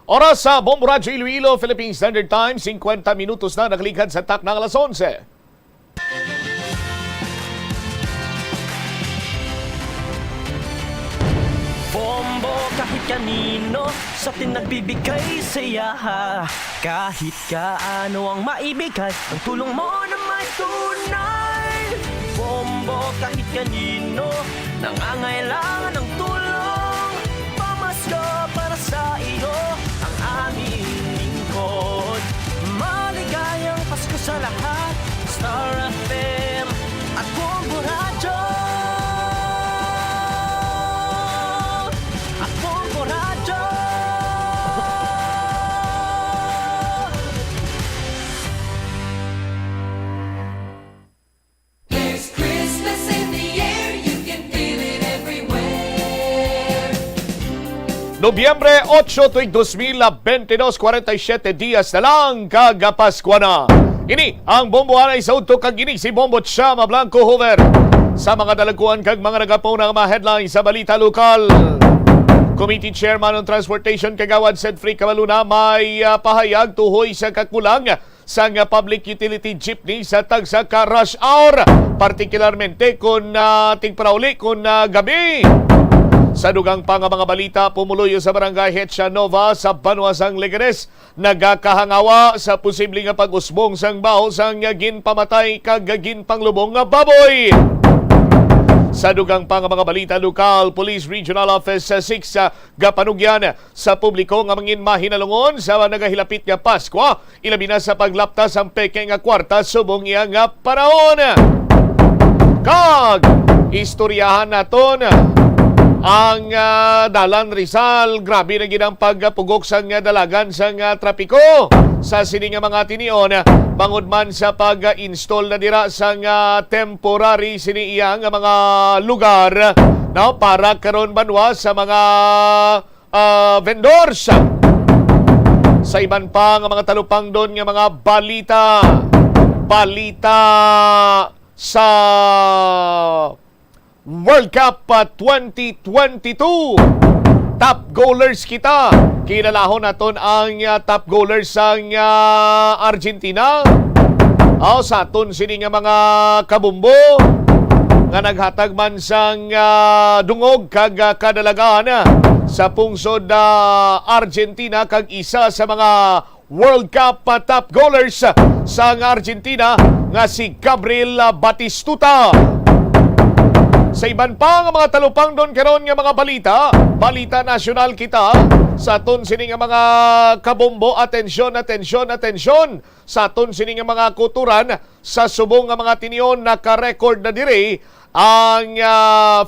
Oras sa Bombo Radyo Iloilo, Philippine Standard Time, 50 minutos na nakalikan sa tak ng alas 11. Bombo kahit kanino sa atin nagbibigay saya. Kahit kaano ang maibigay, ang tulong mo na may tunay. Bombo kahit kanino nangangailangan ng tulong. Pamasko para sa iyo ang aming lingkod. Maligayang Pasko sa lahat, Star FM at Bombo Radyo. At Bombo Radyo. There's Christmas in the air, you can feel it everywhere. Nobyembre 8, tuig 2022, 47 dias na lang, kagapaskwa na. Ini ang bombohan ay sa udto kag ini si Bombo Chama Blanco Hoover. Sa mga dalaguan kag mga nagapaw ng mga headlines sa balita lokal. Committee Chairman on Transportation Kagawad Sedfrey Cabaluna may pahayag tuhoy sa kakulang sa public utility jeepney sa tagsa ka rush hour, partikularmente kung tingprauli kung gabi. Sa dugang pang mga balita, pumuloy sa barangay Hetcha Nova sa Banuasang Leganes, nagakahangawa sa posibleng pag-usbong sang baho sang ginpamatay kag ginpanglubong nga baboy. Sa dugang pang mga balita lokal, Police Regional Office 6 gapanugyan sa publiko nga mangin mahinalungon sa nagahilapit nga Pasko, ilabi na sa paglaptas ang peke nga kwarta subong iya nga panahon. Kag istoryahan naton ang Dalan Rizal, grabe na ginang pagpugok sang dalagan sang trapiko sa sining mga tinion, bangod man sa pag-install na dira sang temporary siniyang mga lugar para karon banwa sa mga vendors. Sa iban pa nga mga talupang doon nga mga balita sa World Cup 2022. Top goalers kita. Kinalahon naton ang top goalers sang Argentina. Sa aton sini nga mga kabumbo nga naghatag man sang dungog kag kadalagaan sa pungsod Argentina kag isa sa mga World Cup top goalers sang Argentina nga si Gabriel Batistuta. Sa iban pa nga mga talupang doon karon nga mga balita nasyonal kita sa aton sini nga mga kabombo, atensyon sa aton sini nga mga kuturan sa subong nga mga tinion naka-record na diri ang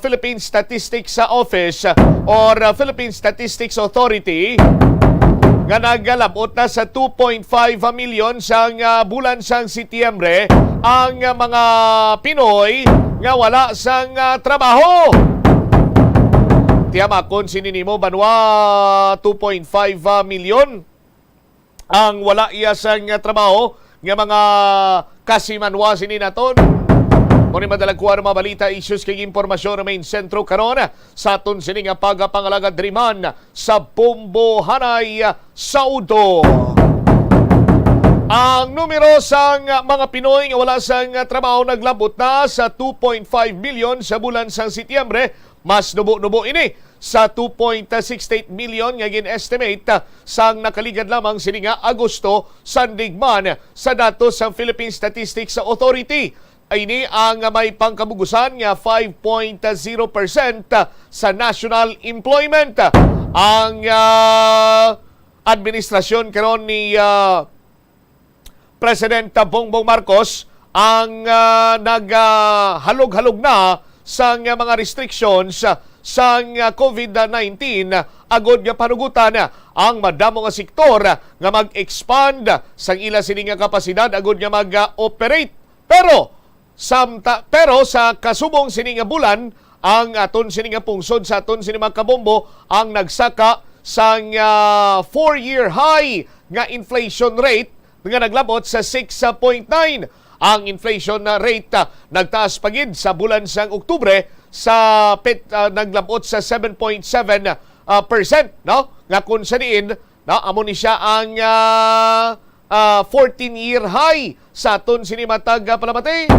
Philippine Statistics Office or Philippine Statistics Authority nga nagalabot na sa 2.5 milyon sang bulan sang Setyembre ang mga Pinoy nga wala sang trabaho. Tiyamakon sininimo banwa 2.5 milyon ang wala iya sang trabaho nga mga kasimanwa sini naton. Muni madalagkuha ng mga balita, issues kay impormasyon na main sentro karon sa aton sini nga pagapangalaga driman sa Bombo Hanay Saudo. Ang numero sang mga Pinoy nga wala sang trabaho naglabot na sa 2.5 million sa bulan sang Setyembre, mas nubo-nubo ini sa 2.68 million nga gin-estimate sang nakaligad lamang sini nga Agosto sandigman sa datos sa Philippine Statistics Authority. Ini ang may pangkabugusan nga 5.0% sa national employment. Ang administrasyon karon ni President Bongbong Marcos ang naghalog-halog na sa mga restrictions sa COVID-19 agod nga panugutan ang madamo nga sektor nga mag-expand sang ila sini nga kapasidad agod nga mag-operate. Pero sa kasubong sini nga bulan, ang aton sini nga pungsod sa aton sini mga kabombo ang nagsaka sang 4-year high nga inflation rate nga naglabot sa 6.9. Ang inflation rate nagtaas pagid sa bulan sang Oktubre sa naglabot sa 7.7%, no? Nga kung sa diin Na amo ni siya ang 14-year high sa aton sinimatag palamati.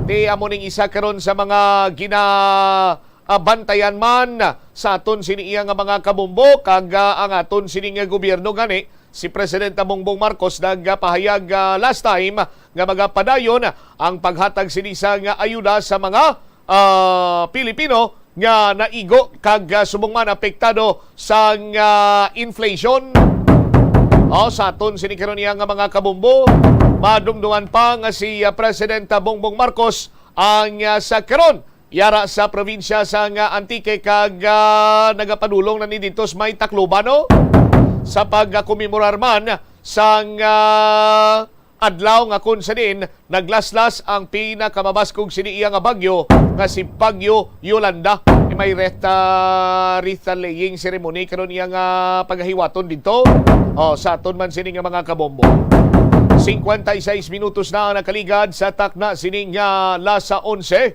Di amo ning isa karon sa mga bantayan man sa aton siniya nga mga kabumbo kag ang aton sini nga gobyerno gani si Presidente Bongbong Marcos nagpahayag last time nga magapadayon ang paghatag sini sa nga ayuda sa mga Pilipino nga naigo kag subong man apektado sa inflation. Sa aton sini karon niya nga mga kabumbo, madungdungan pa nga si Presidente Bongbong Marcos ang sa karon yara sa probinsya sa Antique kag nagapadulong na ni ditos may Tacloban sa pagkomemorar man sa adlaw nga kun sa din naglaslas ang pinakamabaskog siniya nga bagyo nga si Bagyo Yolanda. May retaliating ceremony karon niya nga paghiwaton dito sa aton man sini nga mga kabombo. 56 minutos na nakaligad sa takna sini nga lasa 11.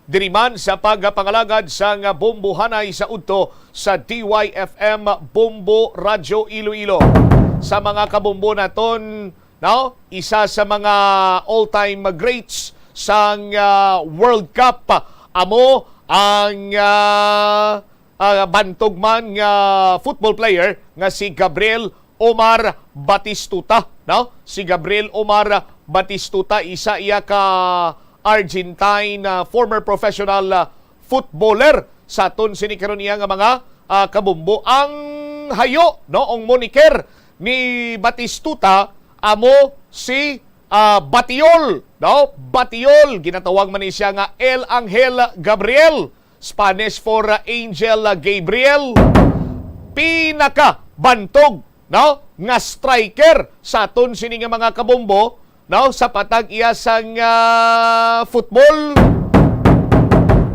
Diriman sa pagpangalagad sa nga bombohanay sa udto sa DYFM Bombo Radyo Iloilo. Sa mga kabombo naton, isa sa mga all-time greats sa World Cup amo ang bantugman nga football player nga si Gabriel Omar Batistuta. Si Gabriel Omar Batistuta, isa iya ka Argentine former professional footballer sa aton sinikaron niya nga mga kabumbo. Ang hayo, ang moniker ni Batistuta amo si Batiol. Batiol, ginatawag man ni siya nga El Angel Gabriel, Spanish for Angel Gabriel. Pinaka bantog nga striker sa aton sini nga mga kabombo sa patag iya sang football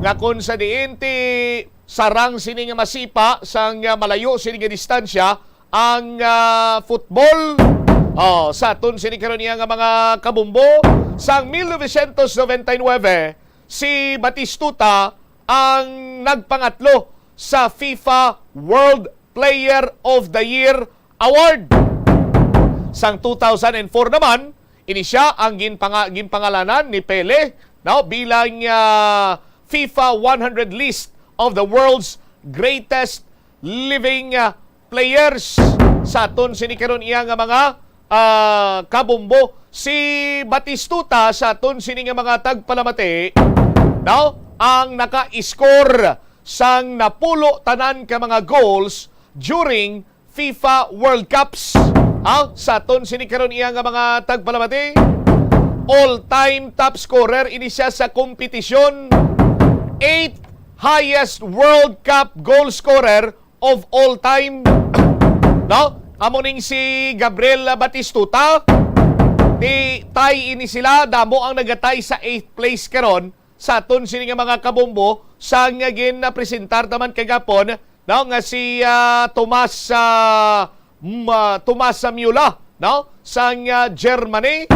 nga kun sa diin ti sarang sini nga masipa sang malayo sini nga distansya ang football. Sa aton sini karon niya nga mga kabumbo sang 1999 si Batistuta ang nagpangatlo sa FIFA World Player of the Year Award. Sang 2004 naman ini siya ang ginpangalanan ni Pele bilang FIFA 100 list of the world's greatest living players. Sa aton sini karon iya nga mga kabumbo, si Batistuta sa aton sini nga mga tagpalamati ang naka-score sang napulo tanan ka mga goals during FIFA World Cups. Sa aton sini karon iya nga mga tagpalamati, all-time top scorer ini siya sa kompetisyon, 8th highest World Cup goal scorer of all time. Amo ning si Gabriel Batistuta, tay ini sila damo ang nagatay sa 8th place karon sa aton sini nga mga kabombo sa nga gin-presentar naman kagapon nga si Tomas Müller sa Germany.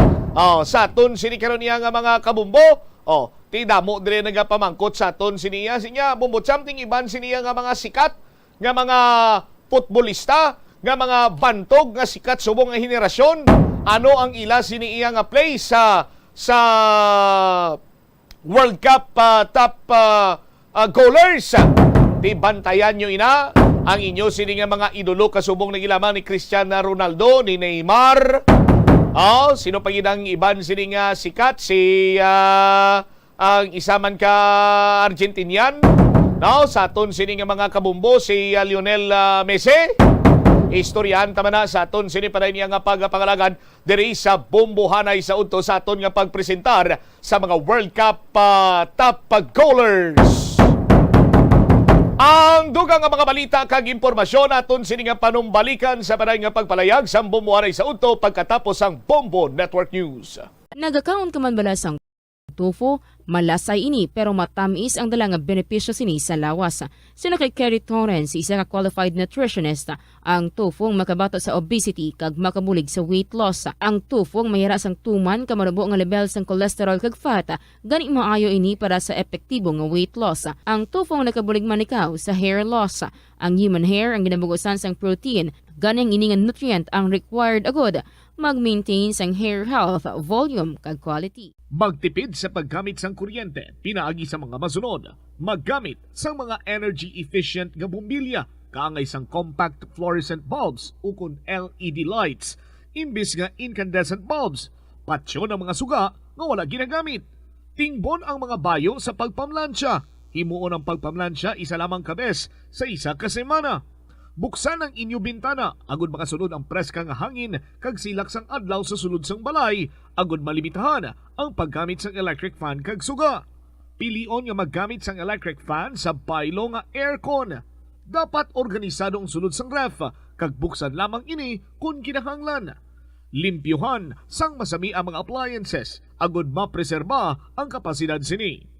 Sa aton sini karon niya nga mga kabombo, ti damo dire nagapamangkot sa aton siniya bumbot something iban siniya nga mga sikat nga mga futbolista nga mga bantog nga sikat subong nga henerasyon. Ano ang ila siniya nga play sa World Cup top goalers? Di bantayan nyo ina ang inyo sini nga mga idolo kasubong nagilamang ni Cristiano Ronaldo, ni Neymar. Sino pa ginang iban sini nga sikat? Si ang isa man ka Argentinian. Sa aton sini nga mga kabumbo, si Lionel Messi. Istoryahan tama na sa aton sini paday niya nga pagpangalagad diri sa bombohanay sa udto sa aton nga pagpresentar sa mga World Cup top goalers. Ang dugang nga mga balita kag impormasyon aton sini nga panumbalikan sa paday nga pagpalayag sa bombohanay sa udto pagkatapos ang Bombo Network News. Nagakaon ka man bala sang tofu, Malasay ini pero matamis ang dala nga benepisyo sini sa lawas. Sino kay Kerry Torrens, isa ka qualified nutritionist, ang tufong makabato sa obesity kag makabulig sa weight loss. Ang tufong mayara sang tuman ka marubo nga level sang cholesterol kag fat, gani maayo ini para sa epektibo nga weight loss. Ang tufong nakabulig man ikaw sa hair loss. Ang human hair ang ginabugusan sang protein, ganing ini nga nutrient ang required agod mag-maintain sang hair health, volume kag quality. Magtipid sa paggamit sang kuryente, pinaagi sa mga masunod. Maggamit sa mga energy-efficient nga bumbilya, kaangay sang compact fluorescent bulbs ukon LED lights, imbis nga incandescent bulbs. Patsyo ng mga suga nga wala ginagamit. Tingbon ang mga bayo sa pagpamlansya. Himuon ang pagpamlansya isa lamang kabes sa isa ka semana. Buksan ang inyo bintana, agud makasunod ang preska nga hangin kag silak sang adlaw sa sulod sang balay, agud malimitahan ang paggamit sang electric fan kag suga. Pilion nga maggamit sang electric fan sa baylo nga aircon. Dapat organisado ang sulod sang ref, kag buksan lamang ini kung kinahanglan. Limpyuhan sang masami ang mga appliances, agud mapreserba ang kapasidad sini.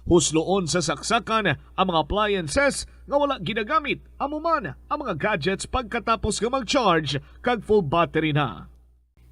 Husloon sa saksakan ang mga appliances nga wala ginagamit, amuman ang mga gadgets pagkatapos nga mag-charge kag full battery na.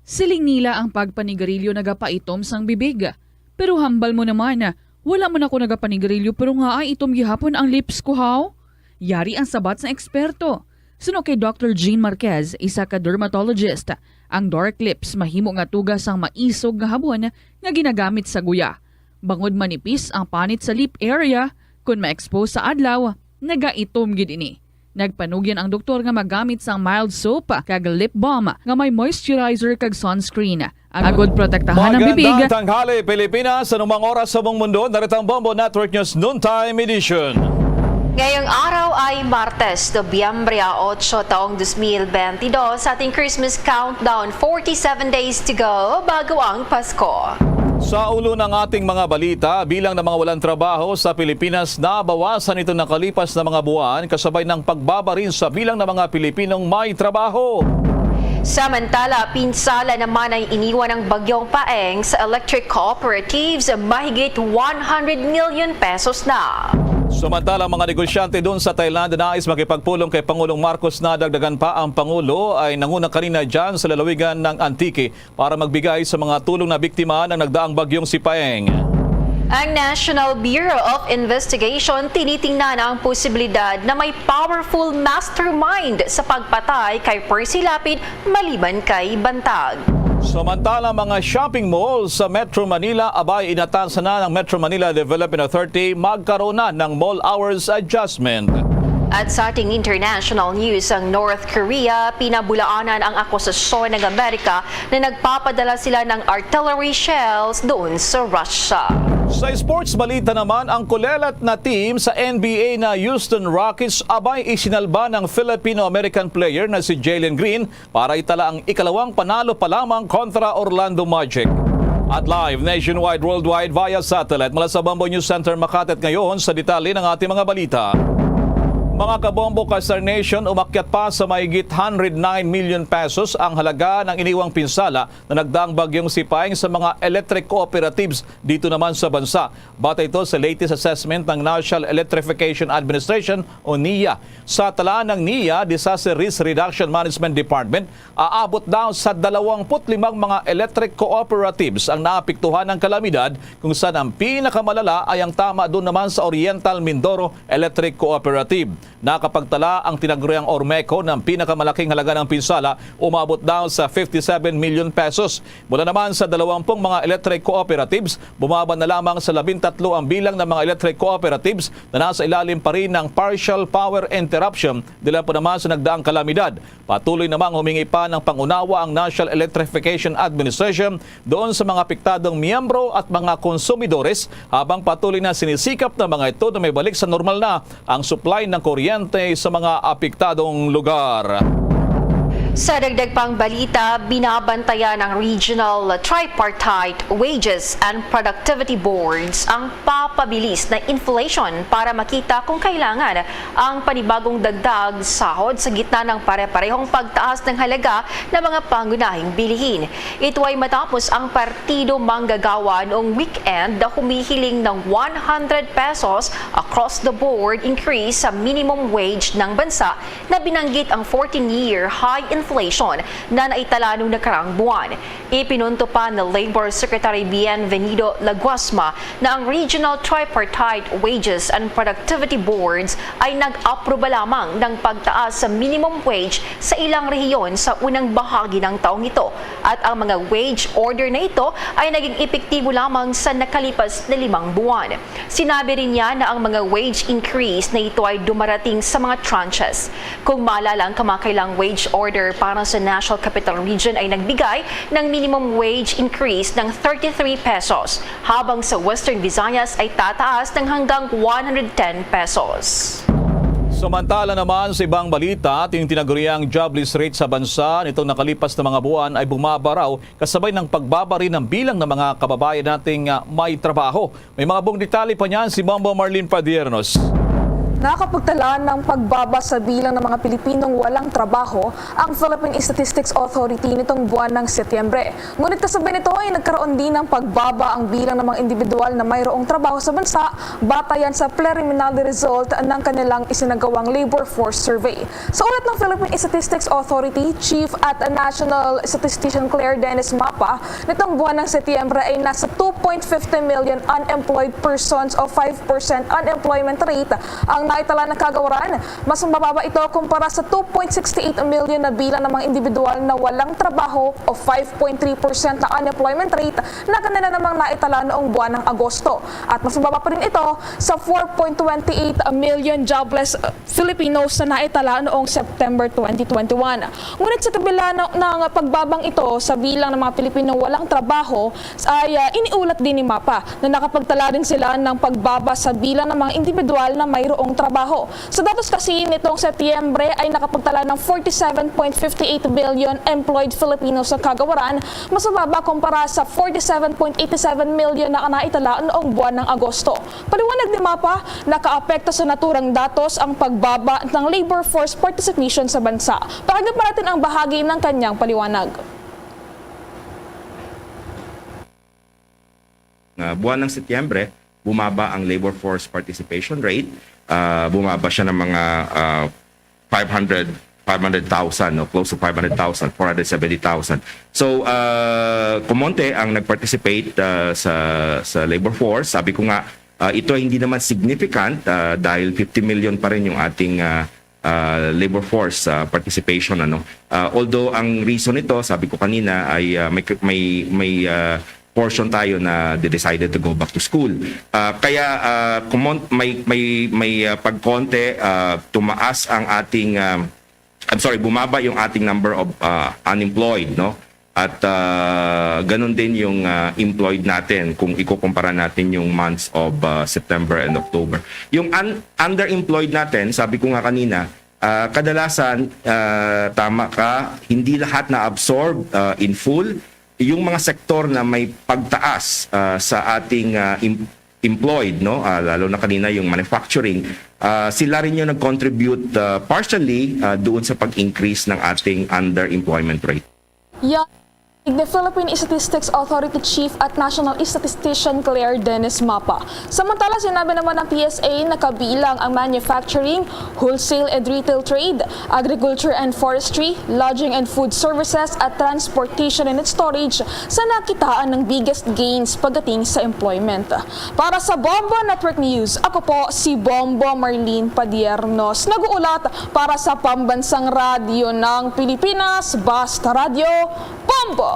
Siling nila ang pagpanigarilyo nagapaitom sang bibig. Pero hambal mo naman, wala man ako nagapanigarilyo pero nga ay itom gihapon ang lips ko haw. Yari ang sabat sa eksperto. Suno kay Dr. Jean Marquez, isa ka dermatologist, ang dark lips mahimo nga tugas ang maisog nga habon nga ginagamit sa guya. Bangod manipis ang panit sa lip area, kung ma-expose sa adlaw, nagaitom gid ini. Nagpanugyan ang doktor nga magamit sang mild soap kag lip balm nga may moisturizer kag sunscreen. Agod protektahan ang bibig. Magandang tanghali Pilipinas, anumang oras sa buong mundo, narito ang Bombo Network News Noontime Edition. Ngayong araw ay Martes, Nobyembre 8, taong 2022, sa ating Christmas countdown, 47 days to go bago ang Pasko. Sa ulo ng ating mga balita, bilang ng mga walang trabaho sa Pilipinas, nabawasan ito ng kalipas na mga buwan kasabay ng pagbaba rin sa bilang ng mga Pilipinong may trabaho. Samantala, pinsala naman ang iniwan ng bagyong Paeng sa electric cooperatives, mahigit 100 million pesos na. Samantala, mga negosyante doon sa Thailand na nais makipagpulong kay Pangulong Marcos na dagdagan pa ang Pangulo ay nanguna kanina dyan sa lalawigan ng Antique para magbigay sa mga tulong na biktima ng nagdaang bagyong si Paeng. Ang National Bureau of Investigation tinitingnan ang posibilidad na may powerful mastermind sa pagpatay kay Percy Lapid maliban kay Bantag. Samantala, mga shopping malls sa Metro Manila abay inatasa na ng Metro Manila Development Authority magkaroon na ng mall hours adjustment. At sa ating international news, ang North Korea, pinabulaanan ang akusasyon ng Amerika na nagpapadala sila ng artillery shells doon sa Russia. Sa sports balita naman, ang kulelat na team sa NBA na Houston Rockets abay isinalba ng Filipino-American player na si Jalen Green para itala ang ikalawang panalo pa lamang kontra Orlando Magic. At live nationwide, worldwide via satellite mula sa Bombo News Center Makati ngayon sa detalye ng ating mga balita. Mga kabombo ka Star Nation, umakyat pa sa mahigit 109 million pesos ang halaga ng iniwang pinsala na nagdaang bagyong si Paeng sa mga electric cooperatives dito naman sa bansa. Batay ito sa latest assessment ng National Electrification Administration o NEA. Sa talaan ng NEA, Disaster Risk Reduction Management Department, aabot daw sa 25 mga electric cooperatives ang naapektuhan ng kalamidad kung saan ang pinakamalala ay ang tama doon naman sa Oriental Mindoro Electric Cooperative. Nakapagtala ang tinaguriang Ormeco ng pinakamalaking halaga ng pinsala, umabot daw sa 57 million pesos. Mula naman sa 20 mga electric cooperatives, bumaba na lamang sa 13 ang bilang ng mga electric cooperatives na nasa ilalim pa rin ng partial power interruption dahil po naman sa nagdaang kalamidad. Patuloy namang humingi pa ng pangunawa ang National Electrification Administration doon sa mga apektadong miyembro at mga konsumidores habang patuloy na sinisikap ng mga ito na may balik sa normal na ang supply ng kuryente sa mga apektadong lugar. Sa dagdag pang balita, binabantayan ng Regional Tripartite Wages and Productivity Boards ang papabilis na inflation para makita kung kailangan ang panibagong dagdag sahod sa gitna ng pare-parehong pagtaas ng halaga ng mga pangunahing bilihin. Ito ay matapos ang Partido Manggagawa noong weekend na humihiling ng 100 pesos across the board increase sa minimum wage ng bansa na binanggit ang 14-year high inflation na naitala noong nakaraang buwan. Ipinunto pa ng Labor Secretary Bienvenido Laguasma na ang Regional Tripartite Wages and Productivity Boards ay nag-aproba lamang ng pagtaas sa minimum wage sa ilang rehiyon sa unang bahagi ng taong ito at ang mga wage order na ito ay naging epektibo lamang sa nakalipas na 5 buwan. Sinabi rin niya na ang mga wage increase na ito ay dumarating sa mga tranches. Kung maalala, ang kamakailang wage order para sa National Capital Region ay nagbigay ng minimum wage increase ng 33 pesos, habang sa Western Visayas ay tataas ng hanggang 110 pesos. Samantala naman sa ibang balita, yung tinaguriang jobless rate sa bansa nitong nakalipas na mga buwan ay bumaba raw kasabay ng pagbaba rin ng bilang ng mga kababayan nating may trabaho. May mga buong detalye pa niyan si Bombo Marlene Padiernos. Nakapagtala ng pagbaba sa bilang ng mga Pilipinong walang trabaho ang Philippine Statistics Authority nitong buwan ng Setyembre. Ngunit kasabay nito ay nagkaroon din ng pagbaba ang bilang ng mga individual na mayroong trabaho sa bansa batayan sa preliminary result ng kanilang isinagawang labor force survey. Sa ulat ng Philippine Statistics Authority, Chief at National Statistician Claire Dennis Mapa, nitong buwan ng Setyembre ay nasa 2.50 million unemployed persons o 5% unemployment rate ang naitala ng kagawaran. Mas mababa ito kumpara sa 2.68 million na bilang ng mga individual na walang trabaho o 5.3% na unemployment rate na kanila namang naitala noong buwan ng Agosto. At mas mababa pa rin ito sa 4.28 million jobless Filipinos na naitala noong September 2021. Ngunit sa kabila ng pagbabang ito sa bilang ng mga Pilipinong walang trabaho ay iniulat din ni Mapa na nakapagtala din sila ng pagbaba sa bilang ng mga individual na mayroong trabaho. Sa datos kasi nitong Setyembre ay nakapagtala ng 47.58 billion employed Filipinos sa kagawaran, mas mababa kumpara sa 47.87 million na naitala noong buwan ng Agosto. Paliwanag ni Mapa, nakaapekto sa naturang datos ang pagbaba ng labor force participation sa bansa. Pakinggan pa natin ang bahagi ng kanyang paliwanag. Buwan ng Setyembre, bumaba ang labor force participation rate. Bumaba siya ng mga 500,000, no? Close to 500,000, 470,000. So, kumonte ang nag-participate sa labor force. Sabi ko nga, ito hindi naman significant dahil 50 million pa rin yung ating labor force participation. Although ang reason nito, sabi ko kanina, ay may portion tayo na decided to go back to school. Kaya may pagkonte, tumaas ang ating bumaba yung ating number of unemployed, no? At ganun din yung employed natin kung ikukumpara natin yung months of September and October. Yung underemployed natin, sabi ko nga kanina, kadalasan tama ka, hindi lahat na absorb in full. Yung mga sektor na may pagtaas sa ating employed, no, lalo na kanina yung manufacturing, sila rin yung nag-contribute partially doon sa pag-increase ng ating underemployment rate. The Philippine Statistics Authority Chief at National Statistician Claire Dennis Mapa. Samantala, sinabi naman ng PSA na kabilang ang manufacturing, wholesale and retail trade, agriculture and forestry, lodging and food services at transportation and storage sa nakitaan ng biggest gains pagdating sa employment. Para sa Bombo Network News, ako po si Bombo Marlene Padiernos, nag-uulat para sa Pambansang Radyo ng Pilipinas, Basta Radio, Bombo!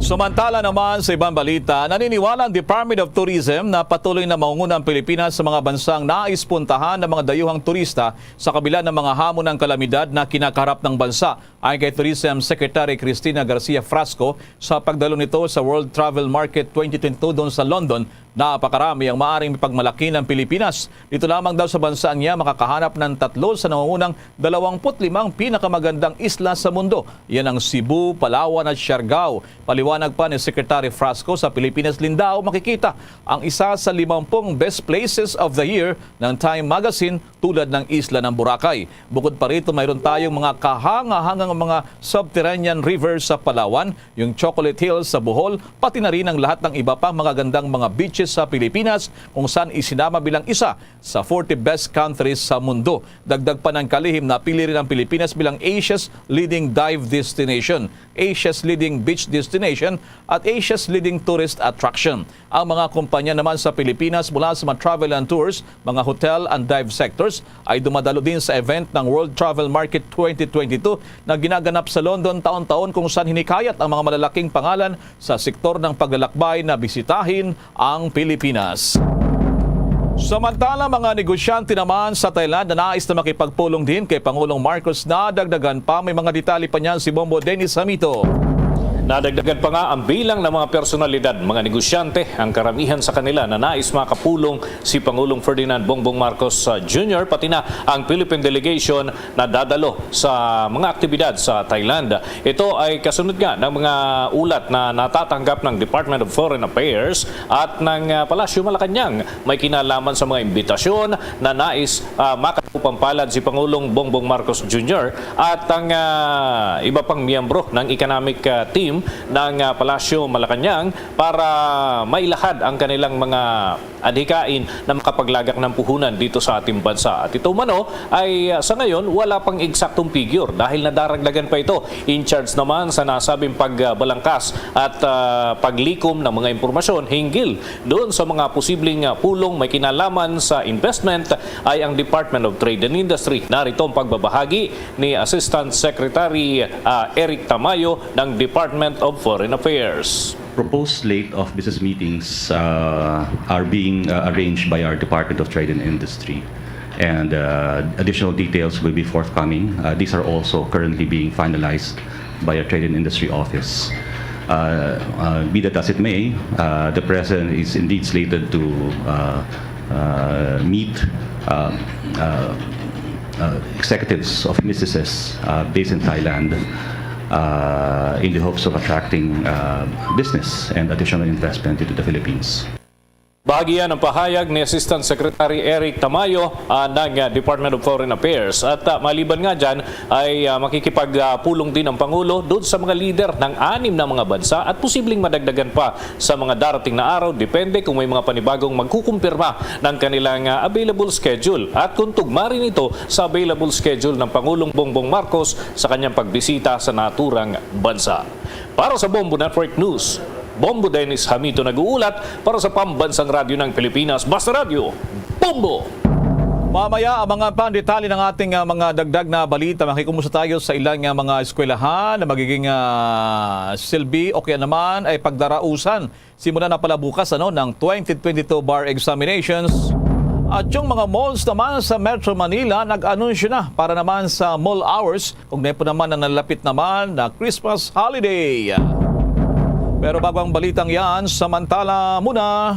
Samantala naman sa ibang balita, naniniwala ang Department of Tourism na patuloy na maunguna ang Pilipinas sa mga bansang nais puntahan ng mga dayuhang turista sa kabila ng mga hamon ng kalamidad na kinakaharap ng bansa. Ayon kay Tourism Secretary Cristina Garcia Frasco, sa pagdalo nito sa World Travel Market 2022 doon sa London, Napakarami ang maaring pagmalaki ng Pilipinas. Dito lamang daw sa bansa niya makakahanap ng 3 sa nangungunang 25 pinakamagandang isla sa mundo. Yan ang Cebu, Palawan at Siargao. Paliwanag pa ni Secretary Frasco sa Pilipinas Lindao, makikita ang isa sa 50 best places of the year ng Time Magazine tulad ng isla ng Boracay. Bukod pa rito, mayroon tayong mga kahangahangang mga subterranean rivers sa Palawan, yung Chocolate Hills sa Bohol, pati na rin ang lahat ng iba pang magagandang mga beaches sa Pilipinas kung saan isinama bilang isa sa 40 best countries sa mundo. Dagdag pa ng kalihim na pili rin ang Pilipinas bilang Asia's leading dive destination, Asia's leading beach destination at Asia's leading tourist attraction. Ang mga kumpanya naman sa Pilipinas mula sa mga travel and tours, mga hotel and dive sectors ay dumadalo din sa event ng World Travel Market 2022 na ginaganap sa London taon-taon kung saan hinikayat ang mga malalaking pangalan sa sektor ng paglalakbay na bisitahin ang Pilipinas. Samantala, mga negosyante naman sa Thailand na nais na makipagpulong din kay Pangulong Marcos na dagdagan pa. May mga detalye pa niyan si Bombo Dennis Hamito. Nadagdagan pa nga ang bilang ng mga personalidad, mga negosyante, ang karamihan sa kanila na nais makapulong si Pangulong Ferdinand Bongbong Marcos Jr. pati na ang Philippine delegation na dadalo sa mga aktibidad sa Thailand. Ito ay kasunod nga ng mga ulat na natatanggap ng Department of Foreign Affairs at ng Palasyo Malacanang. May kinalaman sa mga imbitasyon na nais makapampalad si Pangulong Bongbong Marcos Jr. at ang iba pang miyembro ng economic team ng Palasyo Malacanang para mailahad ang kanilang mga adhikain na makapaglagak ng puhunan dito sa ating bansa. At ito mano ay sa ngayon wala pang eksaktong figure dahil nadaragdagan pa ito. In charge naman sa nasabing pagbalangkas at paglikom ng mga impormasyon hinggil doon sa mga posibleng pulong may kinalaman sa investment ay ang Department of Trade and Industry. Narito ang pagbabahagi ni Assistant Secretary Eric Tamayo ng Department of Foreign Affairs. Proposed slate of business meetings are being arranged by our Department of Trade and Industry, and additional details will be forthcoming. These are also currently being finalized by our Trade and Industry Office. Be that as it may, the President is indeed slated to meet executives of businesses based in Thailand in the hopes of attracting business and additional investment into the Philippines. Bahagi yan ang pahayag ni Assistant Secretary Eric Tamayo ng Department of Foreign Affairs. At maliban nga dyan ay makikipagpulong din ang Pangulo doon sa mga lider ng 6 na mga bansa at posibleng madagdagan pa sa mga darating na araw. Depende kung may mga panibagong magkukumpirma ng kanilang available schedule. At kung tugma rin ito sa available schedule ng Pangulong Bongbong Marcos sa kanyang pagbisita sa naturang bansa. Para sa Bombo Network News, Bombo Dennis Hamito nag-uulat para sa Pambansang Radyo ng Pilipinas, Basta Radio, Bombo! Mamaya ang mga pandetalye ng ating mga dagdag na balita. Makikumusta tayo sa ilang mga eskwelahan na magiging silbi o kaya naman ay pagdarausan. Simula na pala bukas ng 2022 bar examinations. At yung mga malls naman sa Metro Manila nag-anunsyo na para naman sa mall hours kung po naman na nalapit naman na Christmas holiday. Pero bago ang balitang yan, samantala muna.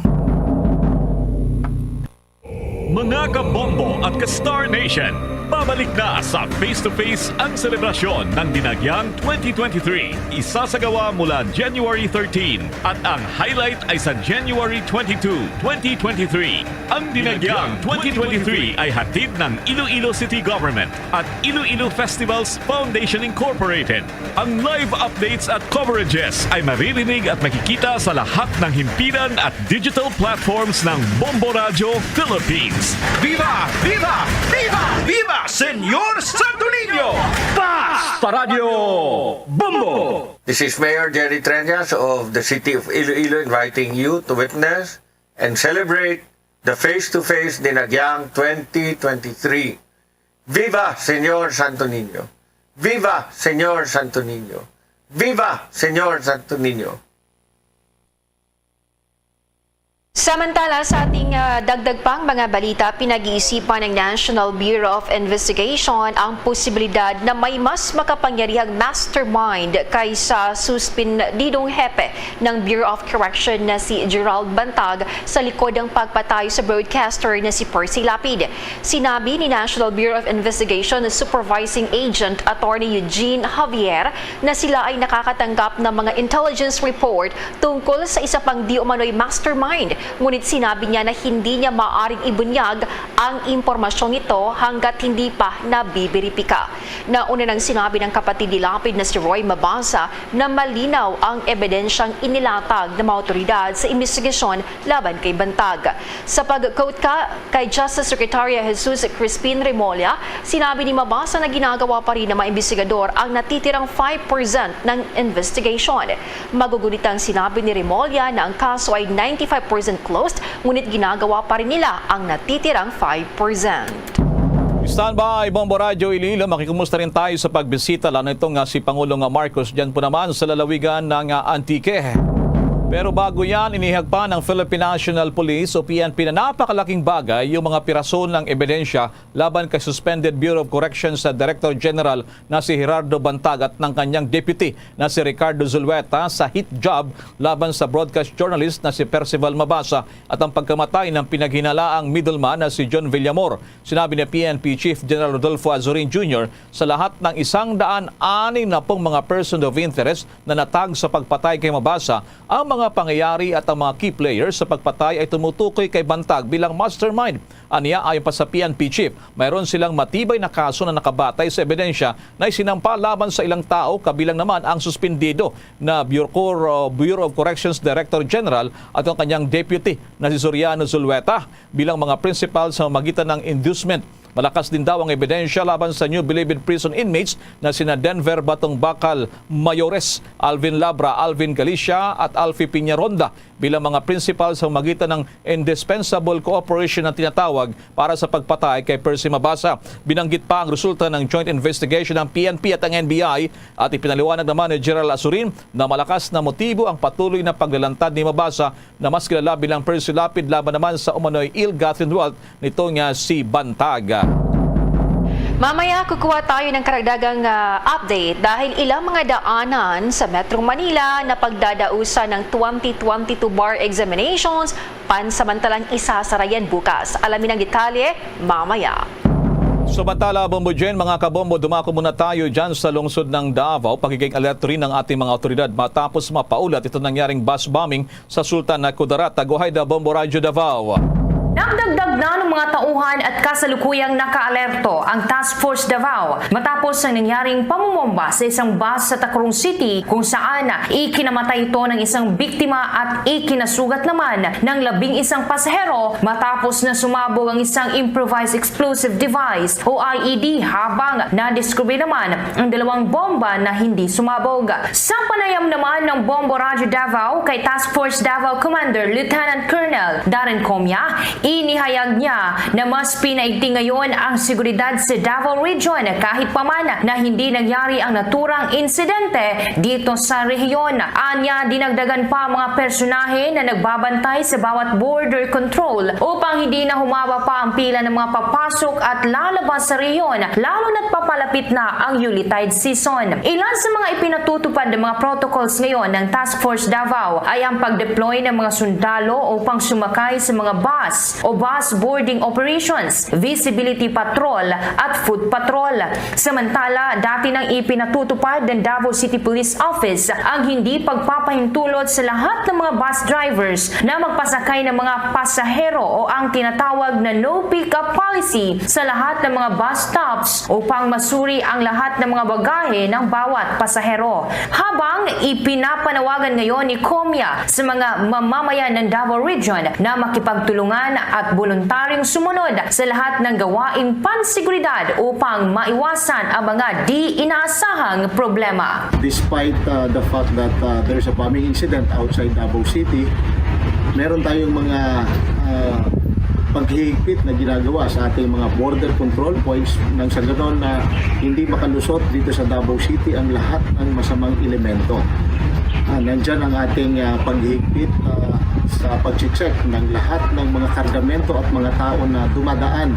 Mga kabombo at ka-Star Nation, babalik na sa face-to-face ang selebrasyon ng Dinagyang 2023. Isasagawa mula January 13 at ang highlight ay sa January 22, 2023. Ang Dinagyang 2023 ay hatid ng Iloilo City Government at Iloilo Festivals Foundation Incorporated. Ang live updates at coverages ay maririnig at makikita sa lahat ng himpilan at digital platforms ng Bombo Radio Philippines. Viva! Viva! Viva! Viva! Señor Santo Niño! Basta Radio Bombo! This is Mayor Jerry Treñas of the City of Iloilo inviting you to witness and celebrate the face-to-face Dinagyang 2023. Viva Señor Santo Niño! Viva Señor Santo Niño! Viva Señor Santo Niño! Samantala, sa ating dagdag pang mga balita, pinag-iisipan ng National Bureau of Investigation ang posibilidad na may mas makapangyarihang mastermind kaysa suspendidong hepe ng Bureau of Correction na si Gerald Bantag sa likod ng pagpatay sa broadcaster na si Percy Lapid. Sinabi ni National Bureau of Investigation na Supervising Agent Attorney Eugene Javier na sila ay nakakatanggap ng mga intelligence report tungkol sa isa pang di umano'y mastermind. Ngunit sinabi niya na hindi niya maaaring ibunyag ang impormasyong ito hanggat hindi pa nabibiripika. Nauna nang sinabi ng kapatid ni Lapid na si Roy Mabasa na malinaw ang ebidensyang inilatag ng mga otoridad sa investigasyon laban kay Bantag. Sa pag-quote kay Justice Secretary Jesus Crispin Remolla, sinabi ni Mabasa na ginagawa pa rin ng mga investigador ang natitirang 5% ng investigation. Magugunitang sinabi ni Remolla na ang kaso ay 95% closed, ngunit ginagawa pa rin nila ang natitirang 5%. Standby, Bombo Radio Iloilo. Makikumusta rin tayo sa pagbisita lalo itong si Pangulong Marcos dyan po naman sa lalawigan ng Antique. Pero bago yan, inihag pa ng Philippine National Police o PNP na napakalaking bagay yung mga piraso ng ebidensya laban kay Suspended Bureau of Corrections sa Director General na si Gerardo Bantag at ng kanyang deputy na si Ricardo Zulueta sa hit job laban sa broadcast journalist na si Percival Mabasa at ang pagkamatay ng pinaghinalaang middleman na si John Villamor. Sinabi ni PNP Chief General Rodolfo Azurin Jr. sa lahat ng 160 mga person of interest na natag sa pagpatay kay Mabasa, ang mga pangyayari at ang mga key players sa pagpatay ay tumutukoy kay Bantag bilang mastermind. Aniya, ayon pa sa PNP Chief, mayroon silang matibay na kaso na nakabatay sa ebidensya na isinampa laban sa ilang tao, kabilang naman ang suspendido na Bureau of Corrections Director General at ang kanyang deputy na si Soriano Zulueta bilang mga principal sa magitan ng inducement. Malakas din daw ang ebidensya laban sa New Bilibid prison inmates na sina Denver Batong Bakal Mayores, Alvin Labra, Alvin Galicia at Alfie Piñaronda bilang mga principal sa magitan ng indispensable cooperation na tinatawag para sa pagpatay kay Percy Mabasa. Binanggit pa ang resulta ng joint investigation ng PNP at ang NBI at ipinaliwanag naman ni General Azurin na malakas na motibo ang patuloy na paglalantad ni Mabasa na mas kilala bilang Percy Lapid laban naman sa umano'y ill-gotten wealth nitong si Bantag. Mamaya kukuha tayo ng karagdagang update dahil ilang mga daanan sa Metro Manila na pagdadausan ng 2022 bar examinations pansamantalang isasara yan bukas. Alamin ang detalye mamaya. Samantala, Bombo Jen, mga kabombo, dumako muna tayo dyan sa lungsod ng Davao. Pagiging alert rin ng ating mga otoridad matapos mapaulat ito nangyaring bus bombing sa Sultan na Kudarat. Taguhay da Bombo Radio Davao. Nagdagdag na ng mga tauhan at kasalukuyang nakaalerto ang Task Force Davao matapos ang nangyaring pamumomba sa isang bus sa Tacloban City kung saan ikinamatay ito ng isang biktima at ikinasugat naman ng 11 pasahero matapos na sumabog ang isang improvised explosive device o IED habang nadiskubre naman ang 2 bomba na hindi sumabog. Sa panayam naman ng Bombo Radio Davao kay Task Force Davao Commander Lieutenant Colonel Darren Comia, inihayag niya na mas pinaigting ngayon ang seguridad sa Davao Region kahit paman na hindi nangyari ang naturang insidente dito sa rehiyon. Anya, dinagdagan pa mga personahe na nagbabantay sa bawat border control upang hindi na humaba pa ang pila ng mga papasok at lalabas sa rehiyon lalo na't papalapit na ang Yuletide season. Ilan sa mga ipinatutupad ng mga protocols ngayon ng Task Force Davao ay ang pag-deploy ng mga sundalo upang sumakay sa mga bus o bus boarding operations, visibility patrol at foot patrol. Samantala, dati nang ipinatutupad ng Davao City Police Office ang hindi pagpapahintulot sa lahat ng mga bus drivers na magpasakay ng mga pasahero o ang tinatawag na no pick-up policy sa lahat ng mga bus stops upang masuri ang lahat ng mga bagahe ng bawat pasahero. Habang ipinapanawagan ngayon ni Comia sa mga mamamayan ng Davao Region na makipagtulungan at voluntaryong sumunod sa lahat ng gawaing pansiguridad upang maiwasan ang mga di inaasahang problema. Despite the fact that there's a bombing incident outside Davao City, meron tayong mga paghihigpit na ginagawa sa ating mga border control points nang sa ganon na hindi makalusot dito sa Davao City ang lahat ng masamang elemento. Nandyan ang ating paghihigpit sa pag-check ng lahat ng mga kargamento at mga tao na dumadaan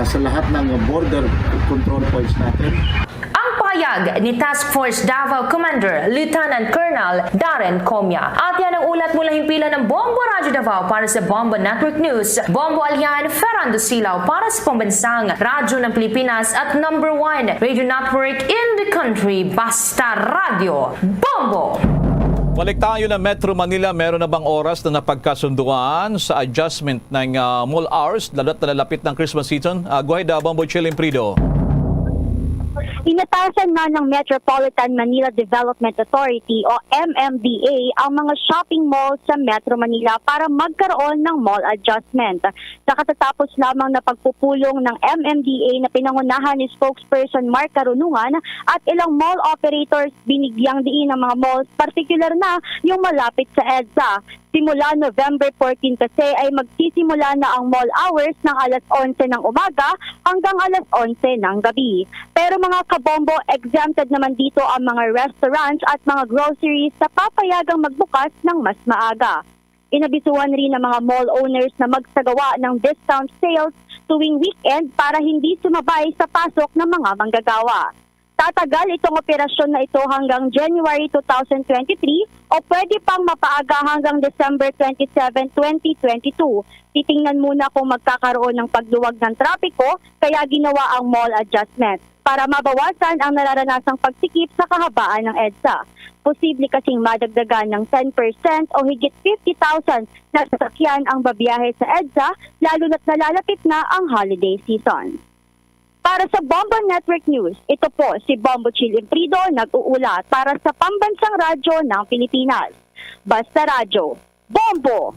sa lahat ng border control points natin. Ang pahayag ni Task Force Davao Commander Lieutenant Colonel Darren Comia. At yan ang ulat mula himpilan ng Bombo Radyo Davao para sa Bombo Network News. Bombo Alian, Ferrando Silaw para sa Pambansang Radyo ng Pilipinas at #1 radio network in the country, Basta Radio Bombo! Balik tayo na Metro Manila. Meron na bang oras na napagkasunduan sa adjustment ng mall hours lalo't nalalapit ng Christmas season? Go ahead, Bombo Chilling Prido. Inatasan na ng Metropolitan Manila Development Authority o MMDA ang mga shopping malls sa Metro Manila para magkaroon ng mall adjustment. Sa katatapos lamang na pagpupulong ng MMDA na pinangunahan ni spokesperson Mark Karunungan at ilang mall operators, binigyang diin ng mga malls, partikular na yung malapit sa EDSA. Simula November 14 kasi ay magsisimula na ang mall hours ng alas 11 ng umaga hanggang alas 11 ng gabi. Pero mga kabombo, exempted naman dito ang mga restaurants at mga groceries sa papayagang magbukas ng mas maaga. Inabisuhan rin ng mga mall owners na magsagawa ng discount sales tuwing weekend para hindi sumabay sa pasok ng mga manggagawa. Tatagal itong operasyon na ito hanggang January 2023 o pwede pang mapaaga hanggang December 27, 2022. Titingnan muna kung magkakaroon ng pagluwag ng trapiko kaya ginawa ang mall adjustment para mabawasan ang nararanasang pagsikip sa kahabaan ng EDSA. Posible kasing madagdagan ng 10% o higit 50,000 na sasakyan ang babiyahe sa EDSA lalo na't nalalapit na ang holiday season. Para sa Bombo Network News, ito po si Bombo Chilling Prido nag-uulat para sa Pambansang Radyo ng Pilipinas. Basta Radyo, Bombo!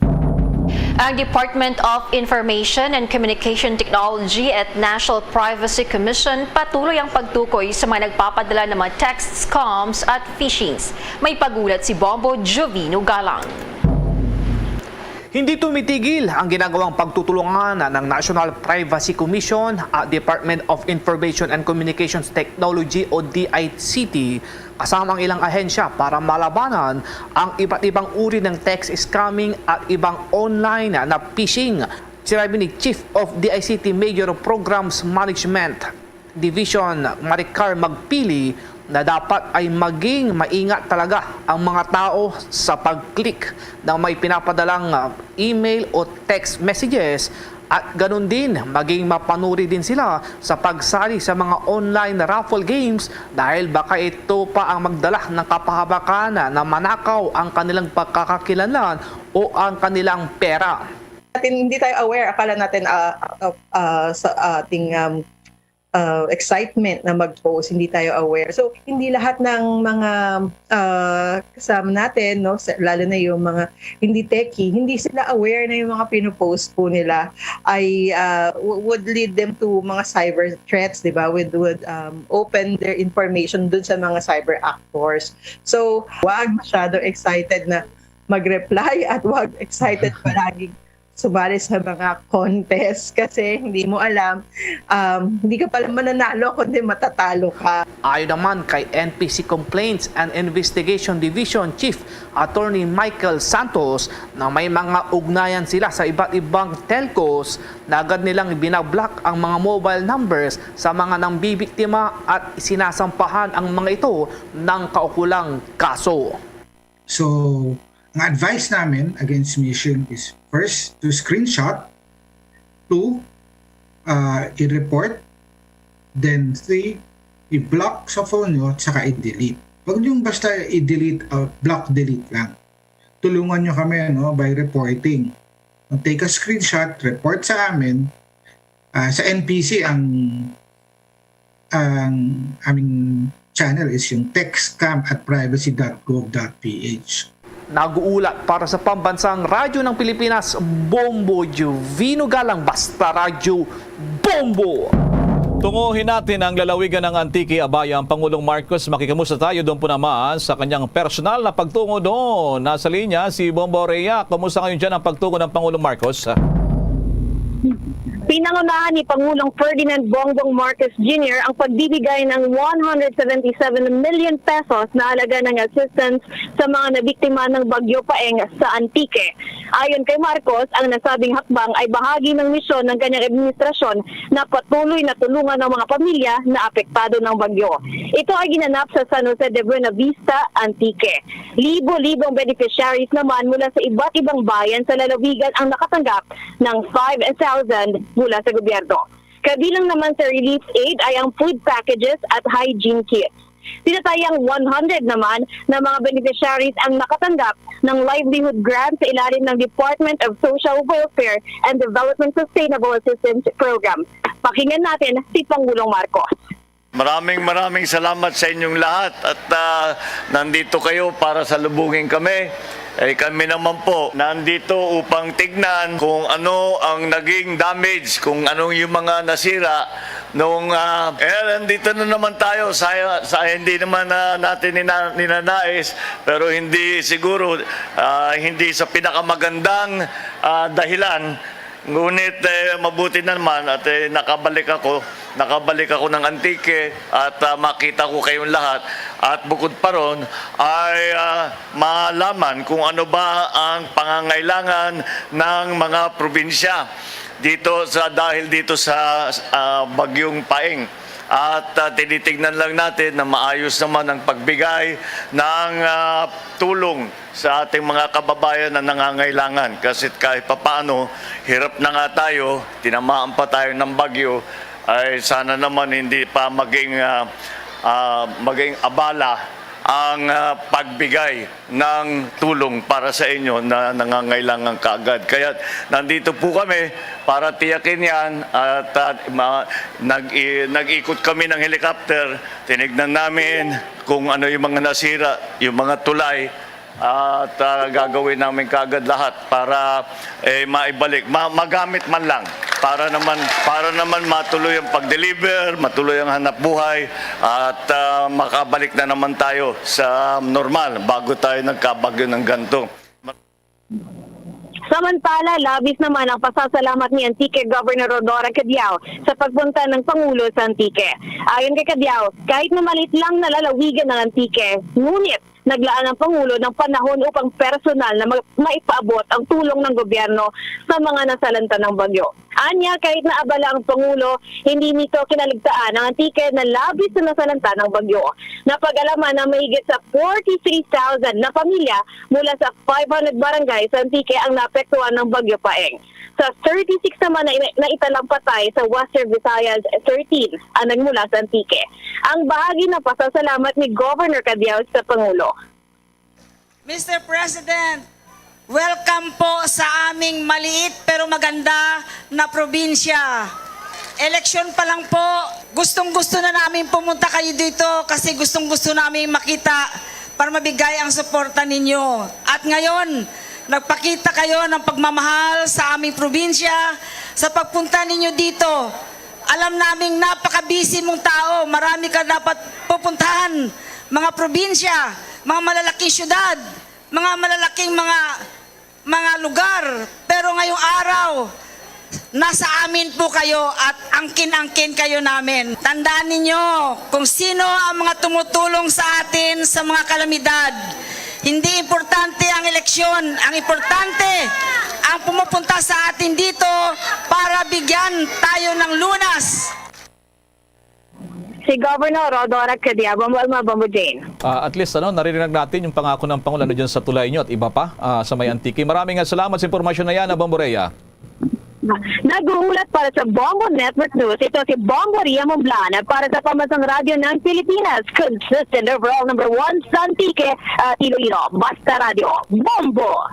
Ang Department of Information and Communication Technology at National Privacy Commission patuloy ang pagtukoy sa mga nagpapadala ng mga texts, scams at phishings. May pagulat si Bombo Jovino Galang. Hindi tumitigil ang ginagawang pagtutulungan ng National Privacy Commission at Department of Information and Communications Technology o DICT kasama ang ilang ahensya para malabanan ang iba't ibang uri ng text scamming at ibang online na phishing. Sinabi ni Chief of DICT Major of Programs Management Division Maricar Magpili na dapat ay maging maingat talaga ang mga tao sa pag-click ng may pinapadalang email o text messages at ganun din maging mapanuri din sila sa pagsali sa mga online raffle games dahil baka ito pa ang magdala ng kapahabakan na manakaw ang kanilang pagkakakilanlan o ang kanilang pera. Hindi tayo aware, akala natin sa ating excitement na mag-post, hindi tayo aware. So, hindi lahat ng mga kasama natin, no, lalo na yung mga hindi techie, hindi sila aware na yung mga pinopost po nila ay would lead them to mga cyber threats, di ba? Would open their information dun sa mga cyber actors. So, wag masyado excited na mag-reply at wag excited palaging sumali sa mga contest kasi hindi mo alam, hindi ka pala mananalo kundi matatalo ka. Ayon naman kay NPC Complaints and Investigation Division Chief Attorney Michael Santos na may mga ugnayan sila sa iba't ibang telcos na agad nilang binablock ang mga mobile numbers sa mga nambibiktima at sinasampahan ang mga ito ng kaukulang kaso. So, ang advice namin against phishing is first, to screenshot, 2, i-report, then 3, i-block sa phone nyo, at saka i-delete. Huwag nyo basta i-delete, block, delete lang. Tulungan nyo kami by reporting. Take a screenshot, report sa amin. Sa NPC, ang aming channel is yung techscam@privacy.gov.ph. Nag-uulat para sa Pambansang Radyo ng Pilipinas, Bombo Jovino Galang, Basta Radyo Bombo! Tunguhin natin ang lalawigan ng Antique, Abaya. Ang Pangulong Marcos, makikamusta tayo doon po naman sa kanyang personal na pagtungo doon. Nasa linya si Bombo Rhea. Kumusta ngayon dyan ang pagtungo ng Pangulong Marcos? Pinangunahan ni Pangulong Ferdinand Bongbong Marcos Jr. ang pagbibigay ng 177 million pesos na halaga ng assistance sa mga nabiktima ng Bagyo Paeng sa Antique. Ayon kay Marcos, ang nasabing hakbang ay bahagi ng misyon ng kanyang administrasyon na patuloy na tulungan ng mga pamilya na apektado ng bagyo. Ito ay ginanap sa San Jose de Buena Vista, Antique. Libo-libong beneficiaries naman mula sa iba't ibang bayan sa lalawigan ang nakatanggap ng 5,000 mula sa gobyerno. Kabilang naman sa relief aid ay ang food packages at hygiene kits. Tinatayang 100 naman na mga beneficiaries ang nakatanggap ng livelihood grant sa ilalim ng Department of Social Welfare and Development Sustainable Assistance Program. Pakinggan natin si Pangulong Marcos. Maraming salamat sa inyong lahat at nandito kayo para salubungin kami. Kami naman po nandito upang tignan kung ano ang naging damage, kung ano yung mga nasira nung nandito na naman tayo sa hindi naman natin ninanais, pero hindi siguro hindi sa pinakamagandang dahilan. Ngunit mabuti naman at nakabalik ako ng Antique at makita ko kayong lahat. At bukod pa ron ay malaman kung ano ba ang pangangailangan ng mga probinsya dahil dito sa Bagyong Paeng. At tinitignan lang natin na maayos naman ang pagbigay ng tulong sa ating mga kababayan na nangangailangan. Kasi kahit papaano, hirap na nga tayo, tinamaan pa tayo ng bagyo, ay sana naman hindi pa maging abala ang pagbigay ng tulong para sa inyo na nangangailangan kaagad. Kaya nandito po kami para tiyakin yan at nag-ikot kami ng helicopter, tinignan namin kung ano yung mga nasira, yung mga tulay, at gagawin namin kaagad lahat para maibalik, magamit man lang para naman matuloy ang pag-deliver, matuloy ang hanap buhay at makabalik na naman tayo sa normal bago tayo nagkabagyo ng ganito. Samantala, labis naman ang pasasalamat ni Antique Governor Rodora Cadiao sa pagpunta ng Pangulo sa Antique. Ayon kay Cadiao, kahit na maliit lang na lalawigan ng Antique, ngunit naglaan ang Pangulo ng panahon upang personal na maipaabot ang tulong ng gobyerno sa mga nasalanta ng bagyo. Anya, kahit na abala ang Pangulo, hindi nito kinaligtaan ang Antique na labis na nasalanta ng bagyo. Napag-alaman na mahigit sa 43,000 na pamilya mula sa 500 barangay sa Antique ang naapektuhan ng Bagyo Paeng. Sa 36 naman na italang patay sa Western Visayas, 13 ang nagmula sa Antique. Ang bahagi ng pasasalamat ni Governor Cadiao sa Pangulo. Mr. President, welcome po sa aming maliit pero maganda na probinsya. Eleksyon pa lang po, gustong-gusto na namin pumunta kayo dito kasi gustong-gusto namin makita para mabigay ang suporta ninyo. At ngayon, nagpakita kayo ng pagmamahal sa aming probinsya sa pagpunta ninyo dito. Alam naming napaka-busy mong tao, marami ka dapat pupuntahan, mga probinsya, mga malalaking syudad, mga malalaking mga lugar. Pero ngayong araw, nasa amin po kayo at angkin-angkin kayo namin. Tandaan ninyo kung sino ang mga tumutulong sa atin sa mga kalamidad. Hindi importante ang eleksyon. Ang importante ang pumupunta sa atin dito para bigyan tayo ng lunas. Si Governor Rodora Cadiao, Bombo Jane. At least naririnig natin yung pangako ng Pangulo dyan sa tulay nyo at iba pa sa may Antique. Maraming salamat sa impormasyon na yan, Bombo Rhea. Nag-uulat para sa Bombo Network News, ito si Bombo Ria Momblana para sa Pamansang Radyo ng Pilipinas. Consistent overall number 1 sa Antique, Iloilo. Basta Radio, Bombo!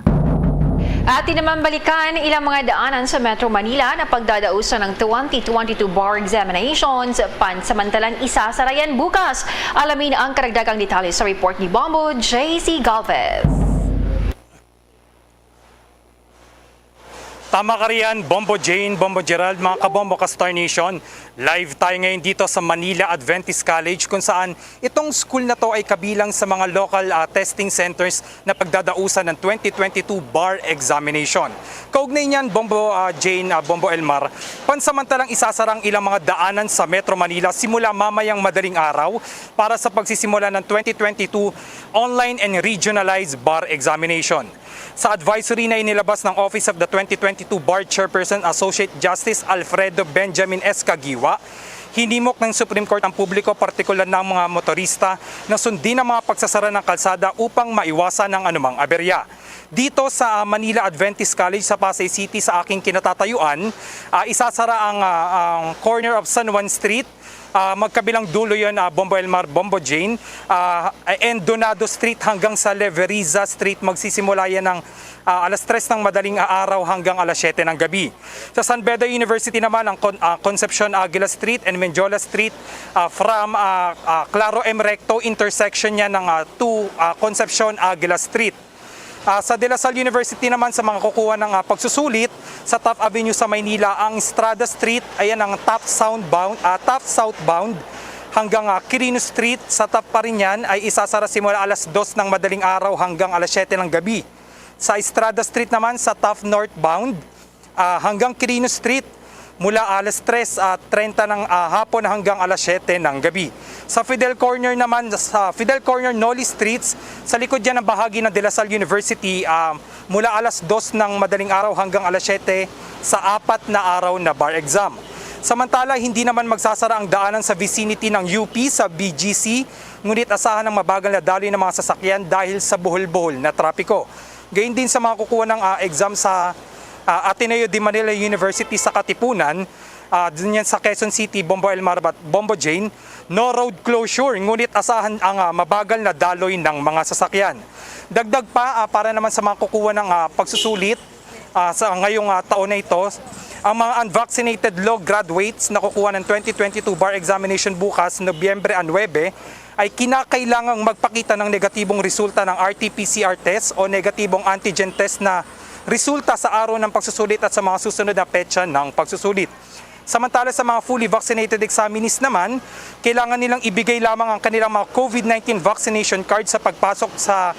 At naman balikan ilang mga daanan sa Metro Manila na pagdadausan ng 2022 bar examinations. Pansamantalang isasara yan bukas. Alamin ang karagdagang detalye sa report ni Bombo JC Galvez. Tama ka riyan, Bombo Jane, Bombo Gerald, mga kabombo ka Star Nation. Live tayo ngayon dito sa Manila Adventist College kung saan itong school na to ay kabilang sa mga local testing centers na pagdadausan ng 2022 bar examination. Kaugnay niyan, Bombo Jane, Bombo Elmar, pansamantalang isasarang ilang mga daanan sa Metro Manila simula mamayang madaling araw para sa pagsisimula ng 2022 online and regionalized bar examination. Sa advisory na inilabas ng Office of the 2022 Bar Chairperson Associate Justice Alfredo Benjamin S. Caguiwa, hinimok ng Supreme Court ang publiko, partikular ng mga motorista, na sundin ang mga pagsasara ng kalsada upang maiwasan ang anumang aberya. Dito sa Manila Adventist College sa Pasay City sa aking kinatatayuan, isasara ang corner of San Juan Street, magkabilang dulo yun, Bombo Elmar, Bombo Jane, and Donado Street hanggang sa Leveriza Street. Magsisimula yan ng alas 3 ng madaling araw hanggang alas 7 ng gabi. Sa San Beda University naman, ang Concepcion Aguila Street and Menjola Street from Claro M. Recto intersection niya ng Concepcion Aguila Street. Sa De La Salle University naman, sa mga kukuha ng pagsusulit, sa Taft Avenue sa Maynila, ang Estrada Street, ayan ang Taft Southbound hanggang Quirino Street. Sa Taft pa rin yan ay isasara simula alas 2 ng madaling araw hanggang alas 7 ng gabi. Sa Estrada Street naman, sa Taft Northbound hanggang Quirino Street, mula alas 3:30 ng hapon hanggang alas 7 ng gabi. Sa Fidel Corner naman, sa Fidel Corner Noli Streets, sa likod dyan ng bahagi ng De La Salle University, mula alas 2 ng madaling araw hanggang alas 7 sa 4 na araw na bar exam. Samantala, hindi naman magsasara ang daanan sa vicinity ng UP sa BGC, ngunit asahan ng mabagal na daloy ng mga sasakyan dahil sa buhol-buhol na trapiko. Gayun din sa mga kukuha ng exam sa Ateneo de Manila University sa Katipunan, dun yan sa Quezon City, Bombo Elmar at Bombo Jane, no road closure, ngunit asahan ang mabagal na daloy ng mga sasakyan. Dagdag pa, para naman sa mga kukuha ng pagsusulit sa ngayong taon na ito, ang mga unvaccinated law graduates na kukuha ng 2022 bar examination bukas, Nobyembre 9, ay kinakailangang magpakita ng negatibong resulta ng RT-PCR test o negatibong antigen test na resulta sa araw ng pagsusulit at sa mga susunod na petsa ng pagsusulit. Samantala sa mga fully vaccinated examinees naman, kailangan nilang ibigay lamang ang kanilang mga COVID-19 vaccination card sa pagpasok sa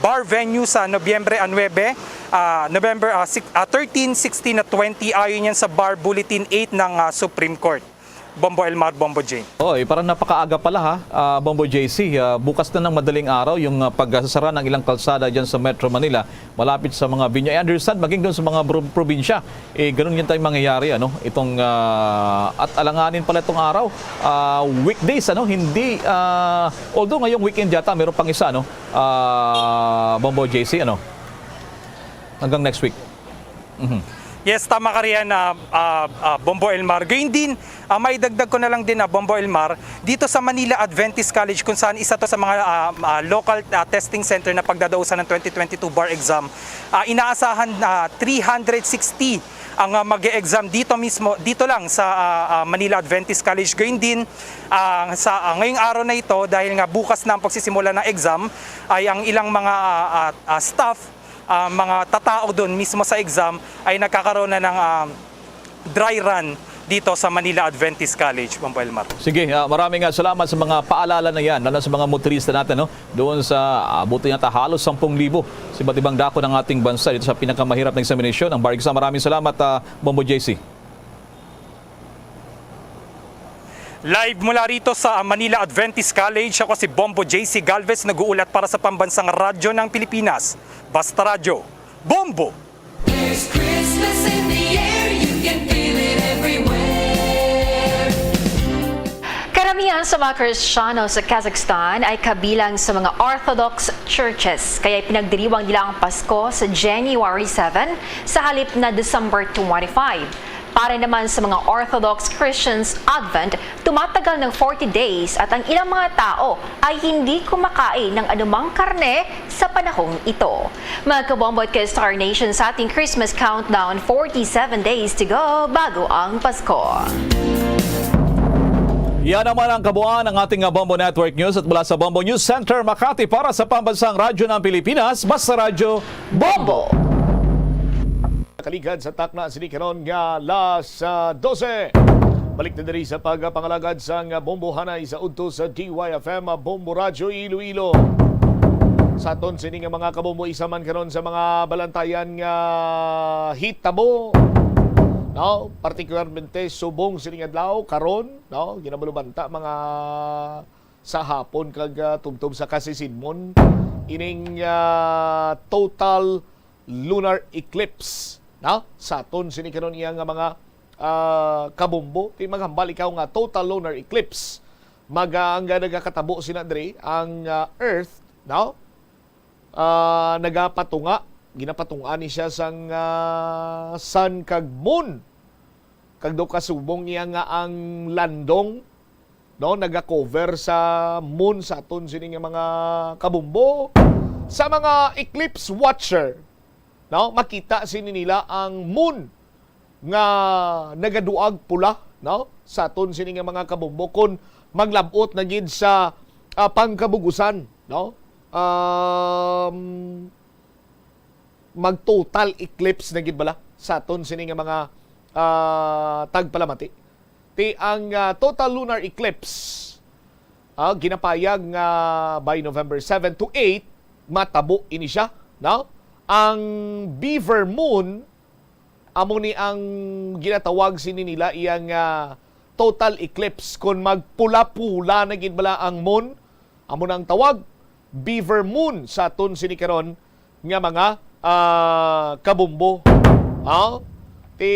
bar venue sa Nobyembre 9, November 13, 16 at 20 ayon yan sa Bar Bulletin 8 ng Supreme Court. Bombo Elmar, Bombo Jane. Parang napakaaga pala ha, Bombo JC. Bukas na ng madaling araw yung pagsasara ng ilang kalsada dyan sa Metro Manila, malapit sa mga binya. I understand, maging doon sa mga probinsya, ganun yan tayong mangyayari. Itong, at alanganin pala itong araw. Weekdays, hindi, although ngayong weekend yata, meron pang isa, Bombo JC, hanggang next week. Yes, tama ka riyan, Bombo Elmar. Gayun din, may dagdag ko na lang din, Bombo Elmar, dito sa Manila Adventist College, kung saan isa to sa mga local testing center na pagdadausan ng 2022 bar exam, inaasahan na 360 ang mag-e-exam dito mismo, dito lang sa Manila Adventist College. Gayun din, sa ngayong araw na ito, dahil nga bukas na ang pagsisimula ng exam, ay ang ilang mga staff, mga tatao doon mismo sa exam ay nagkakaroon na ng dry run dito sa Manila Adventist College, Bombo Elmar. Sige, maraming salamat sa mga paalala na yan, lalo sa mga motorista natin, doon sa buti yata halos 10,000 sa iba't ibang dako ng ating bansa dito sa pinakamahirap na examination, ang bar exam. Maraming salamat, Bombo JC. Live mula rito sa Manila Adventist College, ako si Bombo JC Galvez, nag-uulat para sa Pambansang Radyo ng Pilipinas. Basta Radyo, Bombo! There's Christmas in the air, you can feel it everywhere. Karamihan sa mga Kristiyano sa Kazakhstan ay kabilang sa mga Orthodox churches, kaya pinagdiriwang nila ang Pasko sa January 7 sa halip na December 25. Para naman sa mga Orthodox Christians, Advent tumatagal ng 40 days at ang ilang mga tao ay hindi kumakain ng anumang karne sa panahong ito. Mga kabombo at ka-Star Nation, sa ating Christmas countdown, 47 days to go bago ang Pasko. Yan naman ang kabuuan ng ating Bombo Network News at mula sa Bombo News Center, Makati, para sa Pambansang Radyo ng Pilipinas, Basta Radyo, Bombo! Kaligad sa takna sini karon nga las 12. Balik na diri sa pagpangalagad sa bombohanay sa udto sa DYFM Bombo Radio Iloilo. Sa aton sini nga mga kabombo isa man karon sa mga balantayan nga hitabo. No, partikularmente subong sini nga adlaw karon, no, ginabalubanta mga sa hapon kag tubtob sa kasisidmon ining total lunar eclipse, no? Sa aton sini karon iya nga mga kabombo, ti maghambal ikaw nga total lunar eclipse. Ang nagakatabo sina dre ang Earth, no? Ginapatunga ni siya sang sun kag moon. Kag do kasubong niya nga ang landong, no, naga-cover sa moon sa aton sini nga mga kabombo. Sa mga eclipse watcher, no, makita sini nila ang moon nga nagaduag pula, no, sa aton sini nga mga kabombo kon maglabot na gid sa pangkabugusan, no. Mag-total eclipse na gid bala sa aton sini nga mga tagpalamati. Ti ang total lunar eclipse ginapayag nga by November 7 to 8 matabo ini siya, no? Ang beaver moon amo ni ang ginatawag sini nila iyang total eclipse kon magpula-pula na gid bala ang moon, amo nang tawag beaver moon sa aton sini karon nga mga kabombo. Ti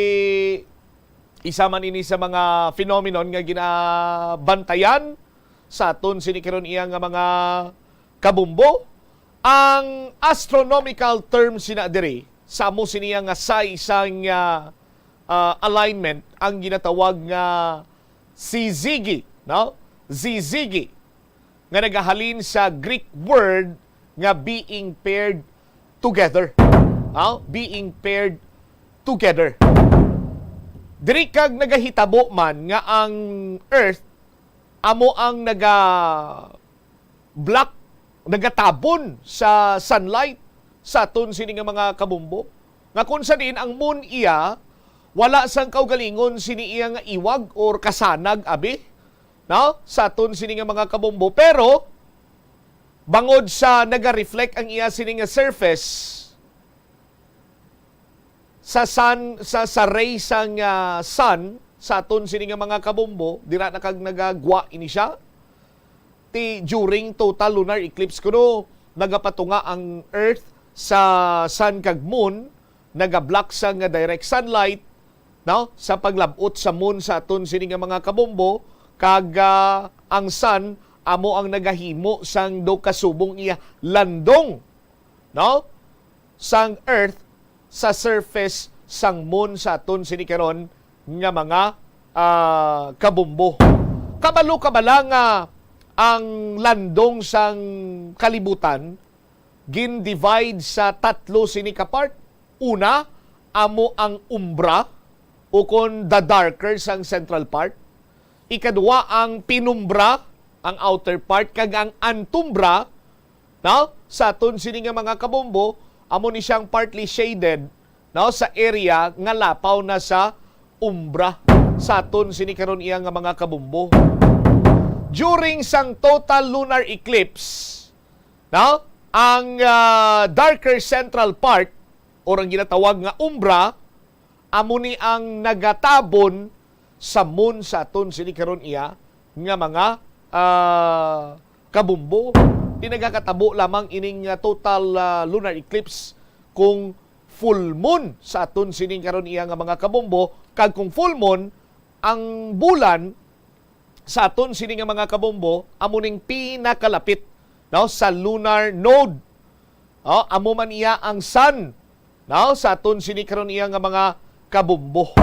isa man ini sa mga phenomenon nga ginabantayan sa aton sini karon iya nga mga kabombo. Ang astronomical term sina diri sa mo siniya nga sa isang alignment ang ginatawag nga syzygy, no? Syzygy nga nagahalin sa Greek word nga being paired together. Being paired together. Diri kag nagahitabo man nga ang Earth amo ang nagatabon sa sunlight sa aton sini nga mga kabombo. Nga kun sa din ang moon iya wala sang kaugalingon sini iya nga iwag or kasanag abi, no? Sa aton sini nga mga kabombo, pero bangod sa naga-reflect ang iya sini nga surface sa sun, sa ray sang sun sa aton sini nga mga kabombo, dira na kag nagagwa ini siya. During total lunar eclipse kuno nagapatunga ang Earth sa sun kag moon, naga-block sa nga direct sunlight, no, sa paglabot sa moon sa aton sini nga mga kabombo, kag ang sun amo ang nagahimo sang do kasubong iya landong, no, sang Earth sa surface sang moon sa aton sini karon nga mga kabombo. Kabalo-kabala nga ang landong sang kalibutan gin-divide sa tatlo sini ka part. Una, amo ang umbra o kon the darker sang central part. Ikadua, ang pinumbra, ang outer part, kag ang antumbra, no, sa aton sini nga mga kabombo, amo ni siyang partly shaded, no, sa area nga lapaw na sa umbra sa aton sini karon iya nga mga kabombo. During sang total lunar eclipse, no, ang darker central part o ang ginatawag nga umbra amo ni ang nagatabon sa moon sa aton sini karon iya nga mga kabombo. Tinagakatabo lamang ining total lunar eclipse kung full moon sa aton sini karon iya nga mga kabombo, kag kung full moon ang bulan sa aton sini nga mga kabombo amo ning pinakalapit, no, sa lunar node. Amo man iya ang sun, no, sa aton sini karon iya nga mga kabombo.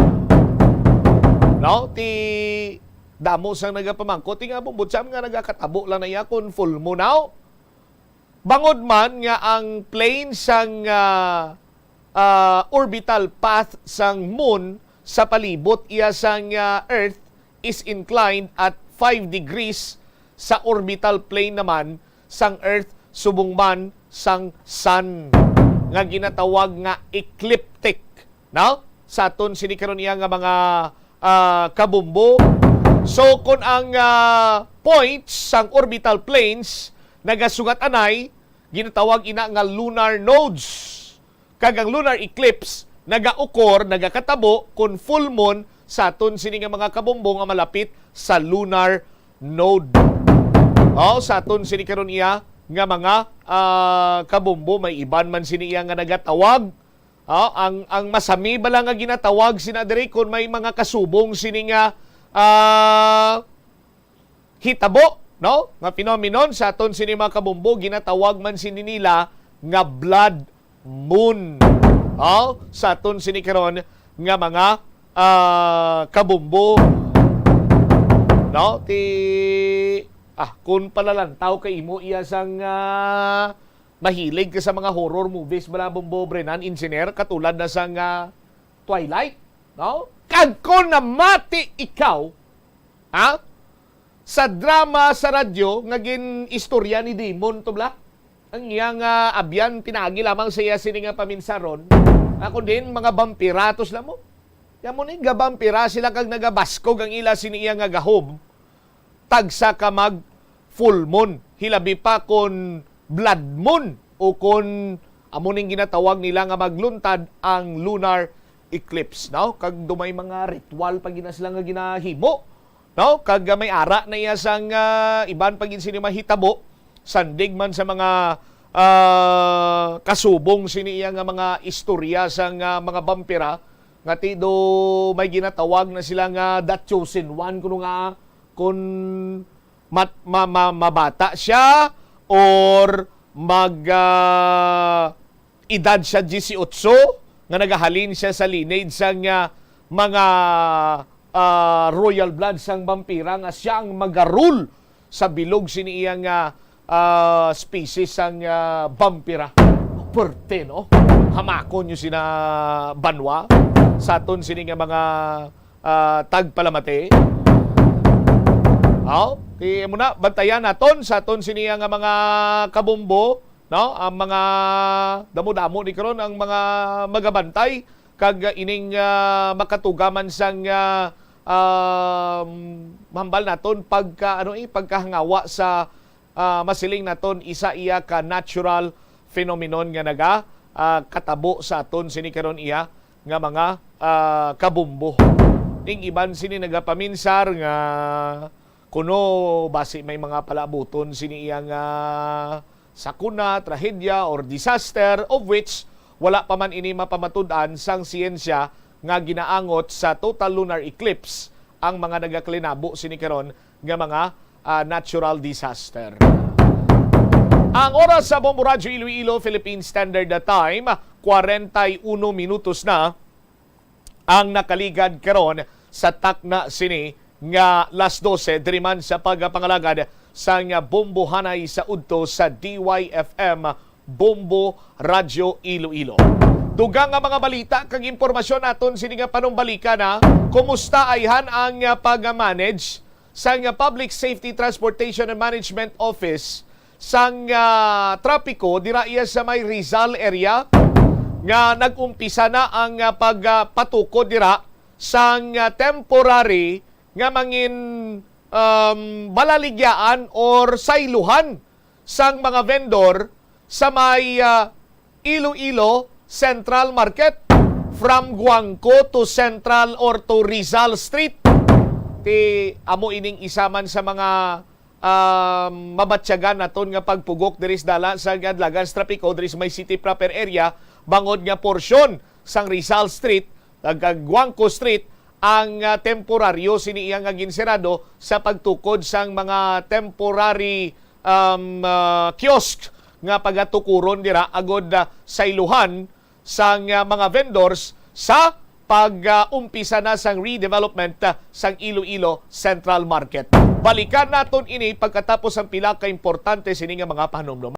No, ti damo sang nagapamangko ti nga bombot sam nga nagakatabo lang na iya kun full moon now. Bangod man nga ang plane sang orbital path sang moon sa palibot iya sang Earth is inclined at 5 degrees sa orbital plane naman sang Earth subong man sang sun nga ginatawag nga ecliptic, no? Sa aton sini karon iya nga mga kabumbo. So kung ang points sang orbital planes nagasugat anay, ginatawag ina nga lunar nodes. Kag ang lunar eclipse nagaukor, nagakatabo kung full moon sa aton sini nga mga kabumbo nga malapit sa lunar node. Sa aton sini karon iya nga mga kabumbo, may iban man sini iya nga nagatawag. Ang masami bala nga ginatawag sina diri kung may mga kasubong sini nga hitabo, no? Nga phenomenon sa aton sini mga kabumbo, ginatawag man sini nila nga blood moon. Sa aton sini karon nga mga kabumbo, no? Kung palalantaw kay imo iya sang mahilig ka sa mga horror movies bala Bumbo Brenan, engineer, katulad na sang Twilight, no? Kag ko na mati ikaw, sa drama sa radyo, ngagin istorya ni Demon to bla. Ang iyang abyan, pinagi lamang sa iya sini nga paminsaron. Ako din, mga vampiratos lang mo. Yan mo ni, gabampira sila kag nagabaskog ang ila sini iya nga gahom. Tagsa ka mag full moon. Hilabi pa kon blood moon o kung amuning ginatawag nila nga magluntad ang lunar eclipse, no? Kag dumay mga ritual pag ginaslang nga ginahimo, no? Kag may ara na iya sang iban pag sini mahitabo, sandig man sa mga kasubong sini iya nga mga istorya sang mga vampira nga do may ginatawag na sila nga the chosen one kuno nga kung mabata siya or edad siya 18 nga nagahalin siya sa lineage sang mga royal blood sang vampira nga siya ang magarule sa bilog sini iyang species sang vampira. Perte, no? Hamakon nyo sina banwa sa aton sini nga mga tagpalamate. Muna bantayan naton sa aton sini nga mga kabumbo, no? Ang mga damo-damo ni karon ang mga magabantay kag ining makatugaman sang mahambal naton pagkahangawa sa masiling naton isa iya ka natural phenomenon nga naga katabo sa aton sini karon iya nga mga kabumbo. Ning iban sini nagapaminsar nga kuno basi may mga palabuton sini iyang sakuna, trahedya or disaster of which wala pa man ini mapamatud-an sang siyensya nga ginaangot sa total lunar eclipse ang mga nagaklinabo sini karon nga mga natural disaster. Ang oras sa Bombo Radyo Iloilo Philippine Standard Time 41 minutos na ang nakaligad karon sa takna sini nga las 12 diriman sa pagpangalagad sa nga Bombo Hanay sa udto sa DYFM Bombo Radyo Iloilo. Dugang nga mga balita kag impormasyon naton sini nga panumbalika na kumusta ayhan ang pag-manage sa nga Public Safety Transportation and Management Office sang trapiko dira iya sa may Rizal area nga nag-umpisa na ang pagpatukod dira sang temporary nga mangin balaligyaan or sailuhan sang mga vendor sa may Iloilo Central Market from Guangco to Central or to Rizal Street. Amo ining isaman sa mga mabatsyagan naton nga pagpugok diris dala sa Gadlagan Trapiko diris may city proper area bangod nga porsyon sang Rizal Street ug Guangco Street ang temporaryo sini iyang ginserado sa pagtukod sang mga temporary kiosk nga pagatukuron dira agod sailuhan sang mga vendors sa pag-umpisa na sang redevelopment sang Iloilo Central Market. Balikan naton ini pagkatapos ang pila ka importante sini nga mga panumdum.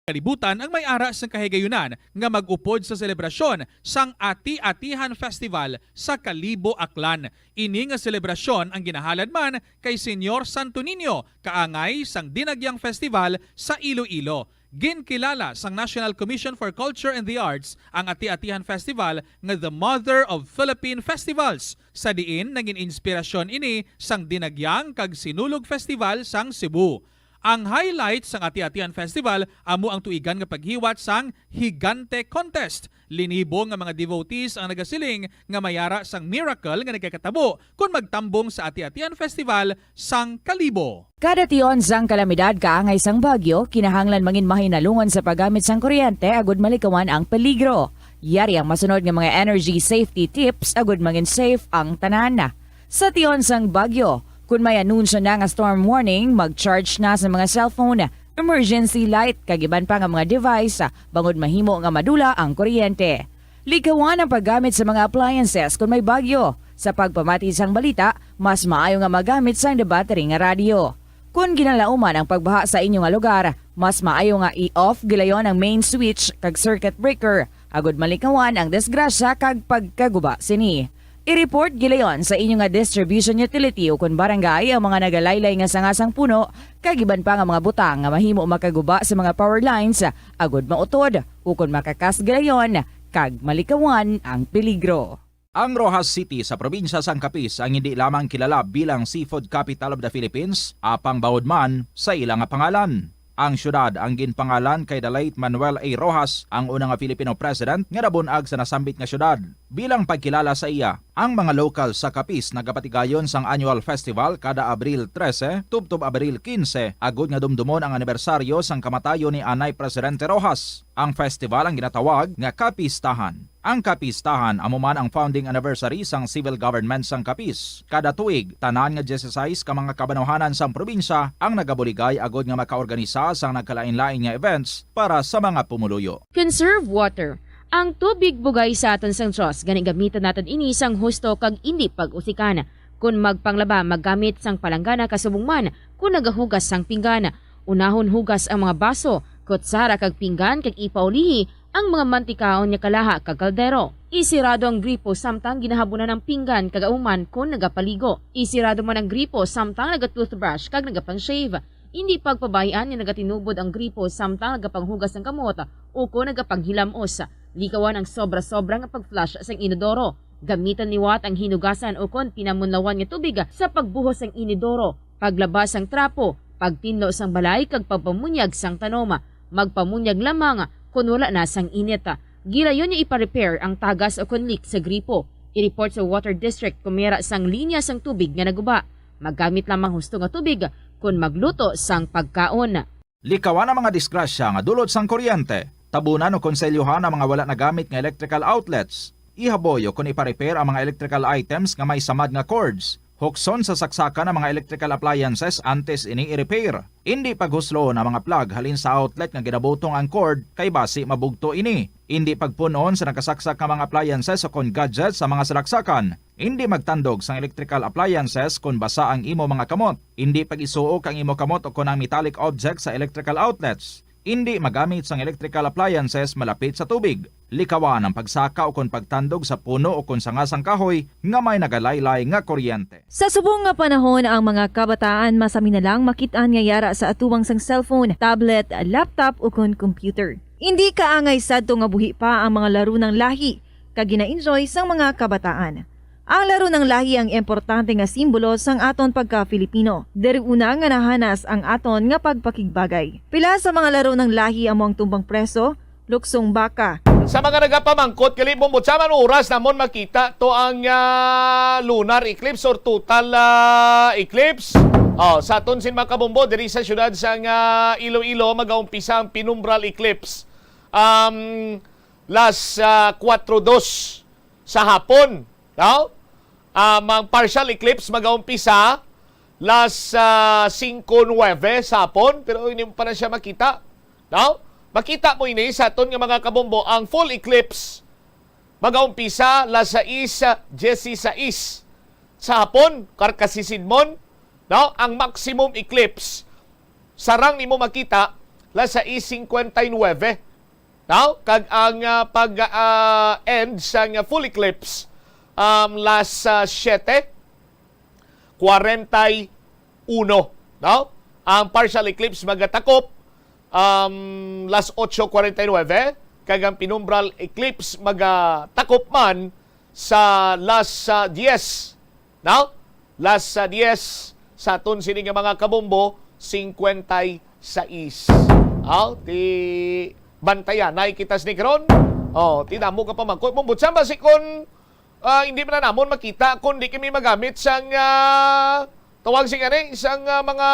Kalibutan ang may aras ng kahigayunan nga mag-upod sa selebrasyon sang Ati-Atihan Festival sa Kalibo, Aklan. Ini nga selebrasyon ang ginahalad man kay Senyor Santo Niño kaangay sang Dinagyang Festival sa Iloilo. Ginkilala sang National Commission for Culture and the Arts ang Ati-Atihan Festival nga the Mother of Philippine Festivals. Sa diin naging inspirasyon ini sang Dinagyang kag Sinulog Festival sang Cebu. Ang highlight sang Ati-Atihan Festival amo ang tuigan nga paghiwat sang Higante Contest. Linibo nga mga devotees ang nagasiling nga mayara sang miracle nga nagkakatabo kung magtambong sa Ati-Atihan Festival sang Kalibo. Kada tion sang kalamidad kaangay sang bagyo, kinahanglan mangin mahinalungan sa paggamit sang kuryente agud malikawan ang peligro. Yari ang masunod nga mga energy safety tips agud mangin safe ang tanan. Sa tion sang bagyo, kung may anunsyo na nga storm warning, mag-charge na sa mga cellphone, emergency light, kagiban pa nga mga device, bangod mahimo nga madula ang kuryente. Likawan ang paggamit sa mga appliances kung may bagyo. Sa pagpamati sang balita, mas maayo nga magamit sang battery nga radio. Kung ginalauman ang pagbaha sa inyong lugar, mas maayo nga i-off gilayon ang main switch kag circuit breaker, agud malikawan ang disgrasya kag pagkaguba sini. I-report gilayon sa inyong nga distribution utility o kung barangay ang mga nagalaylay nga sangasang puno, kagiban pa nga mga butang nga mahimo makaguba sa mga power lines, agud mautod o kung makakas gilayon, kag malikawan ang peligro. Ang Rojas City sa probinsya sang Capiz ang hindi lamang kilala bilang seafood capital of the Philippines, apang bawod man sa ilang nga pangalan. Ang syudad ang ginpangalan kay the late Manuel A. Rojas, ang unang nga Filipino president nga nabunag sa nasambit nga syudad. Bilang pagkilala sa iya, ang mga local sa Capiz nagapatigayon sang annual festival kada Abril 13 tubtob Abril 15 agud nga dumdumon ang anibersaryo sang kamatayon ni Anay Presidente Rojas. Ang festival ang ginatawag nga Capistahan. Ang Capistahan amo man ang founding anniversary sang civil government sang Capiz. Kada tuig, tanan nga 16 ka mga kabanuhanan sang probinsya ang nagabuligay agud nga makaorganisa sang nagkalain-lain nga events para sa mga pumuluyo. Conserve water. Ang tubig bugay sa aton sang Diyos, gani gamitan natin ini sang husto kag indi pag-usikan. Kung magpanglaba, maggamit sang palanggana kasubong man, kung nagahugas sang pinggana. Unahon hugas ang mga baso, kutsara kag pinggan kag ipaulihi ang mga mantikaon niya kalaha kag kaldero. Isirado ang gripo samtang ginahabunan ng pinggan kag auman kung nagapaligo. Isirado man ang gripo samtang naga-toothbrush kag nagapang-shave. Hindi pagpabahian niya nagatinubod ang gripo samtang nagapanghugas ng kamot o kung nagapanghilamos. Likawan ang sobra-sobra nga pag-flush sa inodoro. Gamitan liwat ang hinugasan o kung pinamunlawan nga tubig sa pagbuhos ng inodoro, paglabas ang trapo, pagtinlo sang balay kag pagpamunyag sang tanoma, magpamunyag lamang kung wala na sang init. Gilayon niya ipa-repair ang tagas o kung leak sa gripo. I-report sa Water District kung mera sang linya sang tubig nga naguba. Maggamit lamang husto nga tubig kung magluto sang pagkaon. Likawan ang mga disgrasya nga dulot sang kuryente. Tabunan o konselyuhan ang mga wala nagamit nga electrical outlets. Ihaboyo kung ipa-repair ang mga electrical items nga may samad nga cords. Hukson sa saksakan ang mga electrical appliances antes ini i-repair. Hindi paghuslo na mga plug halin sa outlet nga ginabutong ang cord kay basi mabugto ini. Hindi pagpunon sa nakasaksak nga mga appliances o kon gadgets sa mga salaksakan. Hindi magtandog sa electrical appliances kung basa ang imo mga kamot. Hindi pag-isuok ang imo kamot o kung ang metallic objects sa electrical outlets. Hindi magamit sang electrical appliances malapit sa tubig. Likawan ang pagsaka o kung pagtandog sa puno o kung sangasang kahoy nga may nagalaylay nga kuryente. Sa subong nga panahon, ang mga kabataan masami na lang makitaan nga yara sa atuwang sang cellphone, tablet, laptop o kung computer. Hindi kaangay sadto nga buhi pa ang mga laro ng lahi kag gina-enjoy sang mga kabataan. Ang laro ng lahi ang importante nga simbolo sang aton pagka-Filipino. Diri una nga nahanas ang aton nga pagpakigbagay. Pila sa mga laro ng lahi among tumbang preso, luksong baka. Sa mga nagapamangkot, kalibong mo, sa man oras namon makita to ang lunar eclipse or total eclipse. Sa aton sin makabombo, diri sa syudad sang Iloilo, mag-aumpisa ang penumbral eclipse. Last 4:02 sa hapon. No? Ang partial eclipse mag-aumpisa last 5:09 sa hapon, pero hindi mo pa na siya makita. No? Makita mo ini sa aton nga mga kabombo, ang full eclipse mag-aumpisa last 6:16 sa hapon, karkasisidmon. No? Ang maximum eclipse sarang nimo makita last 6:59. No? Kag ang pag-end sa full eclipse last 7:41. No? Ang partial eclipse magatakop las 8:49 kag ang penumbral eclipse magatakop man sa las 10. Now, las 10 sa aton sini nga mga kabombo 56. Ti bantayan nay kita ni karon. Tinamo ka pa man. Kung butsan ba si kon hindi man na namon makita kung di kami magamit sang tawag si gani isang mga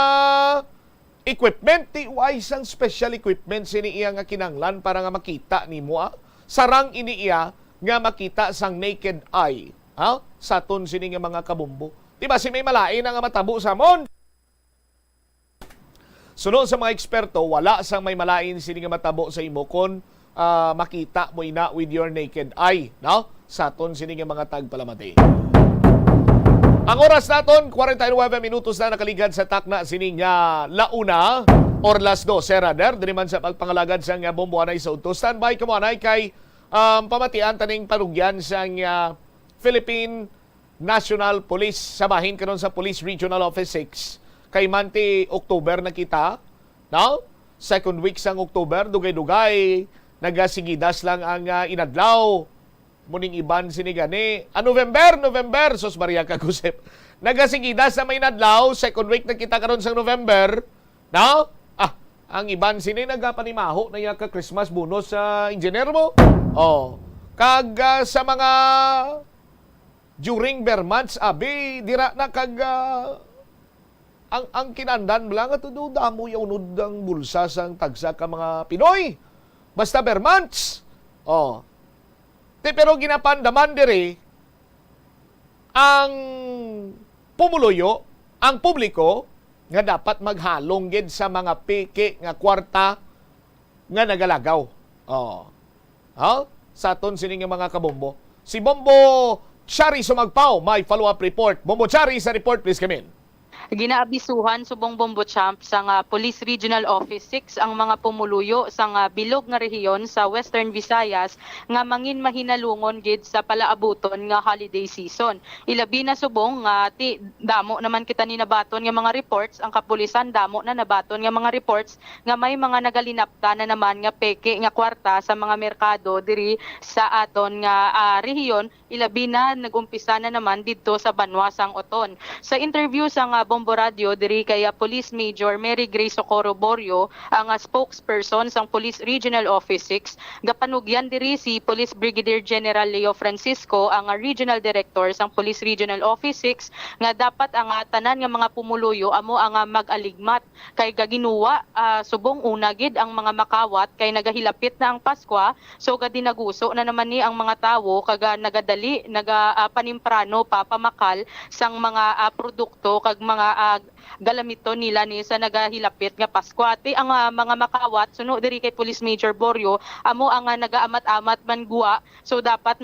equipment, isang special equipment sini iya nga kinanglan para nga makita nimo sarang ini iya nga makita sang naked eye sa aton sini nga mga kabombo. Diba si may malain nga matabo sa mon. Sunod sa mga eksperto, wala sang may malain sini nga matabo sa imo kon makita mo ina with your naked eye, no? Sa aton sini nga mga tagpalamati. Ang oras naton 49 minutos na nakaligad sa takna sini nga launa or las 2 serader diri man sa pagpangalagad sa nga bomboanay sa udto. Standby kamo anay kay pamatian taning parugyan sa Philippine National Police sabahin karon sa Police Regional Office 6 kay manti October na kita, no? Second week sang October dugay-dugay nagasigidas lang ang inadlaw. Muning iban sinigani. November, sus Maria Kagusep. Nagasigidas sa may nadlaw, second week na kita karon sa November. No? Ang iban sini nagapanimaho na ya ka Christmas bonus sa engineer mo. Kag sa mga during bare months, abi, dira na kag ang kinandan lang at damo yaunod ang bulsa sang tagsa ka mga Pinoy. Basta bare months. Pero ginapandaman diri ang pumuluyo, ang publiko nga dapat maghalong gid sa mga peke nga kwarta nga nagalagaw. Sa aton sini nga mga kabombo. Si Bombo Chari Sumagpao, may follow-up report. Bombo Chari sa report, please come in. Ginaabisuhan subong Bombo Champ sa Police Regional Office 6 ang mga pumuluyo sa bilog nga rehiyon sa Western Visayas nga mangin mahinalungon gid sa palaabuton nga holiday season. Ilabi na subong nga damo naman kita ni nabaton nga mga reports, ang kapulisan damo na nabaton nga mga reports nga may mga nagalinapta na naman nga peke nga kwarta sa mga merkado diri sa aton nga rehiyon. Ilabi na nagumpisa na naman didto sa Banwasang Oton. Sa interview sa Bombo Radio diri kay Police Major Mary Grace Socorro Borio, ang spokesperson sang Police Regional Office 6, gapanugyan diri si Police Brigadier General Leo Francisco, ang Regional Director sang Police Regional Office 6, nga dapat ang tanan nga mga pumuluyo amo ang mag-aligmat kay gaginuwa subong una gid ang mga makawat kay nagahilapit na ang Paskwa, so gadinaguso na naman ni ang mga tawo kaga nagadali panimprano papamakal sang mga produkto kag mga galamito nila ni sa nagahilapit nga Pasko. Ati ang mga makawat suno diri kay Police Major Borio amo ang nagaamat-amat man guwa, so dapat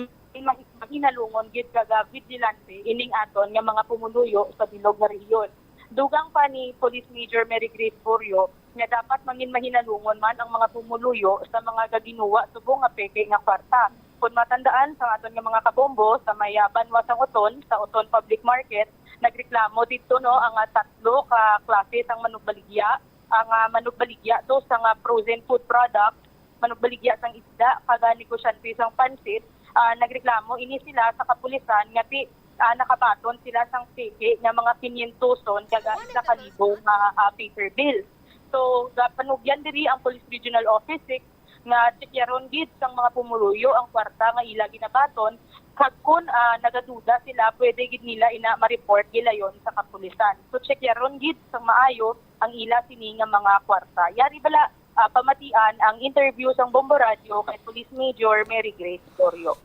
mahinalungon gid kaga vigilante ining aton nga mga pumuluyo sa bilog nga rehiyon. Dugang pa ni Police Major Mary Grace Borio nga dapat mangin mahinalungon man ang mga pumuluyo sa mga gaginuwa subong nga peke nga kwarta. Kung matandaan sa aton nga mga kabombo sa may Banwasang Oton, sa Oton Public Market, nagreklamo dito ang tatlo ka klase sang manugbaligya. Ang manugbaligya to sang frozen food product, manugbaligya sang isda, kaga negosyante sang pansit. Nagreklamo ini sila sa kapulisan nga nakabaton sila sang peke nga mga 500 kaga 1,000 nga paper bill. So panugyan diri ang Police Regional Office 6 nga tsekyaron gid sang mga pumuluyo ang kwarta nga ila ginabaton, kag kun nagaduda sila pwede gid nila ma-report gilayon sa kapulisan. So tsekyaron gid sang maayo ang ila sini nga mga kwarta. Yari bala pamatian ang interview sang Bombo Radio kay Police Major Mary Grace Borio.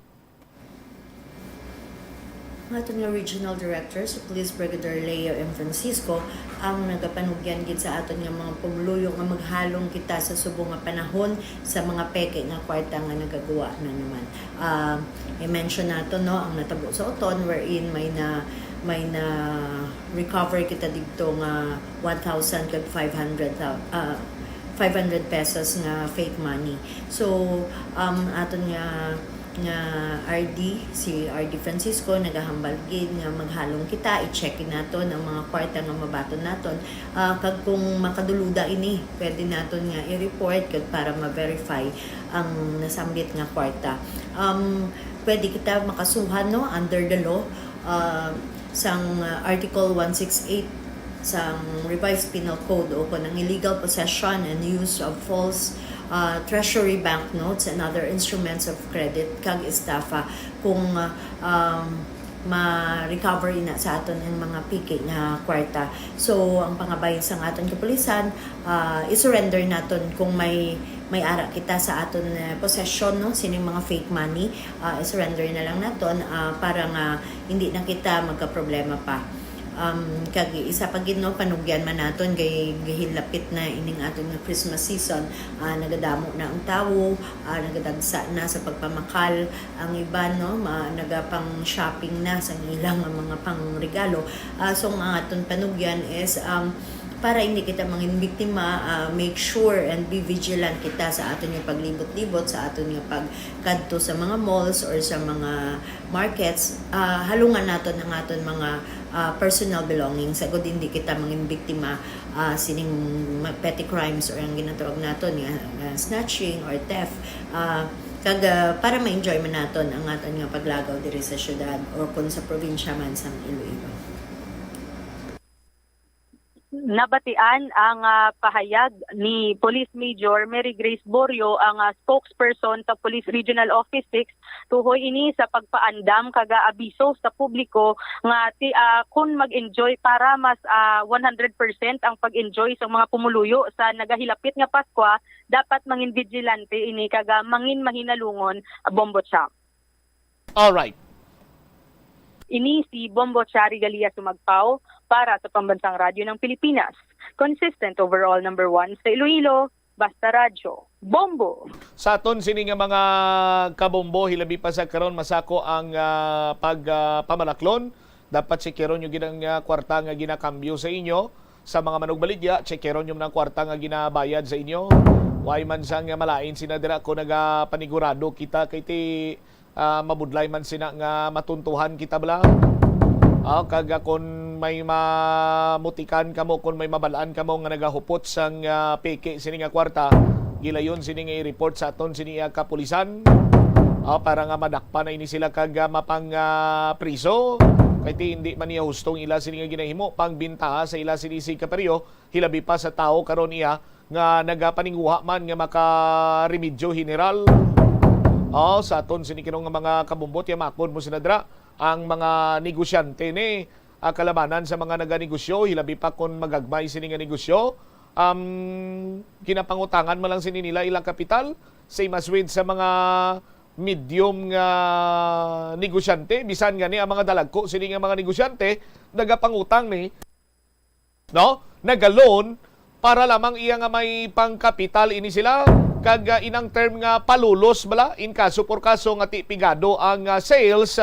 Ang aton nga Regional Director sa Police Brigadier Leo M. Francisco ang nagapanugyan gid sa aton nga mga pumuluyo nga maghalong kita sa subong nga panahon sa mga peke nga kwarta nga nagagawa na naman. I-mention nato ang natabo sa Oton wherein may na recover kita dito nga 1,000 kag 500 pesos nga fake money. So aton nga nga RD, si RD Francisco nagahambal gid nga maghalong kita, i-check naton ang mga kwarta nga mabaton naton. Kag kung makaduluda ini, pwede naton nga i-report kag para ma-verify ang nasambit nga kwarta. Pwede kita makasuhan no under the law sang Article 168 sa Revised Penal Code o kung ang illegal possession and use of false treasury banknotes and other instruments of credit kag estafa kung ma-recover ina sa aton ang mga piki nga kwarta. So ang pangabayan sa aton kapulisan, i-surrender naton kung may ara kita sa aton possession no sining mga fake money, i-surrender na lang naton para nga hindi na kita magka-problema pa. Kag isa pa gid no panugyan man naton kay gihilapit na ining aton nga Christmas season, nagadamo na ang tawo, nagadagsa na sa pagpamakal ang iba no, nagapang shopping na sa ilang mga pangregalo. So ang aton panugyan is para hindi kita mangin biktima, make sure and be vigilant kita sa aton nga paglibot-libot, sa aton nga pagkadto sa mga malls or sa mga markets. Halungan naton ang aton mga personal belongings. Sagod hindi kita mangin biktima sining petty crimes or ang ginatawag naton nga snatching or theft. Kag para ma-enjoy man naton ang aton nga paglagaw diri sa syudad or kung sa probinsya man sa Iloilo. Nabatian ang pahayag ni Police Major Mary Grace Borio, ang spokesperson sa Police Regional Office 6, tuhoy ini sa pagpaandam kaga abiso sa publiko nga kung mag-enjoy para mas 100% ang pag-enjoy sa mga pumuluyo sa nagahilapit nga Pasko, dapat mangin vigilante ini kaga mangin mahinalungon Bombo Champ. All right. Ini si Bombo Chari Galia Sumagpao para sa Pambansang Radyo ng Pilipinas. Consistent overall number 1 sa Iloilo, Basta Radyo. Bombo! Sa aton sini nga mga kabombo, hilabi pa sa karon masako ang pagpamalaklon. Dapat chekeron yung ginang kwarta nga ginakambyo sa inyo. Sa mga manugbaligya, chekeron yung ng kwarta nga ginabayad sa inyo. Way man sang malain sinadira ko nagapanigurado kita kay ti mabudlay man sina nga matuntuhan kita bala. Kaga kung may mamutikan kamo, kung may mabalaan kamo nga nagahupot sang peke sini nga kwarta, gilayon sini nga i-report sa aton sini kapulisan. Para nga madakpan na ini sila kag mapang priso. Kay ti hindi man niya hustong ila sini nga ginahimo pangbintaha sa ila sini si kaperyo, hilabi pa sa tao karon iya nga nagapaninguha man nga makaremedyo general. Sa aton sinikinong nga mga kabumbot, yamakon mo sinadra ang mga negosyante ni kalabanan sa mga naganegosyo, hilabi pa kung magagmay sini nga negosyo. Kinapangutangan mo lang sini nila ilang kapital, same as with sa mga medium nga negosyante, bisan nga ni ang mga dalagko sini nga mga negosyante, nagapangutang ni, no? Nagaloan para lamang iya nga may pangkapital ini sila. Kag inang term nga palulos bala in kaso por kaso nga ti pigado ang sales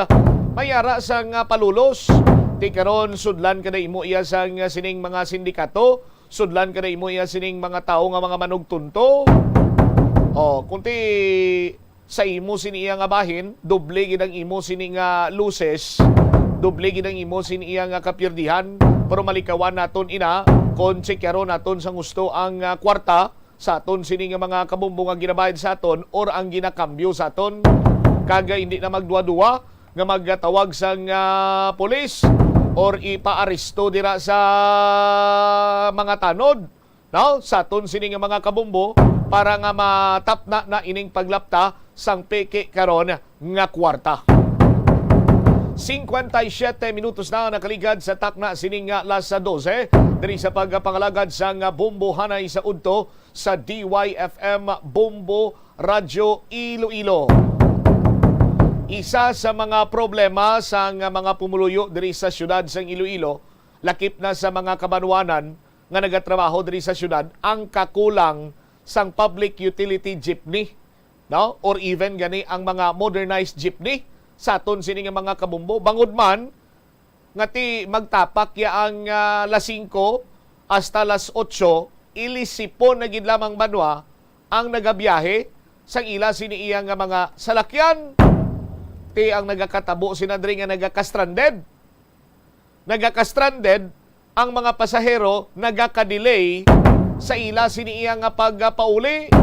mayara sang palulos ti karon sudlan kada imo iya sang sining mga sindikato, sudlan kada imo iya sining mga tao nga mga manugtunto. Kunti sa imo sini iya nga bahin, doble gid ang imo sini nga loses, doble gid ang imo sini iya nga kapirdihan, pero malikawan naton ina kon checkero naton sang gusto ang kwarta sa aton sini nga mga kabumbo nga ginabayad sa aton or ang ginakambyo sa aton. Kaga hindi na magduwa-duwa nga magtawag sang pulis or ipaaresto dira sa mga tanod, no? Sa aton sini nga mga kabumbo para nga matapna na ining paglapta sang peke karon nga kwarta. 57 minutos na nakaligad sa takna sining alas 12 diri sa pagpangalagad sang Bombo Hanay sa udto sa DYFM Bombo Radyo Iloilo. Isa sa mga problema sa mga pumuluyo diri sa syudad sang Iloilo, lakip na sa mga kabanwanan nga nagatrabaho diri sa syudad ang kakulang sang public utility jeepney, no? Or even gani ang mga modernized jeepney sa aton sini nga mga kabumbo. Bangod man nga ti magtapak ya ang las 5 hasta las 8, ilisipon na gid lamang banwa ang nagabiyahe sang ila sini iya nga mga salakyan ti ang nagakatabo sinadri nga nagaka-stranded. Nagaka-stranded ang mga pasahero nagaka-delay sa ila siniiya nga pagpauli.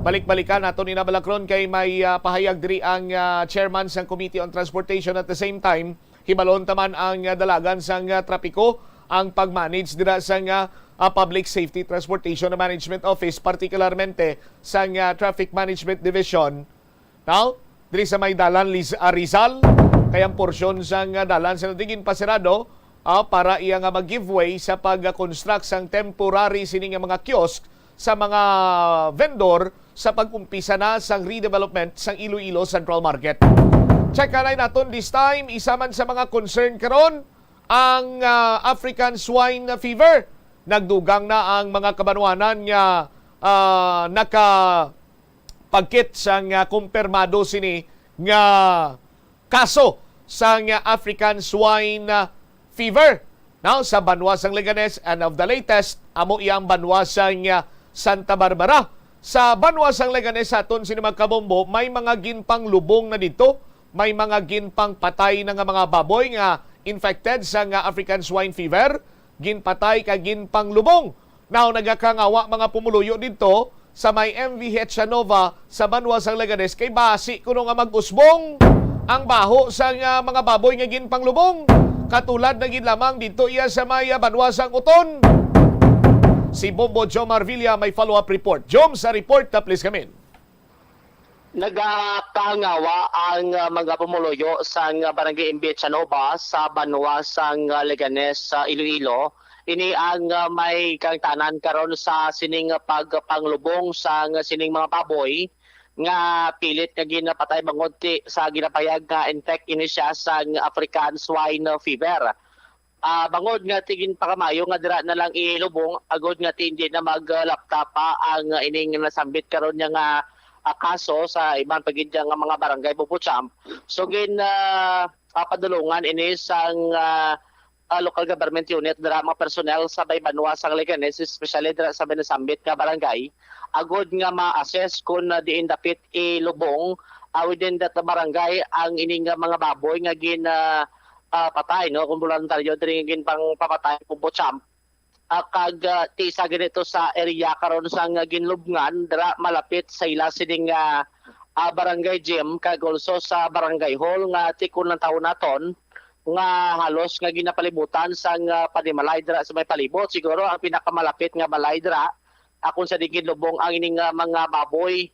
Balik-balikan nato ni Nabalakron kay may pahayag diri ang chairman sang Committee on Transportation. At the same time, hibalon taman ang dalagan sang trapiko ang pag-manage dira sang Public Safety Transportation Management Office, particularmente sang Traffic Management Division. Now, diri sa may dalan Rizal, kayang porsyon sang dalan sa natigin pasirado para iya nga mag-giveaway sa pag-construct sang temporary sining mga kiosk sa mga vendor sa pag-umpisa na sang redevelopment sang Iloilo Central Market. Check na natin this time, isa man sa mga concern karon ang African Swine Fever. Nagdugang na ang mga kabanwanan nga nakapagkit sang kumpirmado sini nga kaso sang African Swine Fever. Now, sa banwa sang Leganes, and of the latest, amo iyang banwa sang Santa Barbara. Sa banwa sang Leganes, aton sinimag kabombo, may mga ginpang lubong na dito, may mga ginpang patay na nga mga baboy nga infected sa African Swine Fever, ginpatay ka ginpang lubong. Now, nagakangawa mga pumuluyo dito sa may MVH Nova sa banwa sang Leganes, kay basi kuno nga mag-usbong ang baho sa mga baboy nga ginpang lubong. Katulad na lamang dito iya sa may banwa sang Uton. Si Bombo Jomar Villa may follow-up report. Jom, sa report na please come in. Nagakangawa ang mga pumuluyo sa Barangay Imbiechanova sa banwa sang Leganes sa Iloilo. Ini ang may kangtanan karon sa sining pagpanglubong sa sining mga baboy nga pilit nga ginapatay bangod sa ginapayag nga infect ini siya sa African Swine Fever. Bangod nga tigin pakamayo nga dira na lang ilubong agod nga hindi na mag-laptop pa ang ining nasambit karon nya nga kaso sa ibang pagidya nga mga barangay Pupucham. So padulungan ini sang local government unit dira mga personnel sa Banwa sang Leganes, especially dira sa nasambit nga barangay, agod nga ma-assess kung diin dapit ilubong within that barangay ang ining mga baboy nga patay, no, kung voluntaryo diri gin pang papatay Pupucham. Kag tisa ganito sa area karon sa ginlubngan dira malapit sa ila sining barangay gym kag also sa barangay hall nga tikon ng taon naton nga halos nga ginapalibutan sang panimalay dira sa may palibot. Siguro ang pinakamalapit nga balay dira akon sa digid lubong ang ining mga baboy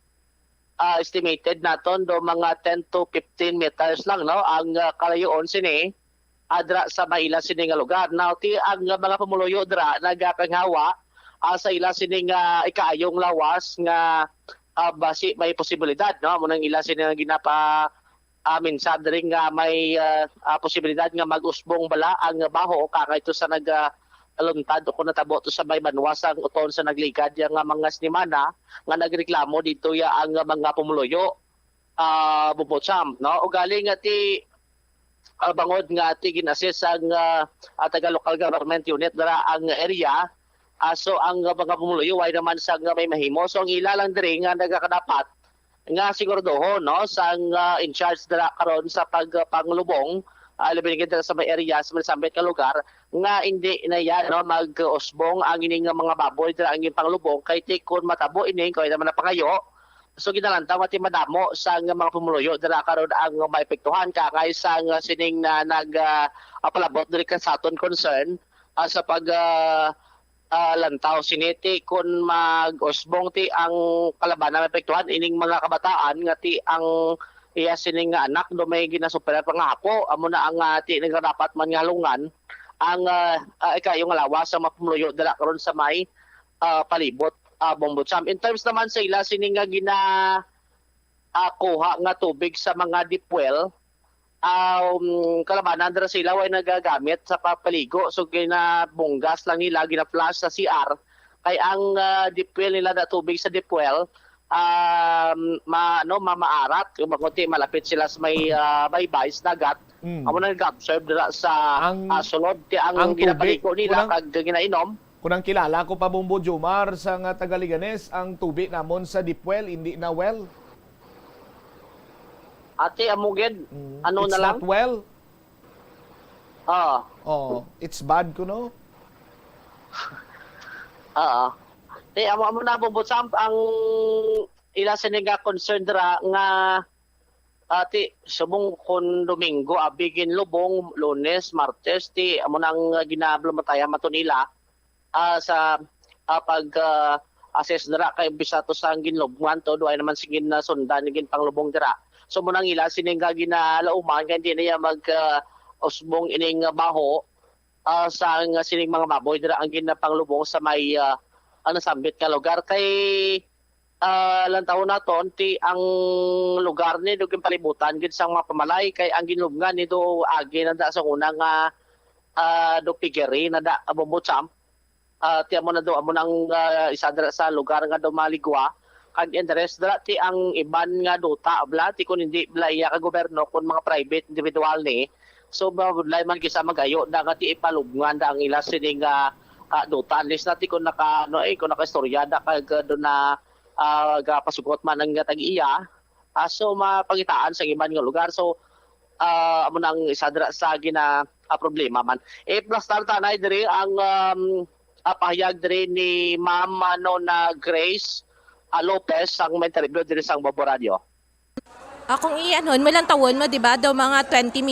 estimated naton do mga 10 to 15 meters lang, no, ang kalayoon sini adra sa maila sining lugar. Now ang mga pamuluyo dra nagakanghawa sa ila sining ikaayong lawas nga basi may posibilidad, no, mo nang ila sining ginapa minsan diri nga may posibilidad nga mag-usbong bala ang baho kaka ito sa luntad o kung natabo to sa may banwasang uton sa nagligad yang mga snimana nga nagreklamo dito ya ang mga pamuluyo Pupucham, no, o galing ti bangod nga ti ginassess ang taga local government unit dara ang area. So ang mga pumuluyo ay naman sa may mahimo. So ang ila lang diri nga nagakadapat nga siguraduhon, no, sa in charge dara karon sa pagpanglubong labi dira sa may area sa masambit ka lugar nga hindi na yan, no, mag-usbong ang ining mga baboy dira ang panglubong kay tikon matabo ini kay naman na pangayo. So ginalanta mati madamo sa mga pumuluyo dira karon ang maepektuhan kakay sa sining na palabot diri ka sa aton concern sa pag lantaw siniti kun mag-usbong ti ang kalabanan maepektuhan ining mga kabataan nga ti ang iya sining nga anak do may ginasuperar pangako amo na ang ti nagrapat man nga halungan ang ikayong lawas sa mga pumuluyo dira karon sa may palibot Bombocham. In terms naman sa ila sining nga kuha nga tubig sa mga deep well, kalabanan dira sila way nagagamit sa papaligo, so ginabunggas lang nila, gina-flush sa CR kay ang deep well nila na tubig sa deep well maarat kung makunti malapit sila sa may baybay dagat. Amo na nag-observe dira sa sulod ti ang ginapaligo nila kag ginainom. Kunang kilala ko pa Bombo Jomar sa Tagaliganes, ang tubig namon sa deep well, hindi na well. Ate, amugid, ano It's na lang? not well. Oo. It's bad kuno. Oo. Amo na Bombojam ang ila siniga concern dira nga ati subong kon Domingo abigin lubong Lunes, Martes amo nang ginablumataya mato nila sa pag assess dira kay bisato sa ginlubngan to duay naman sigin na sundan gin panglubong dira. So mo nang ila siniga ginalauman kay hindi niya mag usbong ining baho sa sining mga baboy dira ang ginapanglubong sa may sambit nga lugar kay lantaw na to ang lugar ni dugin palibutan gid sang mga pamalay kay ang ginlubngan ni do agi na da sa unang do pigeri na da Bombojam ti amo na do amo nang isa dira sa lugar nga do maligwa kag interest dira ti ang iban nga duta bla ti kun hindi bla iya ka gobyerno kun mga private individual ni. So mabudlay man kisa magayo da nga ti ipalubngan da ang ila sining duta unless nati kung kung nakastoryada kag do na gapasugot man ang tag-iya so mapangitaan sa iban nga lugar. So amo nang isa dira sa gina problema man plus tanay diri ang pahayag diri ni Ma'am na Grace Lopez ang may interview diri sa Babo Radio. Kung i-anon mo lang tawon mo, di ba, daw mga 20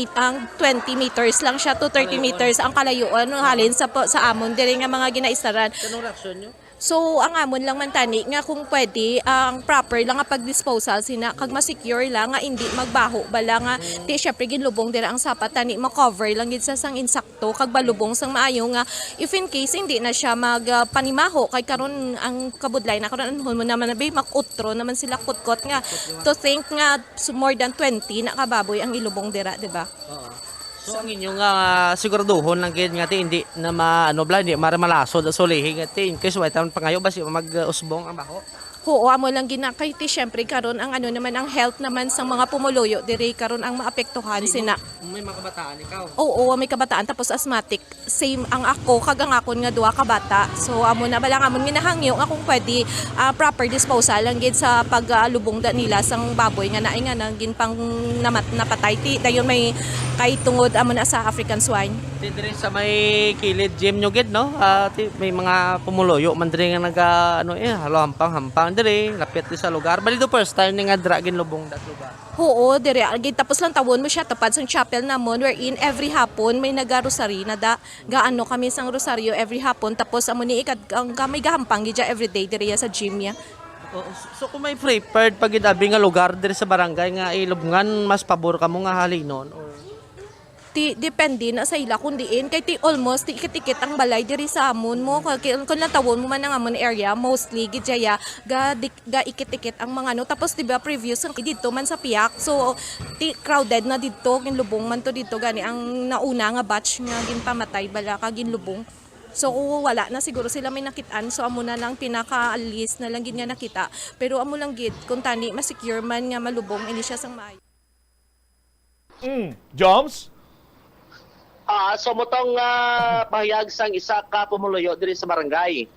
meters lang siya to 30 meters ang kalayuan halin sa amon diri nga mga ginaistaran. Anong reaksyon nyo? So ang amon lang man tani nga kung pwede ang proper lang nga pag-disposal sina kag ma-secure lang nga hindi magbaho bala nga di syempre ginlubong dira ang sapat tani ma-cover lang gid sa sang insakto kag balubong sang maayo nga if in case hindi na siya magpanimaho kay karon ang kabudlay na karon anhon mo naman na makutro naman sila kutkot nga to think nga more than 20 na kababoy ang ilubong dira di ba? So ang inyong siguraduhon lang gid nga hindi na hindi malasod so lihi nga tin kay suway tan pangayo basi mag-usbong ang baho. Oo, amo lang ginakay ti syempre karon ang naman ang health naman sa mga pumuluyo diri karon ang maapektuhan sina. May mga kabataan ikaw. Oo, may kabataan tapos asthmatic. Same ang ako kag ang akon nga duha ka bata. So amo na bala amon ginahangyo nga kung pwede proper disposal lang gid sa paglubong da nila sang baboy nga naay nga nang ginpang napatay ti dayon may kay tungod amo na sa African swine. Diri sa may kilid gym nyo gid no. May mga pumuluyo man diri nga halo-hampang diri lapit sa lugar. Bali do first time nga dra ginlubong dat lugar. Oo, dire tapos lang tawon mo siya tapad sang chapel namon wherein every hapon may naga-rosary na gaano kami sang rosaryo every hapon tapos amo ni ikad ang may gahampang gid every day dire sa gym ya. So kung may prepared pag abi nga lugar diri sa barangay nga ilubngan mas pabor kamo nga halinon or depende na sa ila kung diin kay ti almost tikit-tikit ang balay diri sa amon mo kung lang tawon mo man ang amon area mostly gidjaya ga ikit-tikit ang mga tapos di ba previous dito man sa Piak so crowded na dito ginlubong man to dito gani ang nauna nga batch nga ginpamatay bala ka ginlubong. So wala na siguro sila may nakitaan so amo na lang pinaka-alis na lang gid nga nakita pero amo lang gid kung tani ma-secure man nga malubong ini siya sang maayo. Joms? So motong pahayag sang isa ka pumuluyo diri sa barangay.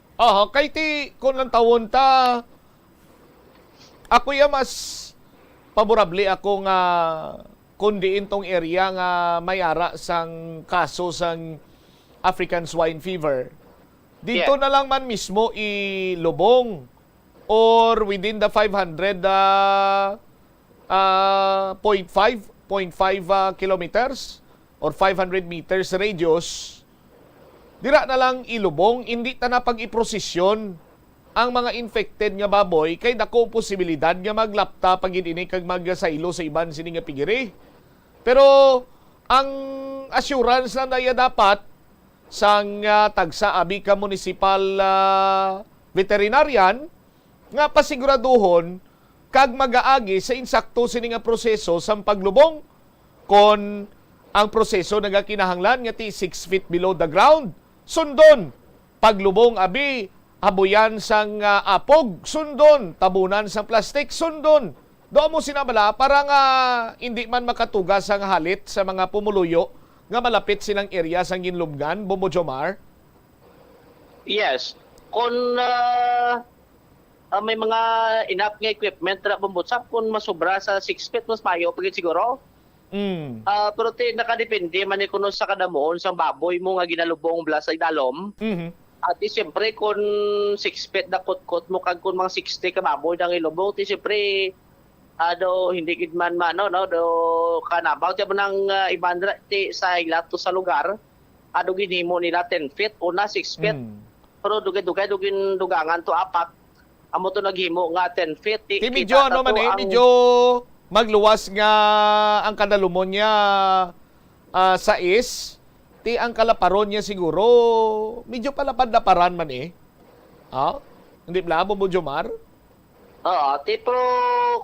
Kay ti kun lang tawon ta ako mas favorable ako nga kundi intong area nga mayara sang kaso sang African swine fever. Dito na lang man mismo ilubong or within the 0.5 kilometers or 500 meters radius, dira na lang ilubong, hindi ta na pag-iprosesyon ang mga infected nga baboy kay dako posibilidad nga maglapta pag ini kag magsailo sa iban sini nga pigiri. Pero ang assurance na naya dapat sang tagsa abi ka municipal veterinarian nga pasiguraduhon kag magaagi sa insakto sini nga proseso sang paglubong kon ang proseso nagakinahanglan nga ti 6 feet below the ground. Sundon, paglubong abi, habuyan sang apog, sundon, tabunan sang plastik, sundon. Doon mo sinabala para nga hindi man makatugas ang halit sa mga pumuluyo nga malapit silang area sang ginlubngan, Bombo Jomar? Yes. Kung may mga enough nga equipment na bumbutsap kung masobra sa 6 feet mas mayo pagit siguro. Pero nakadepende man kuno sa kadamoon sa baboy mo nga ginalubong bla sa idalom. At siyempre kung 6 feet na kot-kot mo kag kung mga 60 ka baboy nang ilubong, siyempre hindi gid man do kanabaw ti nang ibandra ti sa ilat to sa lugar. Ginhimo nila 10 feet una 6 feet. Pero dugay-dugay dugangan to apat. Amo to naghimo nga 10 feet. Ti medyo medyo magluwas nga ang kadalumon niya sa ti ang kalaparon niya siguro medyo palapad-laparan man Hindi ba mo Jomar? Pero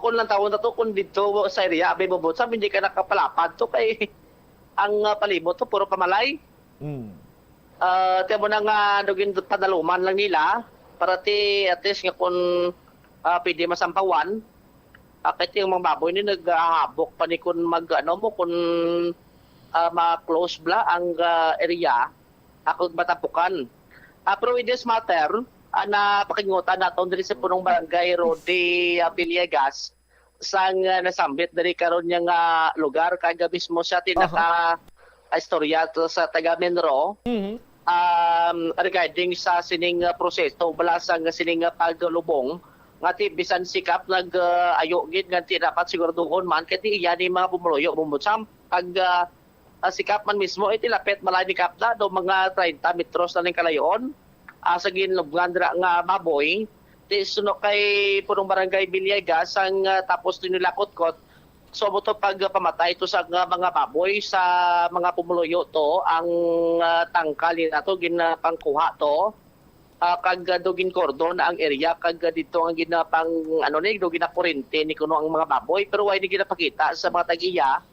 kung lang taon na to, kung dito sa area, abay bubot, hindi ka nakapalapad to kay ang palibot to, puro pamalay. Tiyan mo na nga dugin padaluman lang nila, para at least nga kung pwede masampawan, kahit yung mga baboy ni naghahabok pa ni kung kung ma-close bla ang area, ako matapukan. Pero with this matter, na pakingutan naton diri sa punong barangay Rodi Villegas sang nasambit diri karon nga lugar kaya mismo siya tinaka istorya sa taga Menro regarding sa sining proseso bala sang sining paglubong ngati bisan sikap nag ayo gid nganti dapat siguraduhon man kati iya ni mga pumuloyo bumutsam pag sikap man mismo itilapit malay ni kapda do mga 30 metros na ning kalayon sa ginlubngan nga baboy ti suno kay punong barangay Villegas ang tapos nila kot-kot so mo to pag pamatay to sa mga baboy sa mga pumuluyo to ang tangkal nila to ginapangkuha to kag dugin cordon ang area kag dito ang ginapang do ginakurente ni kuno ang mga baboy pero why ni ginapakita sa mga tag-iya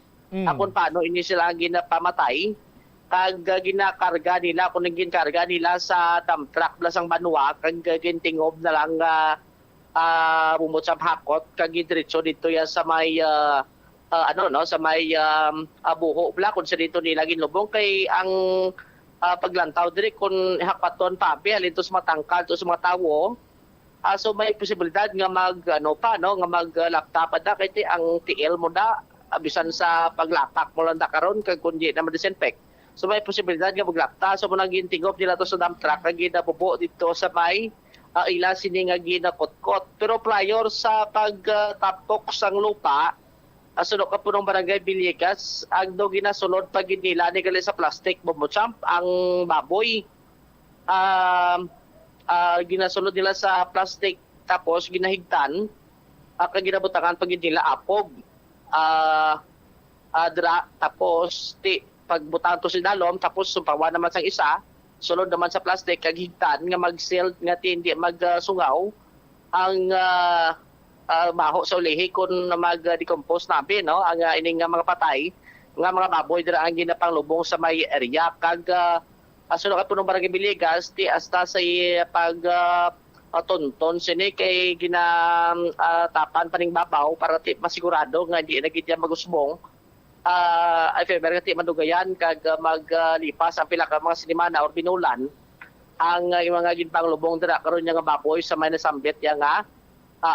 akon paano ini sila ginapamatay kag ginakarga nila kung ginkarga nila sa dump truck blasang banwa kag gintingob na lang bumot sa hakot kag diretso dito ya sa may sa may buho bla kung sa dito nila ginlubong kay ang paglantaw diri kung hakpaton pabi halito sa matangkal to sa mga tawo so may posibilidad nga nga maglaptap da kay ang TL mo da bisan sa paglapak mo lang da karon kag kundi na ma-disinfect. So may posibilidad nga maglapta so mo nang gintingop nila to sa dump truck nga ginabubo dito sa may ila sini nga ginakot-kot. Pero prior sa pagtapok sang lupa sunod ka punong barangay Villegas ang do ginasulod pag nila ni gali sa plastic bumutsamp ang baboy ginasulod nila sa plastic tapos ginahigtan kag ginabutangan pag nila apog tapos pagbutang to si dalom tapos sumpawa naman sang isa sulod naman sa plastic kag higtan nga mag-sealed nga hindi magsungaw ang baho sa ulihi kung mag-decompose namin ang ining mga patay nga mga baboy dira ang ginapanglubong sa may area kag sulod ka punong barangay Villegas ti hasta sa pag tonton sini kay tapan paning babaw para ti masigurado nga hindi na gid magusbong ay favor nga ti madugayan kag maglipas ang pila ka mga sinimana or binulan ang mga ginpanglubong dira karon nga baboy sa may nasambit nga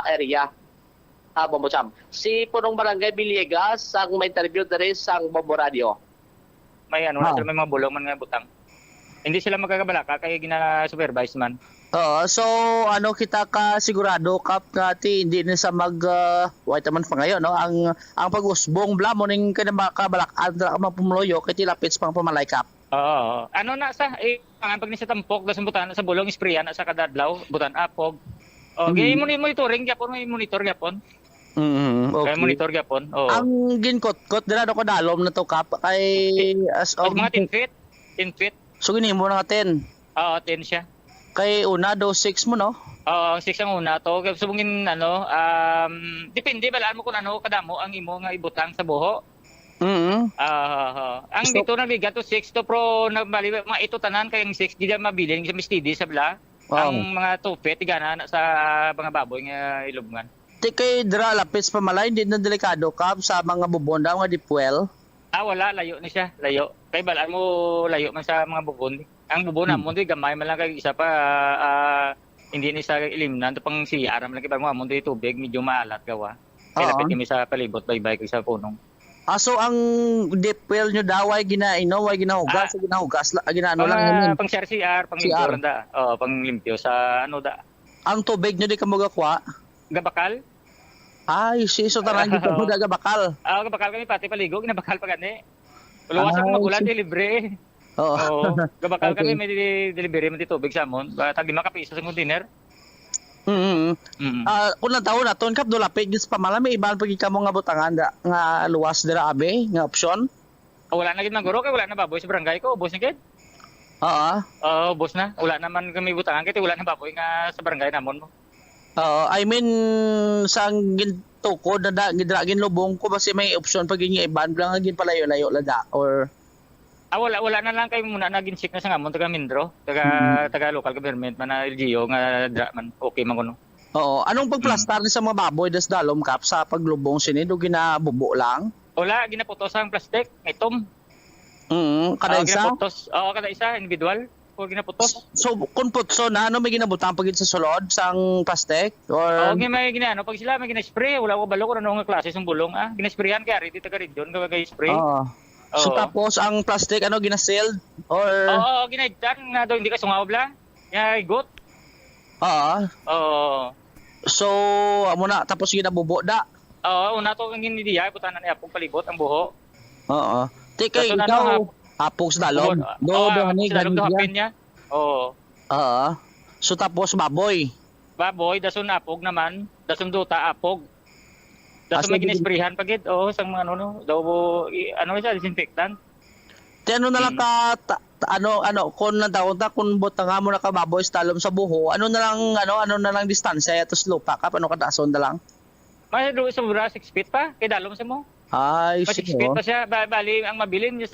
area Bombocham. Si punong barangay Villegas ang may interview diri sang Bombo Radio. May na sila may mga bulong man nga butang. Hindi sila magkakabalaka kay gina-supervise man. So kita ka sigurado kap ngati hindi na sa white man pa ngayon ang pag-usbong bla mo ning kinabakabalakan dra ka pumloyo kay tilapits pang pamalay kap. Na sa ang pag ni sa tampok das butan sa bulong sprayan sa kadadlaw butan apog. Gay monitoring gyapon may monitor gyapon. Okay. Kay monitor gyapon. Ang ginkot-kot dira do ko dalom na to kap kay as of mga 10 feet. So ginimo na nga 10. 10 siya. Kay una do 6 mo no? 6 ang una to. Kaya subungin depende balaan mo kung kadamo ang imo nga ibutang sa buho. Ang dito na bigat to 6 to pro nabali mga ito tanan kay ang 6 di mabilin sa mistidi sa bla. Ang mga 2 feet gana sa mga baboy nga ilubngan. Ti kay dra lapis pamalay hindi na delikado kap sa mga bubonda nga dipuel. Wala layo ni siya, layo. Kay balaan mo layo man sa mga bubon. Ang bubon mo di gamay man lang kay isa pa hindi ni sa ilimnan to pang CR man kay mo amon tubig medyo maalat gawa. Kaya Oo. lapit kami sa palibot baybay kay sa punong. So ang deep well nyo daw ay ginaino, ay ginahugas, ginaano lang yun. Pang CR, pang CR. limpyo da. Oh, pang limpyo sa ano da. Ang tubig nyo di ka magakwa? Gabakal? Ay, so tanan dito mo daga bakal. Gabakal kami pati paligo, ginabakal pa gani. Luwas ako magulan di libre. Oo. Gabakal Okay. kami may delivery man di tubig sa amon. Tag 5 ka piso sa container. Kung taon naton kap do lapit gis pamala may iban pagi kamo nga butangan nga luwas dira abe nga option. Wala na gid man guro kay wala na baboy sa barangay ko, ubos na gid. Oo. Ubos na. Wala naman kami butangan kay wala na baboy nga sa barangay namon mo. I mean sang gintukod na gidra ginlubong ko basi may option pag iban lang gin palayo-layo lada or Wala na lang kay muna naging sick na sa ngamon taga Mindro, taga local government man na LGU nga dra man okay man kuno. Oo, anong pagplastar ni sa mga baboy des dalom kap sa paglubong sini do ginabubo lang? Wala ginaputos ang plastic, itom. Kada isa? Ginaputos. Kada isa individual. O ginaputos. So kung putso na ano may ginabutang pagid sa sulod sang plastic or may ginano pag sila may gina-spray wala ko balo ko ano nga klase sung bulong ginasprayan kay ari dito taga region kay spray. So tapos ang plastic ano ginasealed or ginaigtan nga daw hindi ka sungaw bla. Ya igot. So amo na tapos ginabubo da. Una to ang ginidiya putanan ni apog palibot ang buho. Tikay ikaw apog sa dalom. Do ni hapin niya. So tapos baboy. Baboy dason apog naman, dason duta apog. Dason may ginisprayhan pagid sang mga ano daw siya disinfectant. Ano na lang ka ano kun nataon ta kun butanga mo na ka baboy sa dalom sa buho, ano na lang distansya atos lupa ka paano ka dason da lang? May do sa 6 feet pa kay dalom sa mo. Ay, 6 feet pa siya. Bali, ang mabilin niya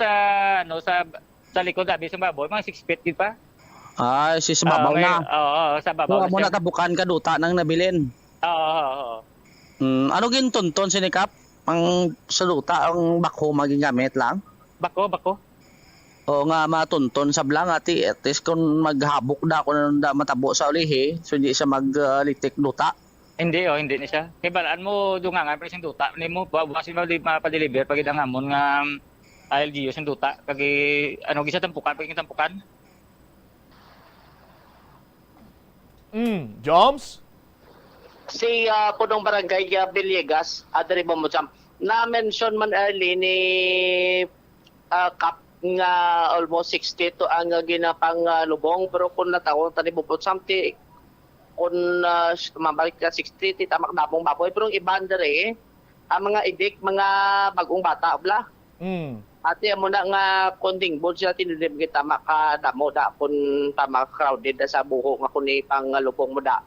sa likod abi sa baboy, mga 6 feet din pa. Ay, sa babaw na. Sa babaw. Mo na tabukan ka duta nang nabilin. Ano gintunton sinikap? Ang sa duta, ang bako magigamit lang? Bako. O nga matunton sa blang ati, at least kung maghabok na kung matabo sa ulihi, so hindi siya maglitik duta. Hindi ni siya. Kay balaan mo dungangan pa sing duta nimo buwasin mo ma-deliver pag idang amon nga LGU sing duta kag gisa tampukan pag tampukan. Joms? Si punong barangay Villegas, adre mo jam. Na-mention man early ni Kap nga almost 60 to ang ginapang lubong pero kung natawon tani bubot something kung mabalik ka 60 tamak damong baboy pero ang iban dere ang mga idik mga bagong bata bla ati mo na nga konding bod sila tinidim kita makadamo da kun tama crowded da sa buho nga kun pang lubong mo da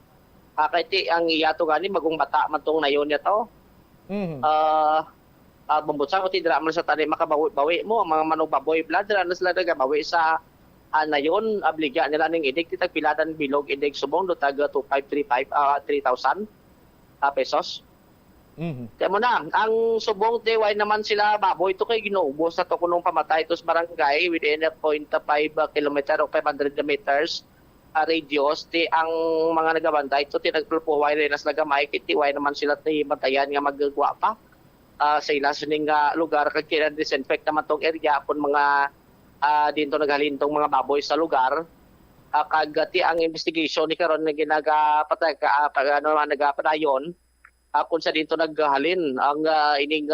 kay ti ang iyato gani bagong bata man tong nayon ya to bumbutsang o tidra man sa tani makabawi mo ang mga manong baboy bla dira na sila nagabawi sa na yun, obligya nila ng idig, titag piladan bilog, idig subong, do taga 2,535, 3,000 pesos. Kaya mo na, ang subong, diway naman sila baboy, ito kay ginuubos na to kunong pamatay, ito sa barangay, within a 0.5 kilometer o 500 meters radius, ang mga nagabantay, ito tinagpulpuway rin as nagamay, kitiway naman sila batayan nga magagwa pa sa ilas ning lugar, kag kina-disinfect naman tong area, kung mga dito nagalintong mga baboy sa lugar kagati ang investigation ni karon nga ginagapatay nagapadayon kung sa dito naghalin ang ining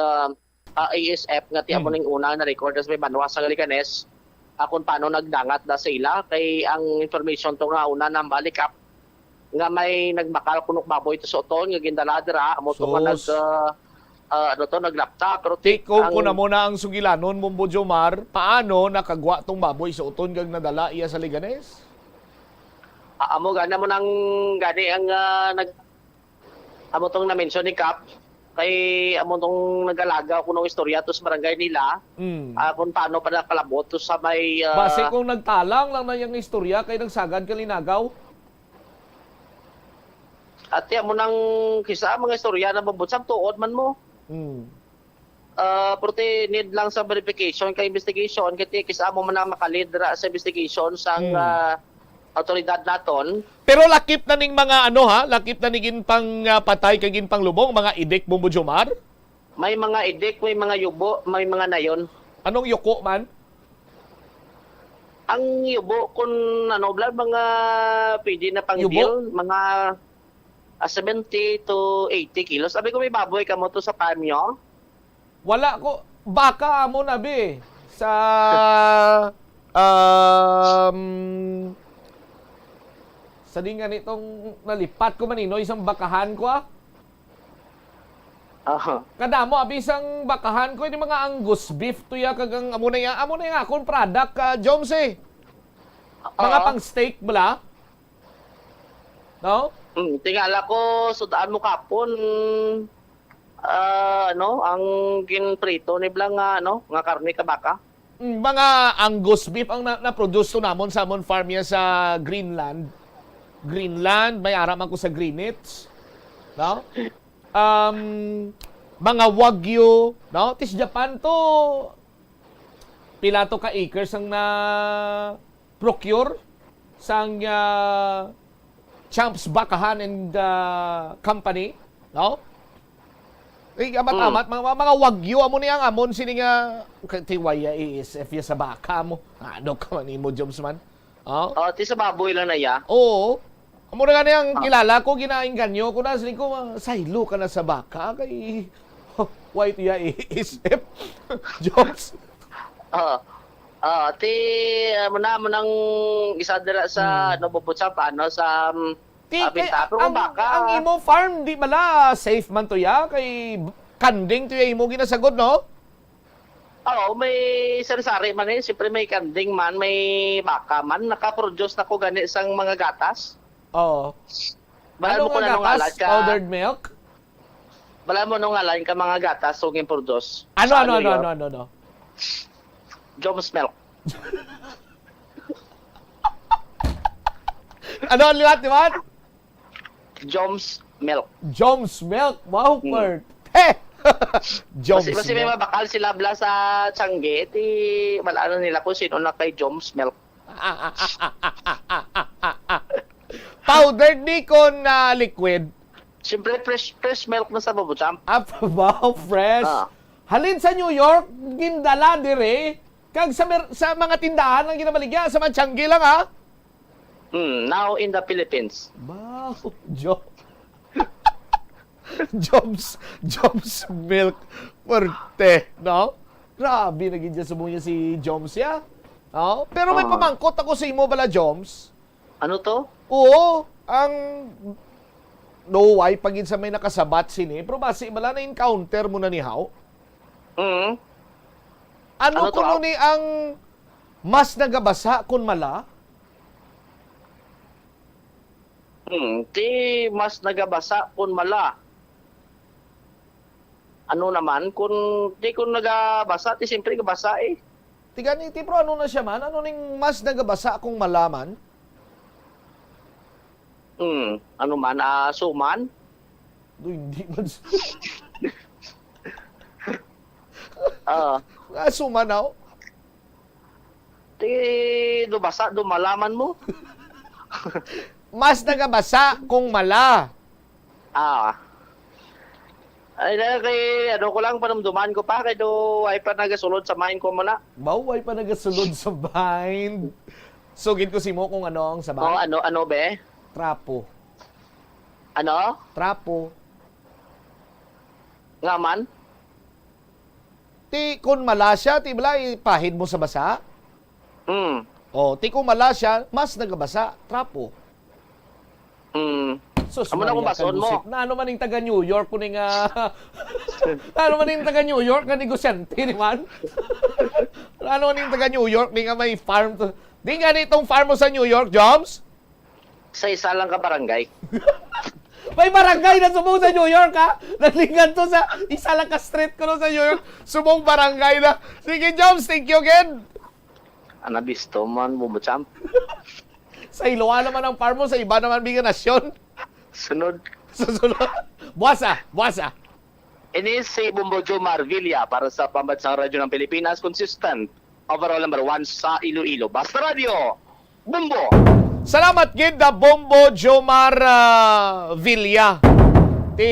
ASF nga ti amo ning una na record sa may Banwa sa Galikanes kung paano nagdangat da sa ila kay ang information to nga una nang balikap nga may nagbakal kunok baboy to sa uton nga gindala dira amo to nga naglapta pero take ko na muna ang sugilanon Mumbo Jomar, paano nakagwa tong baboy sa uton kag nadala iya sa Liganes? Amo gana mo nang gani ang amo tong na-mention ni Kap kay amo tong nagalaga kuno istorya to sa barangay nila kung paano pa nakalabot to sa may base kung nagtalang lang na yung istorya kay nagsagad ka linagaw. At amo nang kisa mga istorya na mabutsang tuod man mo. Porque need lang sa verification kay investigation kay kisa mo man na makalidra sa investigation sang autoridad naton. Pero lakip na ning mga ano ha, lakip na ning pang patay kay gin pang lubong, mga idik Bombo Jomar. May mga idik, may mga yubo, may mga nayon. Anong yuko man? Ang yubo kung ano bla mga pwede na pang deal, mga 70 to 80 kilos. Sabi ko may baboy ka mo to sa farm nyo? Wala ko, baka mo na be sa sa di nga nitong nalipat ko manino isang bakahan ko Kadamo abi isang bakahan ko yung mga Angus beef to ya kagang amo na ya akong product ka Joms eh. Mga pang steak bala. No? Tingala ko sudaan mo kapon ang ginprito ni blang nga karne ka baka. Mga Angus beef ang na-produce to namon sa amon farm ya sa Greenland. May aram ako sa Greenwich. No? Mga Wagyu, no? Tis Japan to. Pila to ka acres ang na procure sang Champs Bakahan and Company, no? Amat mga Wagyu amo niyang amon sini nga tiwaya is if ya sa baka mo. Ano ka man imo Joms man? Oh, ti sa baboy lang na ya. Oo. Amo na nga niyang kilala ko, ginaingganyo ko na, saling ko, saylo ka na sa baka, kay white ya isip. Jones. Mo nang isa dira sa nabubutsa paano sa binta. Pero baka ang imo farm, di bala, safe man to ya, kay kanding to ya imo ginasagod, no? Oo, may sari-sari man eh. Siyempre may kanding man, may baka man. Nakaproduce na ko gani sang mga gatas. Oo. Bala mo ko na nung alat ka. Powdered milk? Bala mo nung alat ka mga gatas so produce. Ano? Joms milk. Ano ang liwat? Joms milk. Joms milk? Wow, Bert. Joms Kasi may mabakal sila bla sa Tiangge. Malano nila kung sino na kay Joms milk. Powdered di kon liquid. Siyempre fresh milk na sa Babutsamp. Wow, fresh. Halin sa New York, gindala dire. Kag sa mga tindahan ang ginabaligya, sa mga Tiangge lang ha. Now in the Philippines. Wow, Joms milk forte, no? Grabe naging dyan sa buhay niya si Joms ya. No? Pero may pamangkot ako sa imo bala Joms. Ano to? Oo, ang no why pagin sa may nakasabat sini, pero basi bala na encounter mo na ni How? Ano kuno ni ang mas nagabasa kun mala? Ti mas nagabasa kun mala. Ano naman kun nagabasa ti siyempre gabasa eh. Tigani ti pro ano na siya man? Ano ning mas nagabasa kung malaman? Ano man, suman? Hindi man. Suman daw? Dubasa, dumalaman mo? Mas nagabasa kung mala. Ay, kay ko lang panumduman ko pa, kay ay pa nagasulod sa mind ko mo na. Ay pa nagasulod sa mind. Sugid ko si mo kung ano ang sabay. Ano be? Trapo. Ano? Trapo. Nga man? Ti kung mala siya, ti bala ipahid mo sa basa? Ti kung mala siya, mas nagabasa. Trapo. Sus, amo na kung bason mo. Ano man yung taga New York kuning ano man yung taga New York nga negosyante ni man? Ano man yung taga New York nga may farm to. Di nga nitong farm mo sa New York, Joms? Sa isa lang ka barangay. May barangay na subong sa New York, ha? Nalingan to sa isa lang ka street ko sa New York. Subong barangay na. Sige, Joms, thank you again. Anabisto man, Babutsamp. Sa Iloa naman ang farm mo, sa iba naman biga nasyon. Sunod. Susunod. Buwasa. Ini si Bombo Jomar Villa para sa Pambansang Radyo ng Pilipinas, consistent overall number 1 sa Iloilo. Basta Radio, Bombo! Salamat gid na Bombo Jomar Villa. Ti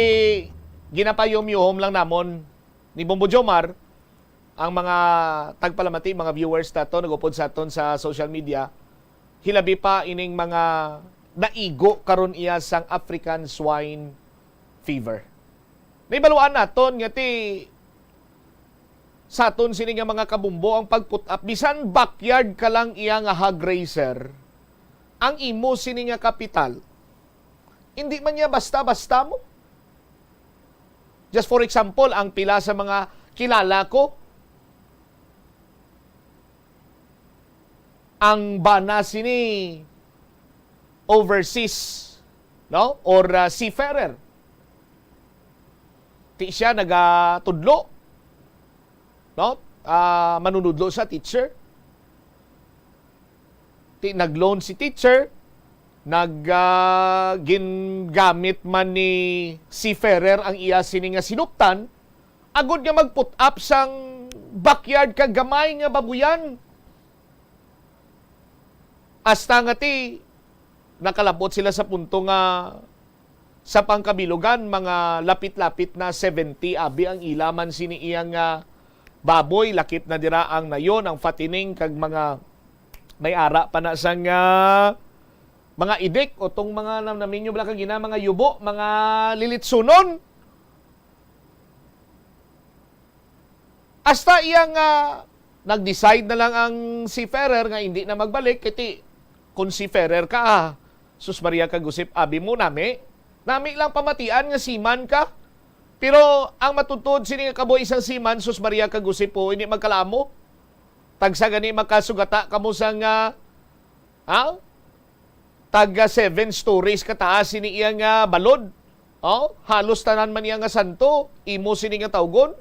ginapayom-yom lang namon ni Bombo Jomar ang mga tagpalamati, mga viewers nato nagupod sa aton sa social media. Hilabi pa ining mga naigo karon iya sang African swine fever. Naibaluan naton nga ti sa aton sini nga mga kabumbo ang pag-put up bisan backyard ka lang iya nga hog raiser. Ang imo sini nga kapital. Hindi man niya basta-basta mo. Just for example, ang pila sa mga kilala ko, ang bana sini overseas, no? Or seafarer. Ti siya nagatudlo, no? Manunudlo sa teacher. Ti nagloan si teacher, gingamit man ni seafarer ang iya sini nga sinuptan, agud nga mag-put up sang backyard kagamay nga babuyan. Hasta nga ti nakalabot sila sa punto nga sa pangkabilugan mga lapit-lapit na 70 abi ang ilaman sini iyang baboy, lakip na dira ang nayon, ang fatining kag mga may ara pa na sang mga idik o tong mga naminyo bala kagina mga yubo, mga lilitsunon. Hasta iyang nag-decide na lang ang seafarer nga hindi na magbalik kiti kung seafarer ka sus Maria kagusip abi mo nami lang pamatian nga seaman ka, pero ang matutod sini nga kaboy isang seaman sus Maria kagusip po hindi magkalamo tagsa gani makasugata kamo sang taga 7 stories kataas sini iyang balod, halos tanan man iya nga santo imo sini nga tawgon.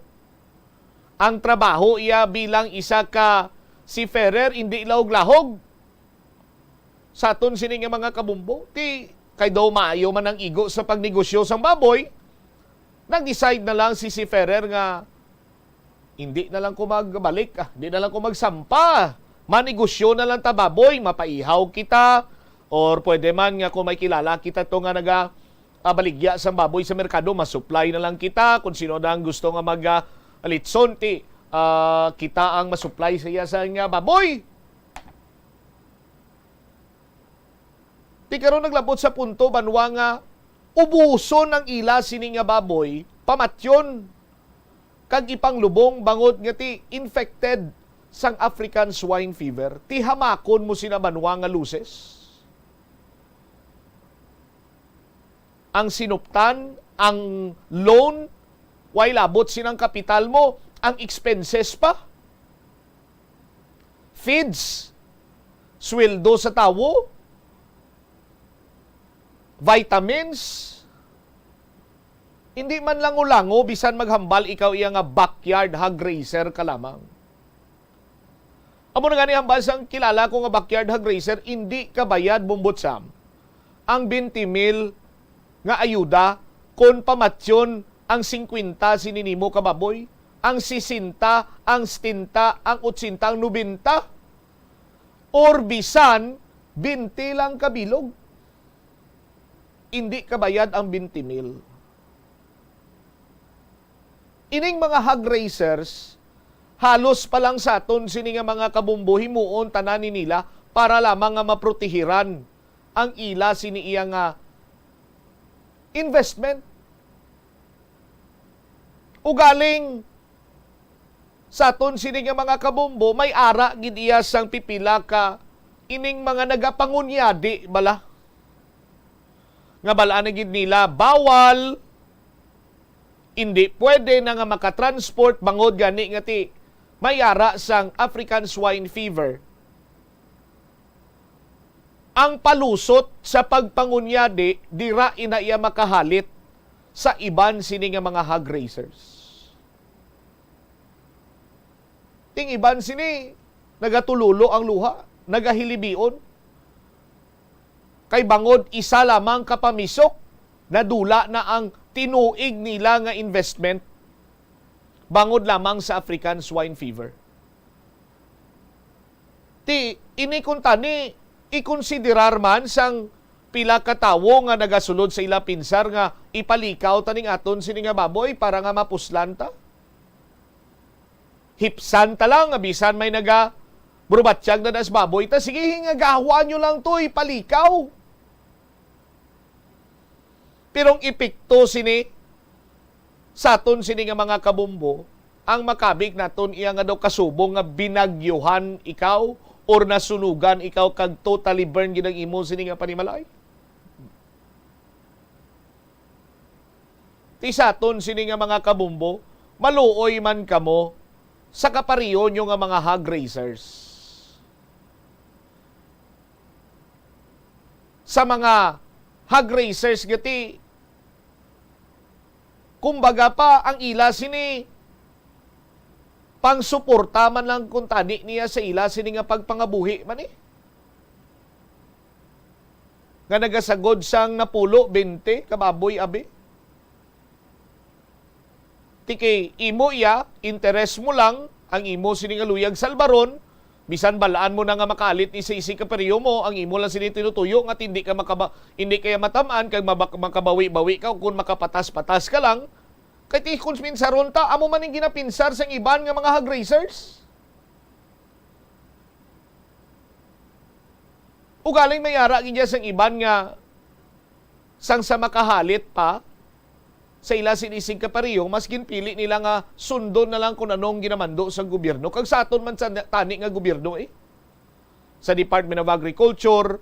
Ang trabaho iya bilang isa ka seafarer hindi lahog-lahog. Sa aton sini nga mga kabumbo, ti kay daw maayo man ang igo sa pagnegosyo sang baboy, nag-decide na lang si seafarer nga hindi na lang ko magbalik, hindi na lang ko magsampa. Manegosyo na lang ta baboy, mapaihaw kita, or pwede man nga kung may kilala kita to nga baligya sang baboy sa merkado, masupply na lang kita kung sino na ang gusto nga alitson ti kita ang masupply sa iya sa nga baboy. Ti karon naglabot sa punto banwa nga ubuson ang ila sini nga baboy, pamatyon kag ipanglubong bangod nga ti infected sang African swine fever. Ti hamakon mo sina banwa nga luces. Ang sinuptan, ang loan, way labot sinang kapital mo, ang expenses pa. Feeds, sweldo sa tawo, vitamins, hindi man lang ulango, bisan maghambal ikaw iya nga backyard hog raiser ka lamang. Amo na gani hambal sang kilala ko nga backyard hog raiser, hindi kabayad bumbutsam ang 20,000 nga ayuda kung pamatsyon ang 50 sininimo ka baboy, ang 60, ang 70, ang 80, ang 90, or bisan 20 lang kabilog. Hindi kabayad ang 20,000. Ining mga hog raisers, halos pa lang sa aton sini nga mga kabumbo himuon tanan nila para lamang nga maprotehiran ang ila sini iya nga investment. Ugaling sa aton sini nga mga kabumbo may ara gid iya sang pipila ka ining mga nagapangunyadi bala. Nga balaan na gid nila bawal, hindi pwede na nga makatransport bangod gani nga ti mayara sang African swine fever. Ang palusot sa pagpangunyadi dira ina iya makahalit sa iban sini nga mga hog raisers. Ting iban sini nagatululo ang luha, nagahilibion. Kay bangod isa lamang kapamisok na dula na ang tinuig nila nga investment bangod lamang sa African swine fever. Ti ini kun tani ikonsiderar man sang pila ka tawo nga nagasulod sa ila pinsar nga ipalikaw taning aton sini nga baboy para nga mapuslan ta. Hipsan ta lang, abisan may naga brubatsyag na das baboy ta, sige hingagawa nyo lang to, ipalikaw. Pero ang epekto sini sa aton sini nga mga kabumbo, ang makabig naton iya nga daw kasubong nga binagyuhan ikaw or nasunugan ikaw kag totally burn ginang imo sini nga panimalay. Ti sa aton sini nga mga kabumbo, maluoy man kamo sa kapariyo nyo nga mga hog raisers. Sa mga hog raisers gati, kumbaga pa ang ila sini pang suporta man lang kung tani niya sa ila sini nga pagpangabuhi man eh. Nga nagasagod sang napulo 20 kababoy abi. Tiki imo iya, interes mo lang ang imo sini nga luyag salbaron, bisan balaan mo na nga makalit ni sa isi ka peryo mo, ang imo lang sini tinutuyo nga hindi ka hindi kaya matamaan kag makabawi-bawi ka kung makapatas-patas ka lang. Kay ti kung pinsaron ta, amo man ning ginapinsar sa iban nga mga hog raisers. Ugaling mayara gid sang iban nga sang sa makahalit pa sa ila sinisig kapariyo, mas ginpili nila nga sundon na lang kung anong ginamando sa gobyerno. Kag sa aton man sa tani nga gobyerno eh. Sa Department of Agriculture,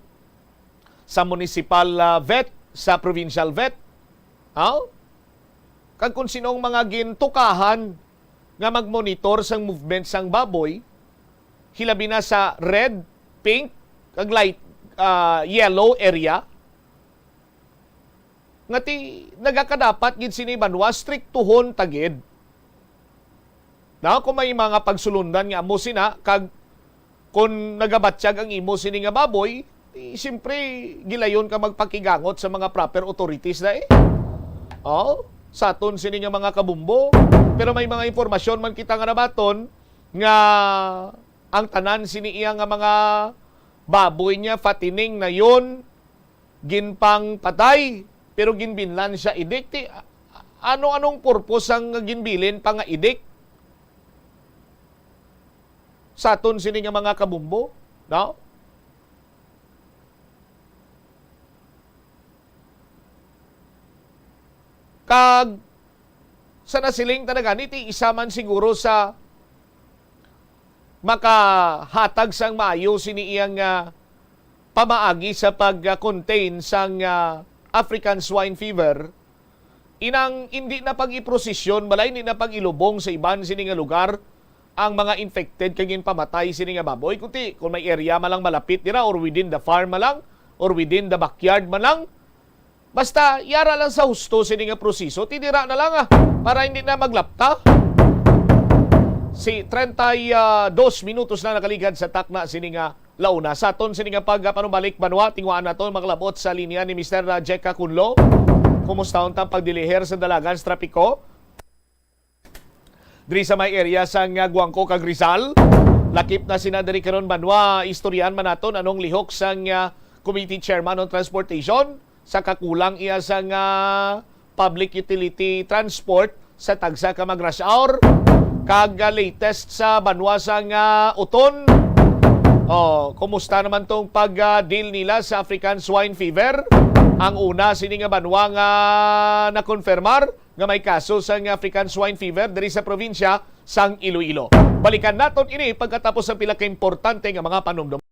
sa municipal vet, sa provincial vet. Kag kung sinong mga gintukahan nga magmonitor sang movement sang baboy, hilabi na sa red, pink, kag light yellow area, nga ti nagakadapat gid sini banwa striktuhon tagid. Na kung may mga pagsulundan nga amo sina kag kung nagabatsyag ang imo sini nga baboy, siyempre gilayon ka magpakigangot sa mga proper authorities na eh. Sa aton sini nga mga kabumbo, pero may mga impormasyon man kita nga nabaton nga ang tanan sini iya nga mga baboy niya fatining na yon ginpang patay. Pero ginbinlan siya idik. Anong purpose ang ginbilin pa nga idik? Sa aton sini nga mga kabumbo? No? Kag sa nasiling talaga, iti isa man siguro sa makahatag sang maayo sini iyang pamaagi sa pag-contain sang African swine fever, inang hindi na pag-iprosesyon, balay hindi na pag-ilubong sa iban sini nga lugar ang mga infected kagin pamatay sini nga baboy. Kunti, kung may area malang malapit dira or within the farm malang or within the backyard malang, basta yara lang sa husto sini nga proseso, tidira na lang para hindi na maglapta. Si 32 minutos na nakaligad sa takna sini nga launa. Sa aton sini nga pagpanubalik banwa, tingwaan naton maglabot sa linya ni Mr. Jeka Kunlo. Kumusta untang pagdiliher sa dalagan sa trapiko? Diri sa may area sa Guangco kag Rizal. Lakip na sina diri karon banwa, istoryan man naton anong lihok sa Committee Chairman on Transportation sa kakulang iya sa public utility transport sa tagsa ka mag rush hour. Kag latest sa banwa sa uton. Kumusta naman tong pag-deal nila sa African swine fever? Ang una sini nga banwa nga nakonfirmar nga may kaso sa African swine fever diri sa probinsya sang Iloilo. Balikan naton ini pagkatapos ng pila ka importante nga mga panumdum.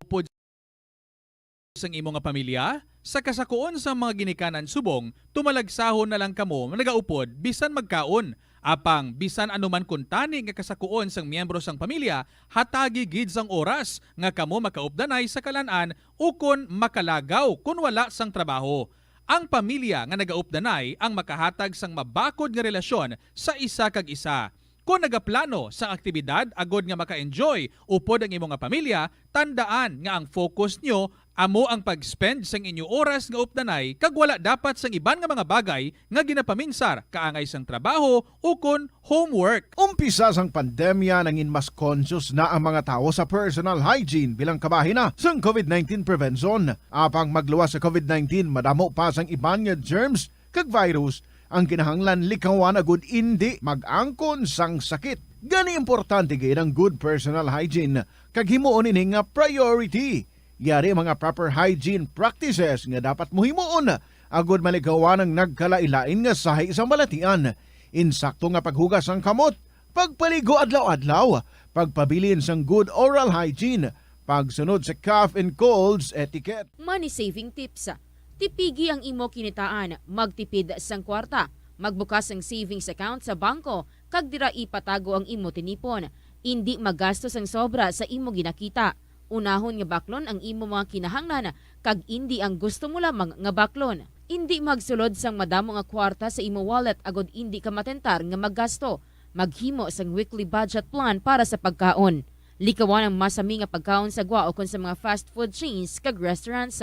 Sang imo nga pamilya, sa kasakuon sa mga ginikanan subong, tumalagsahon na lang kamo nagaupod bisan magkaon. Apang bisan anuman kuntani nga kasakuon sang miyembro sang pamilya, hatagi gid sang oras nga kamo makaupdanay sa kalan-an ukon makalagaw kun wala sang trabaho. Ang pamilya nga nagaupdanay ang makahatag sang mabakod nga relasyon sa isa kag isa. Kung nagaplano sa aktibidad agod nga maka-enjoy upod ang imong nga pamilya, tandaan nga ang focus nyo amo ang pag-spend sang inyo oras nga updanay kag wala dapat sang iban nga mga bagay nga ginapaminsar kaangay sang trabaho ukon homework. Umpisa sang pandemya nangin mas conscious na ang mga tao sa personal hygiene bilang kabahina sang COVID-19 prevention. Apang magluwas sa COVID-19, madamo pa sang iban nga germs kag virus ang kinahanglan likawan agud indi mag-angkon sang sakit. Gani importante gayud ang good personal hygiene kag himuon ini nga priority. Yari mga proper hygiene practices nga dapat muhimuon agud malikawan ang nagkalailain nga sahi sa balatian. Insakto nga paghugas ang kamot, pagpaligo adlaw-adlaw, pagpabilin sang good oral hygiene, pagsunod sa cough and colds etiquette. Money saving tips. Tipigi ang imo kinitaan, magtipid sang kwarta, magbukas ang savings account sa bangko, kag dira ipatago ang imo tinipon. Indi magastos ang sobra sa imo ginakita. Unahon nga baklon ang imo mga kinahanglan kag indi ang gusto mo lamang nga baklon. Indi magsulod sang madamo nga kwarta sa imo wallet agod indi ka matentar nga maggasto. Maghimo sang weekly budget plan para sa pagkaon. Likawan ang masami nga pagkaon sa gwa o kon sa mga fast food chains kag restaurants.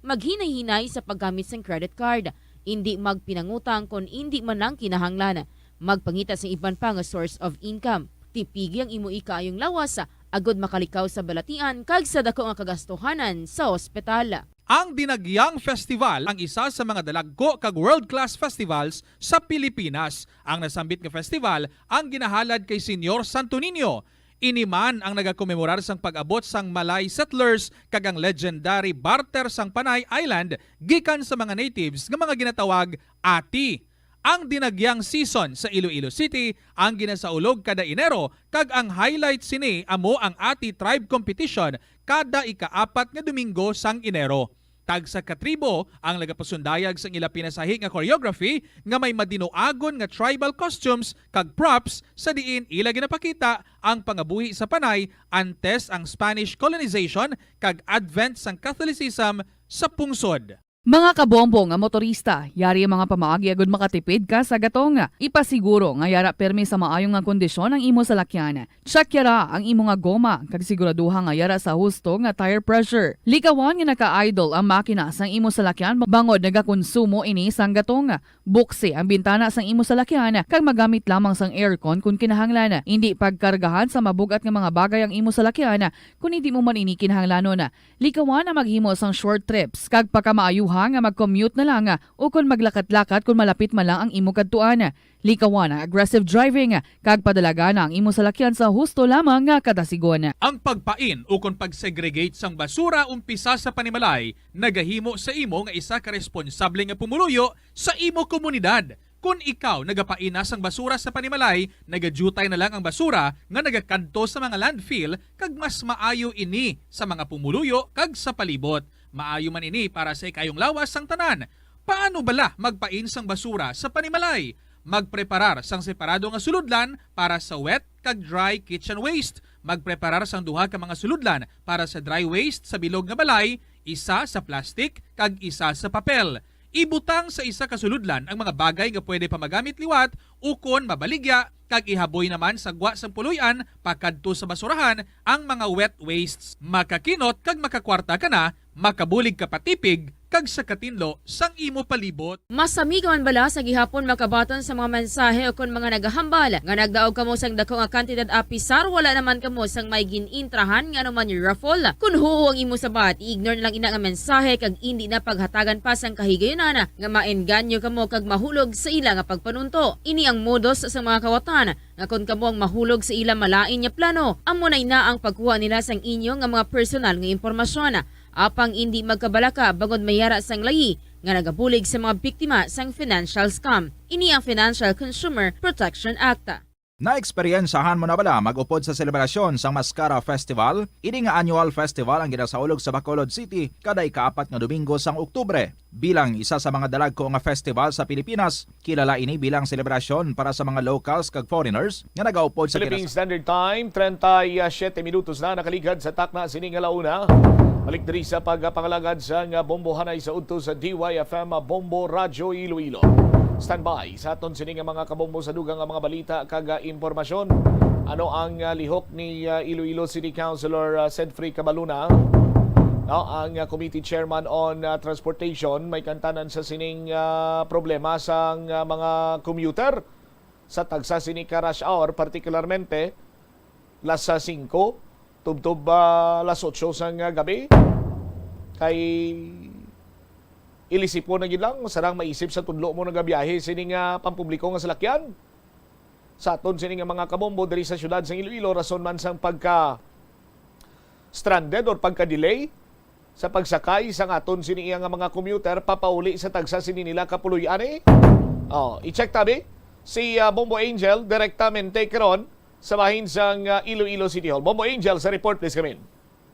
Maghinay-hinay sa paggamit sang credit card. Indi magpinangutang kon indi man lang kinahanglan. Magpangita sa iban pa nga source of income. Tipigi ang imo ikaayong lawas agod makalikaw sa balatian kag sa dako nga kagastuhanan sa ospital. Ang Dinagyang Festival ang isa sa mga dalagko kag world-class festivals sa Pilipinas. Ang nasambit nga festival ang ginahalad kay Senyor Santo Niño. Iniman ang nagakomemorar sang pag-abot sang Malay settlers kag ang legendary barter sang Panay Island gikan sa mga natives nga mga ginatawag ati. Ang Dinagyang season sa Iloilo City ang ginasaulog kada Enero kag ang highlight sini amo ang Ati Tribe Competition kada ika-4 nga Domingo sang Enero. Tag sa katribo ang nagapasundayag sang ila pinasahi nga choreography nga may madinoagon nga tribal costumes kag props sa diin ila ginapakita ang pangabuhi sa Panay antes ang Spanish colonization kag advent sang Catholicism sa pungsod. Mga kabombo nga motorista, yari ang mga pamaagi agud makatipid ka sa gatong. Ipasiguro nga yara permi sa maayong nga kondisyon ang imo salakyan. Check yara ang imo nga goma kag siguraduha nga yara sa husto nga tire pressure. Likawan nga naka-idle ang makina sang imo salakyan bangod nagakonsumo ini sang gatong. Buksi ang bintana sang imo salakyan kag magamit lamang sang aircon kung kinahanglan. Hindi pagkargahan sa mabugat nga mga bagay ang imo salakyan kung hindi mo man ini kinahanglanon. Likawan na maghimo sang short trips kag pagkamaayo nga mag-commute na lang o kung maglakat-lakat kung malapit man lang ang imo kadtuan. Likawan ang aggressive driving kag padalaga na ang imo salakyan sa husto lamang nga kadasigon. Ang pagpain o kung pagsegregate sang basura umpisa sa panimalay nagahimo sa imo nga isa ka responsable nga pumuluyo sa imo komunidad. Kung ikaw nagapaina sang basura sa panimalay, nagadutay na lang ang basura nga nagakanto sa mga landfill kag mas maayo ini sa mga pumuluyo kag sa palibot. Maayo man ini para sa ikayong lawas sang tanan. Paano bala magpain sang basura sa panimalay? Magpreparar sang separado nga suludlan para sa wet kag dry kitchen waste. Magpreparar sang duha ka mga suludlan para sa dry waste sa bilog nga balay, isa sa plastic kag isa sa papel. Ibutang sa isa ka suludlan ang mga bagay nga pwede pa magamit liwat ukon mabaligya kag ihaboy naman sa gwa sang puluyan pakadto sa basurahan ang mga wet wastes. Makakinot kag makakwarta ka na, makabulig ka patipig kag sa katinlo sang imo palibot. Masami ka man bala sa gihapon makabaton sa mga mensahe o kon mga nagahambal nga nagdaog kamo sang dako nga kantidad apisar wala naman kamo sang may ginintrahan nga naman yung raffle. Kun huo ang imo sabat, i-ignore na lang ina nga mensahe kag hindi na paghatagan pa sang kahigayonan nga maengganyo kamo kag mahulog sa ila nga pagpanunto. Ini ang modos sa mga kawatan nga kon kamo ang mahulog sa ila malain nga plano, amo na ang pagkuha nila sang inyo nga mga personal nga impormasyon. Apang hindi magkabalaka bagod mayara sang layi nga nagabulig sa mga biktima sang financial scam. Ini ang Financial Consumer Protection Act. Naeksperyensahan mo na bala mag-upod sa selebrasyon sang Mascara Festival? Ini nga annual festival ang ginasaulog sa Bacolod City kada ika-4 nga Domingo sang Oktubre. Bilang isa sa mga dalagko nga festival sa Pilipinas, kilala ini bilang selebrasyon para sa mga locals kag foreigners nga nagaupod sa Philippine Standard Time, 37 minutos na nakaligad sa takna sining alauna. Balik diri sa pagpangalagad sa nga bombohanay sa udto sa DYFM Bombo Radyo Iloilo. Standby sa aton sining mga kabombo sa dugang nga mga balita kag impormasyon. Ano ang lihok ni Iloilo City Councilor Sedfrey Cabaluna? No, ang Committee Chairman on Transportation may kantanan sa sining problema sa mga commuter sa tagsa sini ka rush hour, particularmente las 5 tubtob las 8 sang gabi kay ilisip mo na gid lang sarang maisip sa tudlo mo nagabiyahe sining pampubliko nga salakyan sa aton sining mga kabombo diri sa syudad sa Iloilo rason man sang pagka stranded or pagka-delay sa pagsakay sa aton sini nga mga commuter papauli sa tagsa sini nila kapuluy-an i-check tabi si Bombo Angel direktamente karon sa bahin sang Iloilo City Hall. Bombo Angel sa report please come in.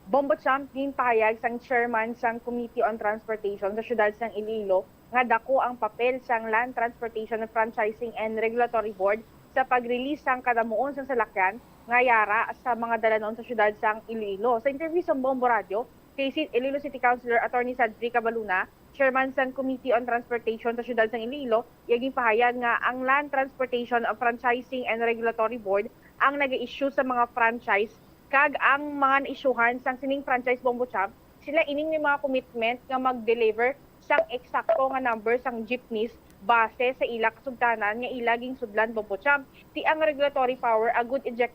Bombo Champ din pahayag sang chairman sang Committee on Transportation sa syudad sang Iloilo nga dako ang papel sang Land Transportation Franchising and Regulatory Board sa pag-release sang kadamuon sang salakyan nga yara sa mga dalanon sa syudad sang Iloilo. Sa interview sa Bombo Radio, kay Iloilo City Councilor Attorney Sadri Cabaluna, Chairman sang Committee on Transportation sa syudad sang Iloilo, iyaging pahayag nga ang Land Transportation Franchising and Regulatory Board ang nag-issue sa mga franchise kag ang mga na-issuehan sang sining franchise Bombo Champ, sila ining may mga commitment nga mag-deliver sang eksakto nga number sang jeepneys base sa ila kasugdanan nga ilaging sudlan Bombo Champ. Ti ang regulatory power agud i-check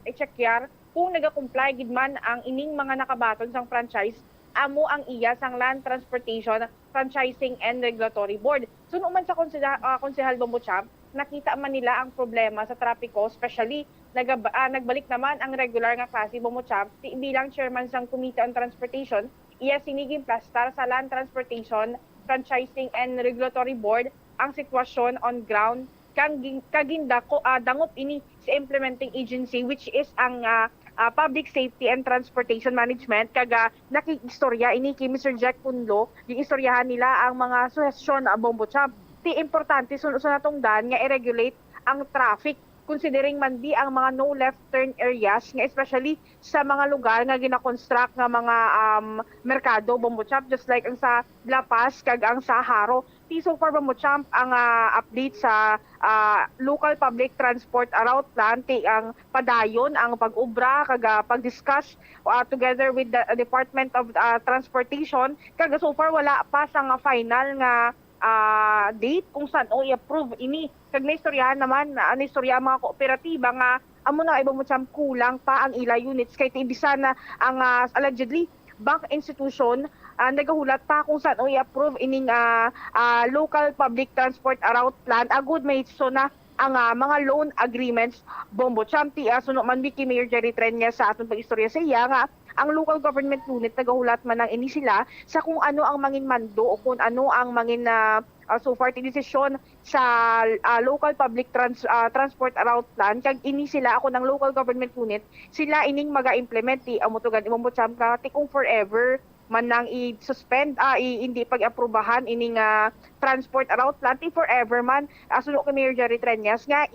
kung nagakomply gid man ang ining mga nakabaton sang franchise amo ang iya sang Land Transportation Franchising and Regulatory Board. Suno man sa Konsehal Bombo Champ, nakita man nila ang problema sa trapiko, especially nagbalik naman ang regular nga klase Bombo Champ bilang chairman sang Committee on Transportation, iya siniging plastar sa Land Transportation Franchising and Regulatory Board ang sitwasyon on ground kagindako dangop ini sa implementing agency which is ang Public Safety and Transportation Management kaga nakikistorya ini kay Mr. Jack Punlo yung istoryahan nila ang mga suhestyon na Bombo Champ. Ti importante sunod sa natong dan nga i-regulate ang traffic considering man di ang mga no left turn areas nga especially sa mga lugar nga gina-construct nga mga merkado Bombo Champ just like ang sa La Paz kag ang sa Haro. Ti so far Bombo Champ ang update sa local public transport route plan ti ang padayon ang pag-ubra kag pag-discuss together with the Department of Transportation kag so far wala pa sa final nga date kung saan i-approve ini. Kag naistoryahan naman naistorya mga kooperatiba nga amo na ibang mo kulang pa ang ila units kay ibisa na ang allegedly bank institution nagahulat pa kung saan i-approve ining local public transport route plan agud may so na ang mga loan agreements Bombo Champ ti suno man Vicky Mayor Jerry Treñas sa aton pag-istorya sa iya nga ang local government unit nagahulat man ng ini sila sa kung ano ang mangin mando o kung ano ang mangin so far ti desisyon sa local public transport route plan kag ini sila ako ng local government unit sila ining maga-implement ti amutugan Bombo Champ ka ti kung forever man nang i-suspend hindi pag-aprobahan ining transport route plan ti forever man suno kay Mayor Jerry Treñas nga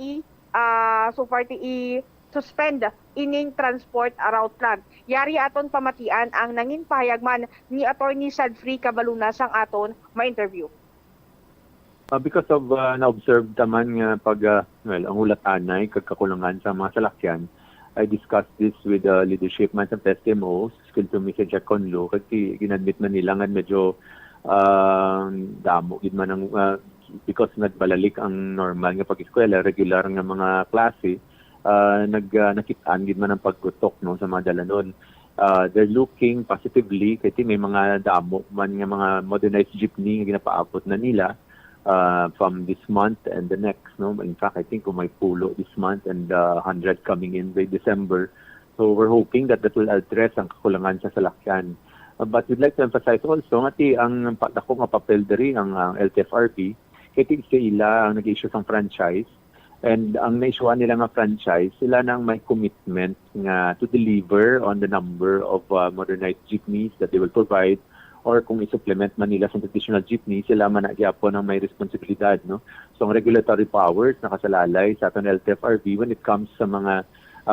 so far ti suspend ining transport route plan. Yari aton pamatian ang nangin pahayag man ni Attorney Sadfree Cabaluna sang aton ma-interview. Because of na-observe naman nga pag ang hulat-anay kagkakulangan sa mga salakyan, I discussed this with the leadership man sa PSMO, skill to Mr. Jack Conlo, kasi ginadmit man nila nga medyo damo gid man ang because nagbalalik ang normal nga pag-eskwela, regular nga mga klase, nakitaan gid man ang paggutok no sa mga dalanon. They're looking positively kasi may mga damo man nga mga modernized jeepney nga ginapaabot na nila from this month and the next no. In fact, I think may pulo this month and 100 coming in by December. So we're hoping that will address ang kakulangan sa salakyan. But we'd like to emphasize also nga ang dako nga papel diri ang LTFRB kay sila ang nag-issue sang franchise. And ang na-issuean nila nga franchise, sila nang may commitment nga to deliver on the number of modernized jeepneys that they will provide or kung i-supplement man nila sa traditional jeepney, sila man nagyapon ang may responsibilidad. No? So ang regulatory powers nakasalalay sa aton LTFRB when it comes sa mga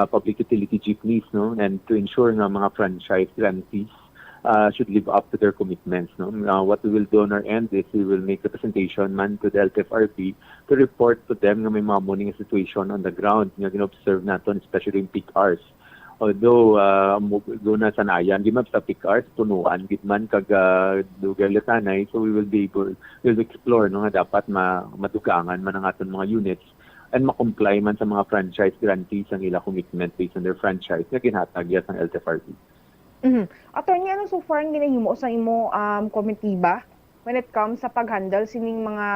public utility jeepneys no? And to ensure nga mga franchise grantees should live up to their commitments. No? What we will do on our end is we will make representation man to the LTFRB to report to them nga may mga morning situation on the ground nga gina-observe natin, especially in peak hours. Although doon na sanayan, di man sa peak hours, tunuan, gitman kag dugal latanay, so we'll explore no, nga dapat madugangan man ang aton mga units and makomply man sa mga franchise grantees ang ila commitment based on their franchise na ginhatag sa LTFRB. Attorney, ano so far ang ginahimo sa imo komitiba when it comes sa paghandle sining mga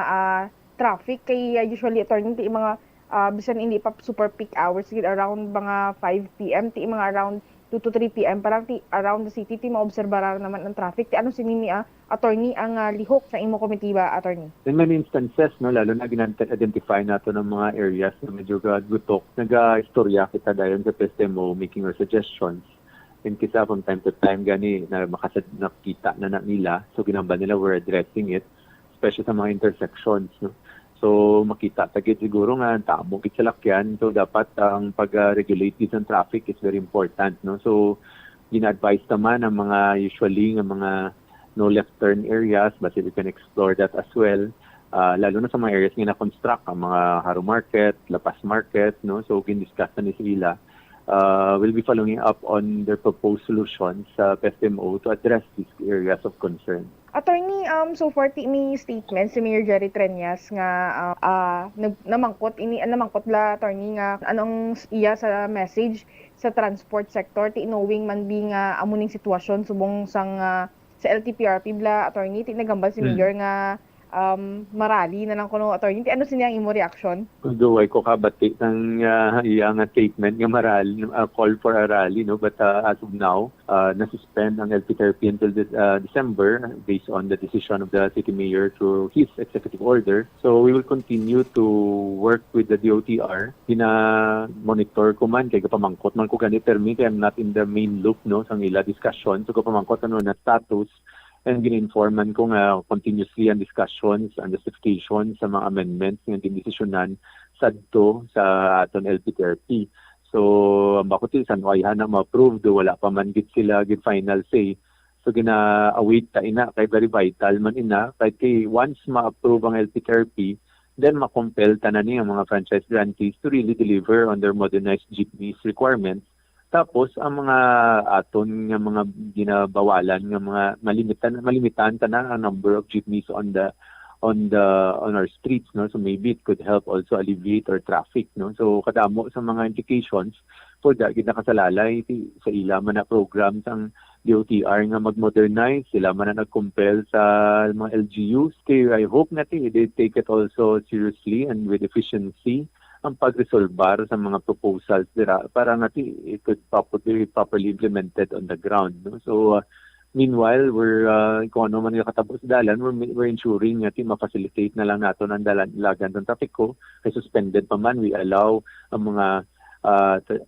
traffic kay usually attorney ti mga bisan hindi pa super peak hours around mga 5 PM ti mga around 2 to 3 PM parang ti around the city ti maobserbaran naman ang traffic ti ano sinini attorney ang lihok sa imo komitiba attorney. In many instances no, lalo na identify nato ng mga areas na medyo gutok, naga-istorya kita dayon sa PESTEMO making our suggestions. In kisa from time to time gani na nakita na nila, so ginamba nila we're addressing it, especially sa mga intersections no. So makita tagit siguro nga tamo kit sa lakyan, so dapat ang pag-regulate din ng traffic is very important no. So gina-advise naman ang mga usually ng mga no left turn areas, but we can explore that as well. Lalo na sa mga areas nga na-construct ang mga Haro Market, Lapas Market no. So gin-discuss na ni sila. We'll be following up on their proposed solutions sa PESTEMO to address these areas of concern. Attorney, so far ti may statement si Mayor Jerry Treñas nga namangkot la attorney nga anong iya sa message sa transport sector ti knowing man bi nga amuning sitwasyon subong sang sa LTPRP bla attorney ti nagambal si Mayor nga marali na lang kuno attorney ti ano siya ang imo reaction? Although ay ko kabati ng iyang statement nga marali call for a rally no, but as of now na-suspend ang LTPRP until December based on the decision of the city mayor through his executive order. So we will continue to work with the DOTR. Monitor ko man kay kapamangkot man ko ganit termi kay I'm not in the main loop no sang ila discussion, so kapamangkot ano na status. And gin-informan ko nga continuously ang discussions and justifications sa mga amendments nga ginisisyonan sadto sa aton LTPRP. So bakit sa wayhan na ma-approve do wala pa man gid sila gid final say. So gina-await ta ina kay very vital man ina kay once ma-approve ang LTPRP, then ma-compel ta na ni ang mga franchise grantees to really deliver on their modernized jeepneys requirements. Tapos ang mga aton nga mga ginabawalan nga mga malimitan ta na ang number of jeepneys on our streets no, so maybe it could help also alleviate our traffic no. So kadamo sa mga implications for that gid nakasalalay sa ila man na program sang DOTR nga mag-modernize, sila man na nag-compel sa mga LGUs. Kaya I hope na they take it also seriously and with efficiency ang pag-resolbar sa mga proposals dira para nga it could properly implemented on the ground no. So meanwhile we're kung ano man yung katapos dalan, we're ensuring nga ma-facilitate na lang nato ang lagan ng trapiko kay suspended pa man, we allow ang mga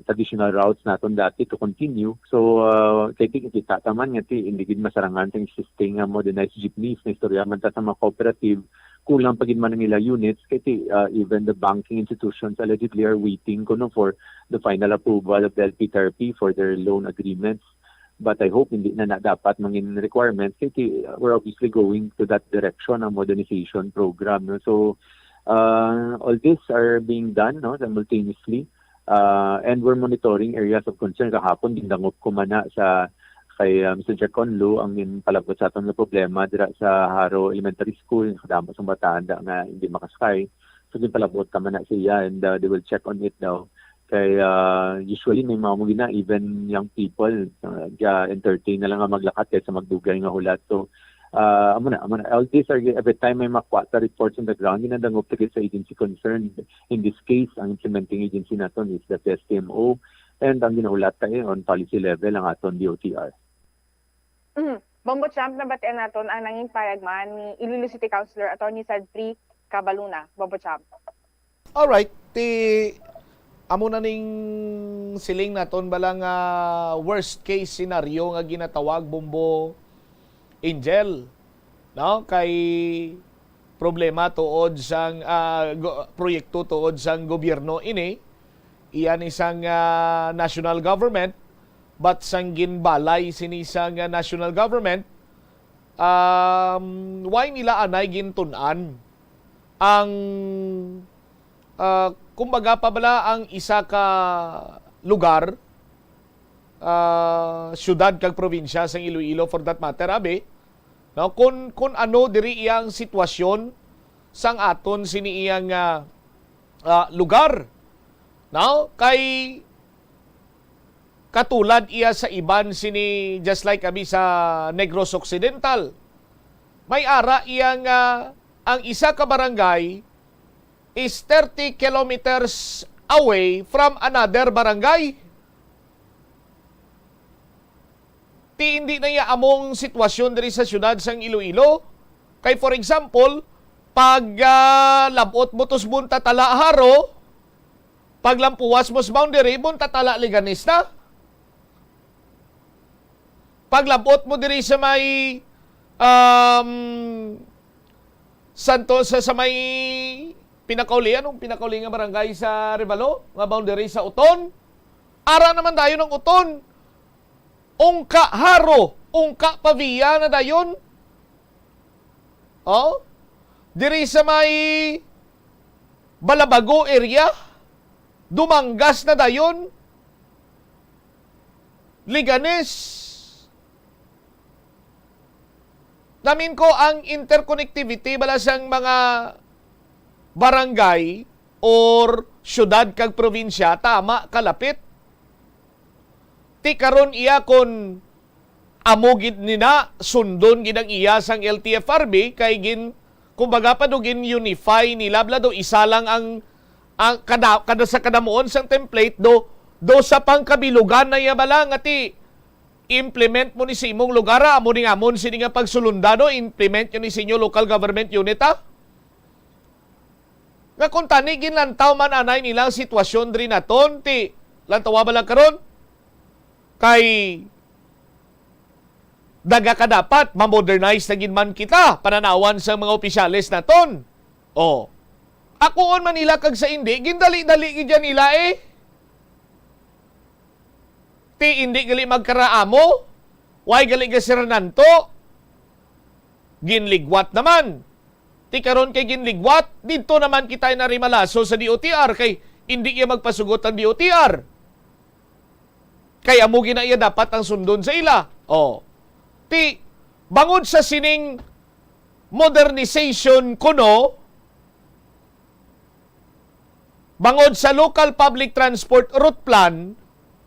traditional routes naton dati to continue. So kay kita taman nga hindi gid masarangan sa existing modernized jeepneys na istorya man ta sa mga cooperative kulang pagin man nila units kay even the banking institutions allegedly are waiting kuno for the final approval of the LTPRP for their loan agreements. But I hope hindi na dapat mangin requirements kay we're obviously going to that direction ang modernization program no. So all these are being done no simultaneously and we're monitoring areas of concern. Kahapon dingdangop ko man na sa kay Mr. Jack Conlo ang palabot sa aton nga problema dira sa Haro Elementary School kadamo sa bata nga hindi makasakay. So palabot ka man na siya and they will check on it daw. Kay usually may mga mugina even young people entertain na lang nga maglakat kaysa magdugay nga hulat. So amuna all these are every time may makwata reports on the ground ginadangop ta sa agency concerned. In this case ang implementing agency naton is the PESTEMO and ang ginahulat tayo on policy level ang aton DOTR. Bombo champ na batiin naton ang nanging payagman ni Iloilo City Councilor Attorney Sadfri Cabaluna. Bombo champ. Alright, amo na ning siling naton balang worst case scenario nga ginatawag Bombo Angel no kay problema tuod sang proyekto tuod sang gobyerno ini iyan isang national government but sang ginbalay sinisang national government why nila anay gintunan ang kumbaga pa bala ang isa ka lugar syudad kag probinsya sa Iloilo for that matter, abi. No, kung ano diri iyang sitwasyon sang aton sini iyang lugar. No, kay katulad iya sa iban sini just like abi sa Negros Occidental. May ara iyang ang isa ka barangay is 30 kilometers away from another barangay. Ti hindi na iya among sitwasyon diri sa syudad sang Iloilo. Kay for example, pag labot mo tos bunta tala haro, pag lampuwas mo sa boundary, bunta tala Liganes na. Pag labot mo diri sa may Santo sa may pinakauli, anong pinakauli nga barangay sa Revalo, nga boundary sa Uton. Ara naman dayon ng Uton. Ungka Haro, Ungka Pavia na dayon. Oh? Diri sa may Balabago area, Dumanggas na dayon. Liganes. Namin ko ang interconnectivity balasang mga barangay or syudad kag probinsya tama kalapit. Ti karon iya kon amogid nina sundon gid ang iya sang LTFRB kay kumbaga padugin unify nila blado isa lang ang kada sa kadamuon sang template do sa pangkabilugan na iya bala nga ti implement mo ni sa imong lugar, amo ni amon sini nga pagsulundano, implement yun ni sa inyo local government unit, ha? Nga kung tani, ginlantaw man anay nilang sitwasyon diri naton, ti, lantawa ba lang karon? Kay, daga ka dapat, ma-modernize na ginman kita, pananawan sa mga opisyalis naton. O, akoon man nila kag sa hindi, gindali-dali gidyan nila ti hindi gali magkaraamo, why gali gasirananto, ginligwat naman. Ti karon kay ginligwat, dito naman kita narimalaso sa DOTR, kay hindi iya magpasugot ang DOTR. Kaya mo gina iya dapat ang sundon sa ila. O, ti, bangod sa sining modernization kuno, bangod sa local public transport route plan,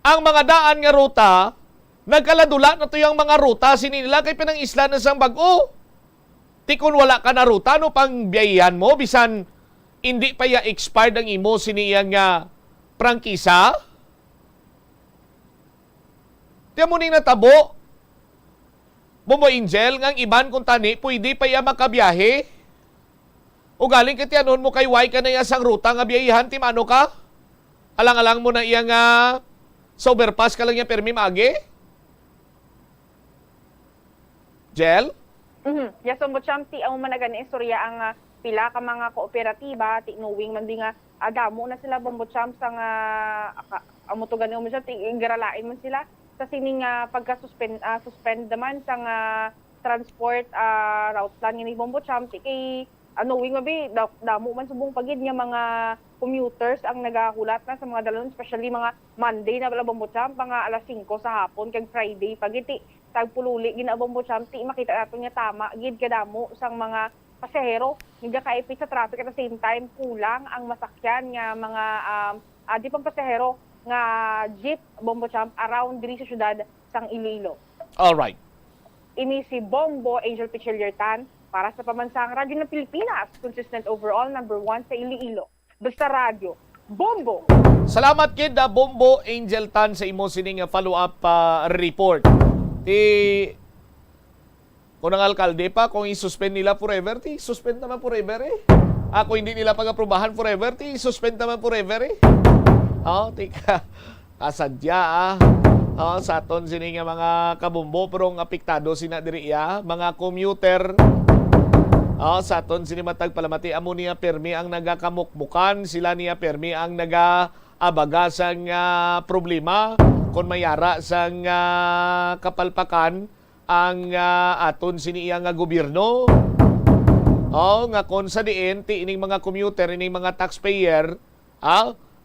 ang mga daan nga ruta, nagkaladula na to yung mga ruta, sinila kay pinang isla na sang bag-o. Ti kung wala ka na ruta, no pang biyayan mo, bisan hindi pa ya expired ang imo siniyang nga prangkisa. Tiyan mo ning natabo, Bobo Angel, ngang iban kung tani, pwede pa ya makabiyahe. O galing ka tiyanon mo kay why ka na yasang ruta nga biyahihan, timano ka? Alang-alang mo na iya nga sa overpass ka lang yung permi maagi? Jel? Yes, so mucham ti ang managan istorya ang pila ka mga kooperatiba ti knowing man di nga damo na sila bombocham sang amo to ganin mo siya ti ingralain man sila sa sining suspend naman sang transport route plan ni bombocham ti kay knowing mabi damo man subong pagid nga mga commuters ang nagahulat na sa mga dalon, especially mga Monday na wala bombocham, mga alas 5 sa hapon, kag Friday, pagiti, tagpululi, ginabombocham, ti makita natin nga tama, gid kadamo sang mga pasahero, hindi kaipit sa traffic at the same time, kulang ang masakyan nga mga, di pang pasahero, nga jeep, bombocham, around diri sa syudad sang Iloilo. Alright. Ini si Bombo Angel Pichiliertan, para sa pamansang radyo ng Pilipinas, consistent overall, number 1 sa Iloilo. Basta Radio, Bombo! Salamat kid Bombo Angel Tan sa imo sining follow-up report. Kung ang alkalde pa, kung i-suspend nila forever, suspend naman forever Kung hindi nila pag-aprobahan forever, suspend naman forever tika, kasadya sa aton sining mga kabumbo, pero ang apektado sina diri mga commuter, sa aton sinimatag palamati amo niya permi ang nagakamukmukan, sila niya permi ang nagaabaga sang problema kung mayara sang kapalpakan ang aton siniya nga gobyerno. Nga kon sa diin ti ining mga commuter, ining mga taxpayer,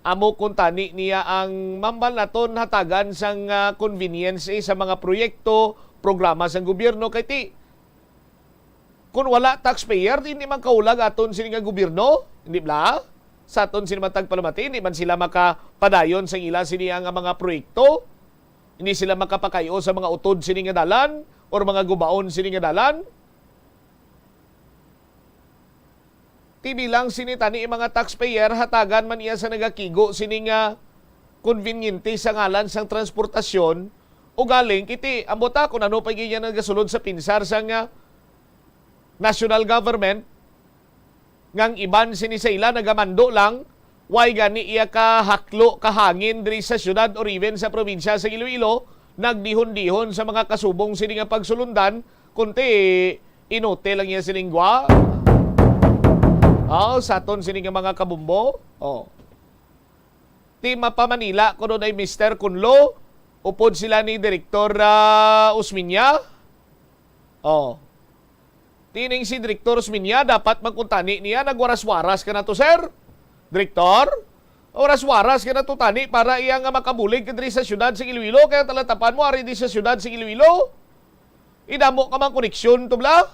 amo kung tani niya ang mambal naton hatagan sang convenience sa mga proyekto, programa sang gobyerno kay ti kung wala taxpayer, hindi man kaulag aton sila nga gobyerno, hindi ba? Sa aton sila matagpalamati, hindi man sila makapadayon sa ila sila nga mga proyekto, hindi sila makapakayo sa mga utod sila nga dalan, or mga gubaon sila nga dalan. Tibilang sinitani mga taxpayer, hatagan man iya sa nagakigo sini nga conveniente sa ngalan sang transportasyon, o galing, kiti, ambota kung ano pa ganyan nagasulod sa pinsar sa nga national government ngang iban sini sa ila nagamando lang why gani iya ka haklo kahangin diri sa syudad or even sa probinsya sa Iloilo nagdihon-dihon sa mga kasubong sini nga pagsulundan kunti inote lang iya siningwa saton sini nga mga kabumbo ti Mapa Manila kuno ay Mr. Kunlo upod sila ni Direktor Usminya tining si Direktor Usminya dapat magkuntani niya nagwaras-waras ka na to, sir. Direktor, waras-waras ka na to tani para iya nga makabulig ka diri sa syudad sa Iloilo kaya talatapan mo ari di sa syudad sa Iloilo. Idamo ka mang koneksyon to bla.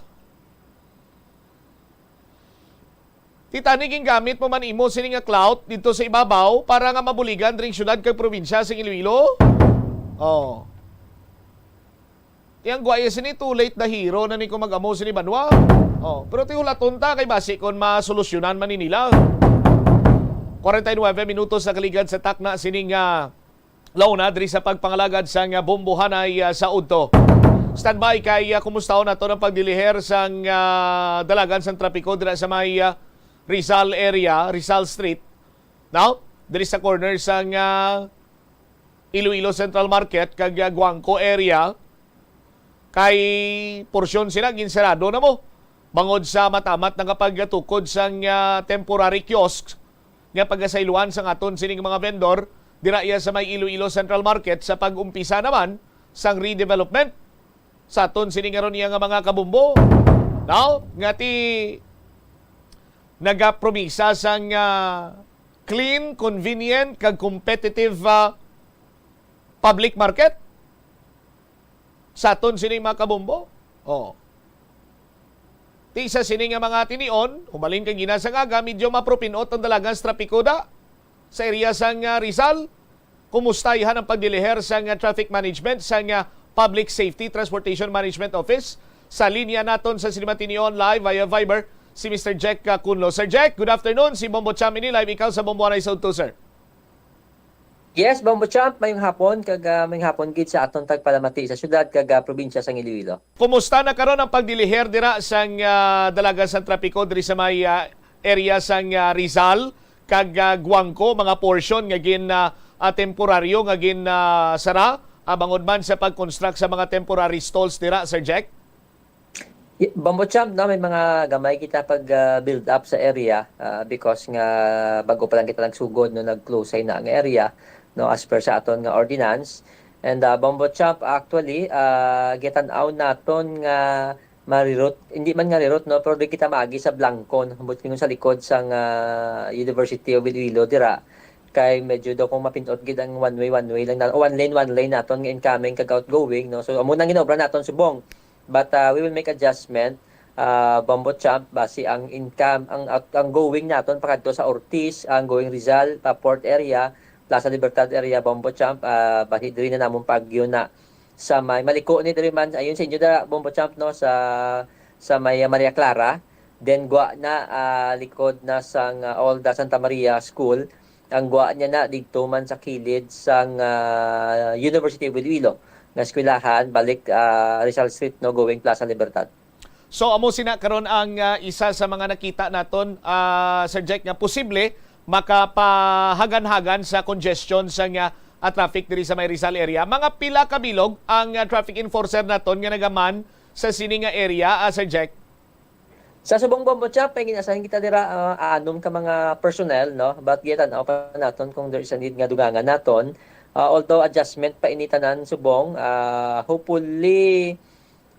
Titani king gamit mo man imo sini nga clout dito sa ibabaw para nga mabuligan diri syudad kag probinsya sa Iloilo. Yang guaya sini too late na hero na ni ko mag-amo sini Banwa. Pero ti hulaton ta kay basi kon masolusyonan man nila. 49 minutos sa kaligad sa takna sining launa diri sa pagpangalagad sang bombohanay sa udto. Standby kay kumustahon nato ng pagdiliher sang dalagan sang trapiko dira sa may Rizal area, Rizal Street. Now, diri sa corner sang Iloilo Central Market kag Guangco area kay porsyon sila ginsarado na mo bangod sa matamat nga pagtukod sang temporary kiosk nga pagasayluan sang aton sining mga vendor dira iya sa may Iloilo Central Market sa pag-umpisa naman sang redevelopment sa aton sining aron iya nga mga kabumbo. Now, ngati nagapromisa sang clean, convenient kag competitive public market sa aton sining mga kabumbo. Ti sa sining nga mga tinion, humalin kang gina sa nga, medyo mapropinot ang dalagang trapiko da sa area sang Rizal. Kumustahan ang pagdiliher sang traffic management sang Public Safety Transportation Management Office. Sa linya naton sa Sinima Tinion live via Viber, si Mr. Jack Kunlo. Sir Jack, good afternoon. Si Bombo Cham ini live ikaw sa Bombo Anay South 2, sir. Yes, Bombo Champ, mayong hapon gid sa aton tagpalamati sa syudad kag probinsya sang Iloilo. Kumusta na karon ang pagdiliher dira sang dalaga sa trapiko diri sa may area sang Rizal kag Guangco, mga portion nga gin temporaryo nga gin sara bangod man sa pag-construct sa mga temporary stalls dira, Sir Jack? Bombo Champ, no, may mga gamay kita pag build up sa area because nga bago pa lang kita nagsugod no nag-close na ang area no as per sa aton nga ordinance. And Bombo Champ, actually gitan-aw naton nga marirot, hindi man nga rirot no, pero di kita maagi sa Blancon, but kingon sa likod sang University of Iloilo dira kay medyo daw kung mapindot gid ang one way lang na one lane naton nga incoming kag outgoing no. So amo nang ginobra naton subong. But we will make adjustment Bombo Champ base ang income ang going naton pakadto sa Ortiz, ang going Rizal pa Port area, Plaza Libertad area, Bombo Champ base diri na namong pagyo na sa may maliko ni diri man ayun sa inyo da Bombo Champ no sa may Maria Clara, then gwa na likod na sang Olda Santa Maria School, ang gwa niya na didto man sa kilid sang University of Iloilo nga eskwelahan balik Rizal Street no going Plaza Libertad. So amo sina karon ang isa sa mga nakita naton Sir Jack nga posible makapahagan-hagan sa congestion sa traffic diri sa may Rizal area. Mga pila ka bilog ang traffic enforcer naton nga nagaman sa sini nga area, Sir Jack? Sa subong Bombo Champ, ginasahin kita dira anom ka mga personnel no, but gitan pa naton kung there is a need nga dugangan naton. Although adjustment pa initanan subong, hopefully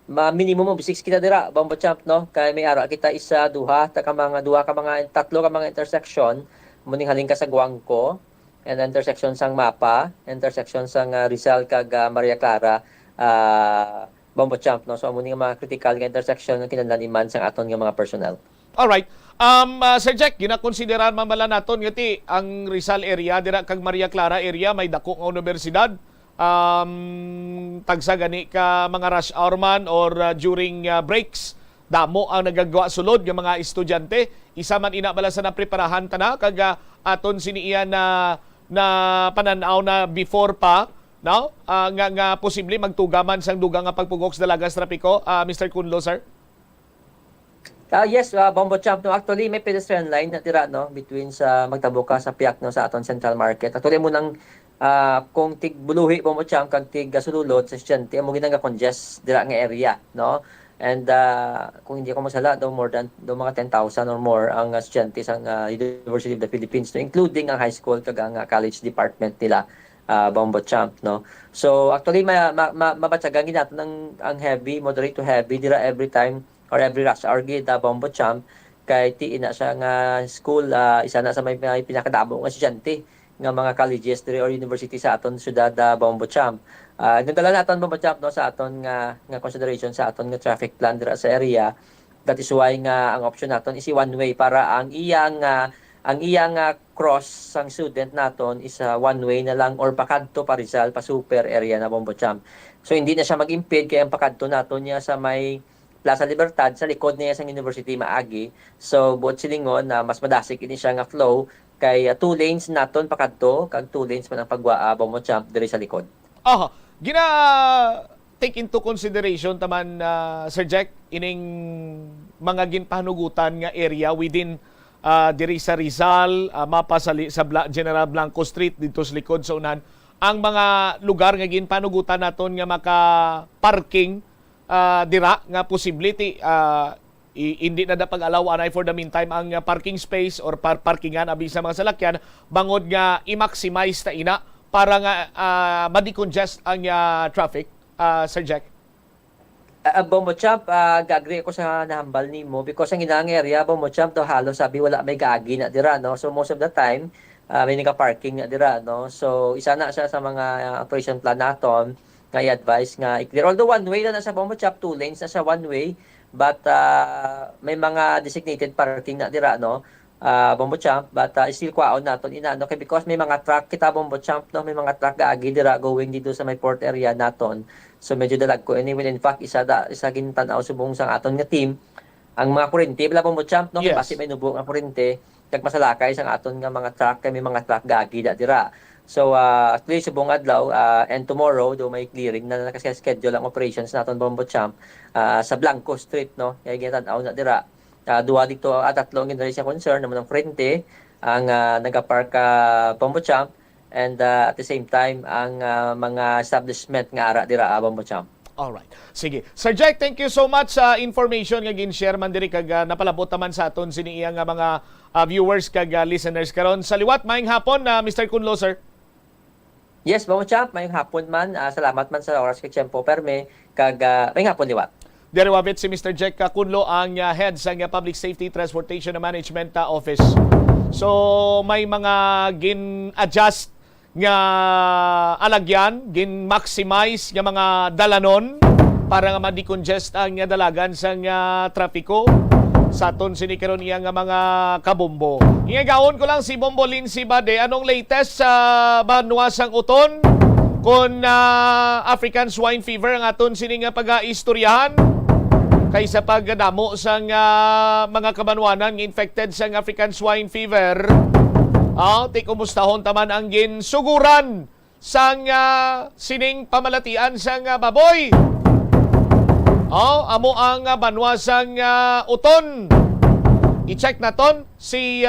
minimum of 6 kita dira Bombo Champ no, kay may ara kita isa duha ka mga intersection muning halin ka sa Guangco and intersection sang Mapa, intersection sang Rizal kag Maria Clara, Bombo Champ, no? So amo ni nga mga critical nga intersection nga kinahanglan sang aton nga mga personnel. Alright. Sir Jack, ginakonsideran mamala naton nga ti ang Rizal area dira kag Maria Clara area may dako nga universidad. Tagsa gani ka mga rush hour man or during breaks, damo ang nagagawa sulod ng mga estudyante. Isa man ina bala sa napreparahan ta na kag aton siniiya na pananaw na before pa, no? Nga posible magtugaman sang dugang nga pagpugok sa dalagas trapiko, Mr. Kunlo, sir. Yes, Bombo Champ, no, actually may pedestrian line na tira, no, between sa magtabuka sa Piak, no, sa aton Central Market. Actually mo nang kung tig buluhi Bombo Champ kag tig sululod sa estudyante amo ginang congest dira nga area, no. And kung hindi ko masala, daw mga 10,000 or more ang estudyante sa University of the Philippines, no, including ang high school kag ang college department nila, Bombo Champ, no. So actually mabatsagan ginaton ang heavy, moderate to heavy dira every time or every rush hour gid Bombo Champ kay ti ina siya nga school, isa na sa may pinakadamo nga estudyante nga mga colleges diri or university sa aton syudad, Bombo Champ. Nagdala naton Bombo Champ, no, sa aton nga consideration sa aton nga traffic plan dira sa area. That is why nga ang option naton is one way para ang iyang cross sang student naton is one way na lang or pakadto pa Rizal pa super area na Bombo Champ. So hindi na siya mag-impede kay ang pakadto naton niya sa may Plaza Libertad sa likod niya sa university maagi. So buot silingon na mas madasig ini siya nga flow kay 2 lanes naton pakadto kag 2 lanes man ang pagwa Bombo Champ diri sa likod. Gina take into consideration taman, Sir Jack, ining mga ginpahanugutan nga area within diri sa Rizal, mapa sa General Blanco Street dito sa likod sa unahan, ang mga lugar nga ginpahanugutan naton nga maka-parking dira nga possibility hindi na dapag-alaw anay for the meantime ang parking space or parkingan abi sa mga salakyan bangod nga i-maximize ta ina para nga ma-decongest ang traffic, Sir Jack. Bombo Champ, gagri ako sa nahambal nimo because ang inang area Bombo Champ to halos sabi wala may gaagi na dira, no. So most of the time may naka-parking na dira, no. So isa na siya sa mga operation plan naton nga i-advise nga i-clear. Although one way na sa Bombo Champ, 2 lanes na sa one way, but may mga designated parking na dira, no, Bombo Champ, but still kwaon naton inano kay because may mga truck kita Bombo Champ, no, may mga truck gaagi dira going dito sa may port area naton. So medyo dalag ko anyway. In fact, isa gintan-aw subong sang aton nga team ang mga kurente bala Bombo Champ, no, yes. Kasi may nubo nga kurente kag masalakay sang aton nga mga truck kay may mga truck gaagi dira. So, actually, subong adlaw and tomorrow, do may clearing na nakaschedule ang operations naton Bombo Champ sa Blanco Street, no? Kaya ginatanaw na dira. Duwa dito at tatlong siya concern naman ng frente ang nagapark Bombo Champ and at the same time ang mga establishment nga ara dira Bombo Champ. Alright. Sige. Sir Jack, thank you so much sa information nga gin-share man diri kag napalabot naman sa aton siniiya nga mga viewers kag listeners karon. Sa liwat maayong hapon, Mr. Kunlo, sir. Yes, Bombo Champ, mayong hapon man. Salamat man sa oras kay Tiyempo Perme kag mayong hapon liwat. Derewabit si Mr. Jack Kunlo ang head sa Public Safety Transportation and Management Office. So may mga gin-adjust nga alagyan, gin-maximize nga mga dalanon para nga ma-decongest ang dalagan sa trapiko. Sa aton sinikaron iya nga mga kabombo. Ingagawon ko lang si Bombo Lindsay Bade, anong latest sa banwasang uton kung African swine fever ang aton sining pag-istoryahan kaysa pagdamo sa mga kabanwanan nga infected sa African swine fever. Ti kumustahon taman ang ginsuguran sa sining pamalatian sa baboy. Amo ang banwasang uton. I-check naton si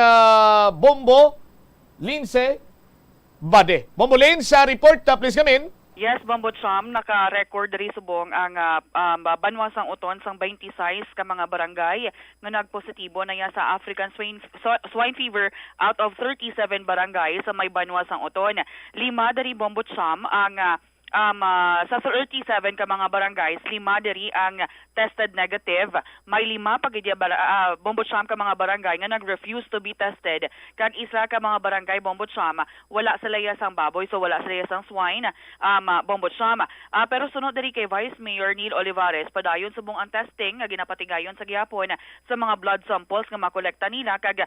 Bombo Lindsay Bade. Bombo Lindsay, report, please come in. Yes, Bombo Champ, naka-record diri subong ang banwasang uton sang 26 ka mga barangay nga nagpositibo na ya sa African swine fever out of 37 barangay sa may banwasang uton. 5 dari Bombo Champ ang sa 37 ka mga barangays, 5 diri ang tested negative. May 5 pag Bombocham ka mga barangay nga nag-refuse to be tested. Kag isa ka mga barangay Bombocham, wala sa layas ang baboy, so wala sa layas ang swine, Bombocham. Pero sunod diri kay Vice Mayor Neil Olivares, padayon subong ang testing nga ginapatigayon sa gihapon sa mga blood samples nga makolekta nila kag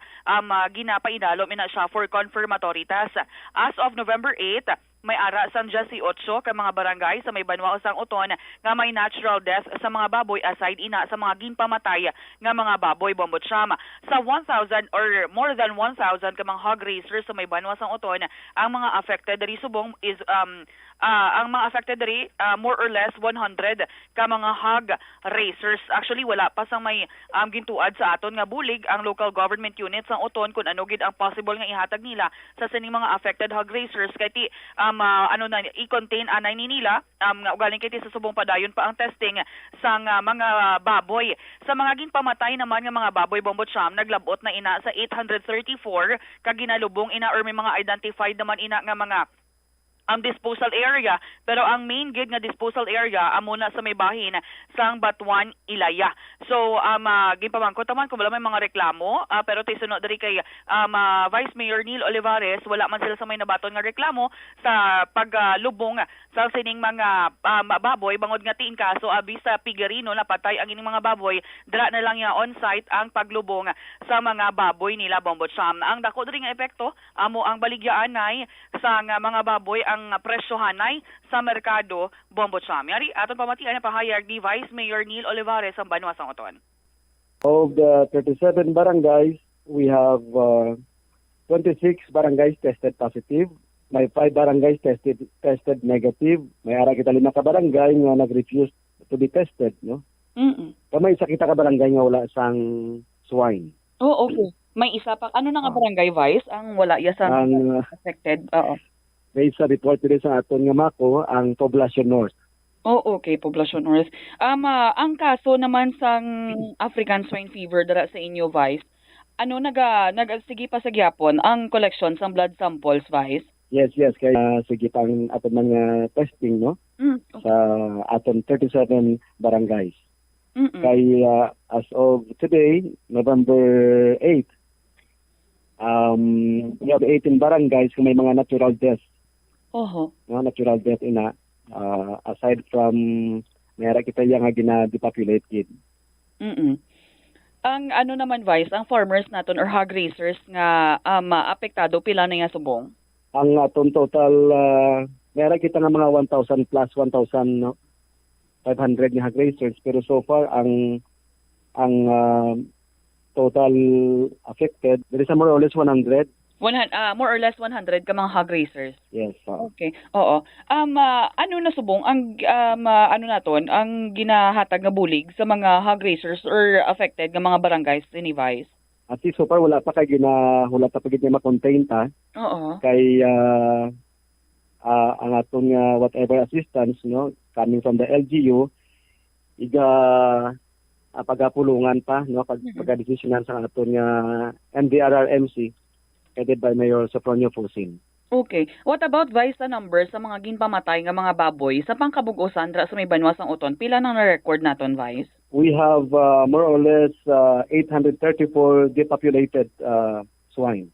ginapaidalo ina siya for confirmatory test. As of November 8, may ara sang 18 ka mga barangay sa may banwa usang uton nga may natural death sa mga baboy aside ina sa mga ginpamatay nga mga baboy Bombocham. Sa 1,000 or more than 1,000 ka mga hog raisers sa may banwa sang uton, ang mga affected diri subong is ang mga affected diri more or less 100 ka mga hog raisers. Actually wala pa sang may gintuad sa aton nga bulig ang local government units sang uton kung ano gid ang possible nga ihatag nila sa sining mga affected hog raisers kay ti i-contain anay ni nila nga ugaling kay ti sa subong padayon pa ang testing sang mga baboy. Sa mga ginpamatay naman nga mga baboy Bombocham, naglabot na ina sa 834 ka ginalubong ina or may mga identified naman ina nga mga disposal area, pero ang main gid nga disposal area amo na sa may bahin sang Batuan, Ilaya. So ginpamangkot taman kung wala may mga reklamo, pero tisunod diri kay Vice Mayor Neil Olivares, wala man sila sa may nabaton nga reklamo sa paglubong sa sining mga baboy bangod nga tiin kaso abi sa Pigarino napatay ang ining mga baboy, dira na lang ya on site ang paglubong sa mga baboy nila Bombocham. Ang dako diri nga epekto amo ang baligyaan nay sa mga baboy ang presyohanay sa merkado Bombocham. Yari aton pamatian na pahayag ni Vice Mayor Neil Olivares ang banwa sang uton. Of the 37 barangays, we have 26 barangays tested positive. May 5 barangays tested negative. May ara kita 5 ka barangay nga nag-refuse to be tested, no? May isa kita ka barangay nga wala sang swine. Oh, okay. May isa pa. Ano na nga barangay, Vice? Ang wala ya sa affected? Oo. May isa report din sa aton nga mako ang Poblacion North. Oh, okay, Poblacion North. Ang kaso naman sang African swine fever dara sa inyo, Vice, ano nagsige pa sa gyapon ang collection sang blood samples, Vice? Yes, kaya sige pang aton mga testing, no? Sa aton 37 barangays. Kay as of today, November 8, we have 18 barangays kung may mga natural deaths. Natural death ina aside from mayara kita yang nga gina-depopulate kid. Ang ano naman, Vice, ang farmers naton or hog raisers nga maapektado pila na nga subong? Ang aton total mayara kita nga mga 1,000 plus 1,000 no? 500 nga hog raisers, pero so far ang total affected there is more or less 100. More or less 100 ka mga hog raisers. Yes. Okay. Oo. Ano na subong ang ano naton ang ginahatag nga bulig sa mga hog raisers or affected nga mga barangays ni Vice? At so far wala pa wala pa gid ma-contain ta. Oo. Kay ang aton whatever assistance no coming from the LGU pagapulungan pa no pagdesisyonan sa aton nga MDRRMC headed by Mayor Sopronio Fusin. Okay. What about, Vice, sa numbers sa mga ginpamatay nga mga baboy sa pangkabugosan sa may banwa sang uton? Pila nang na-record naton, Vice? We have more or less 834 depopulated swine.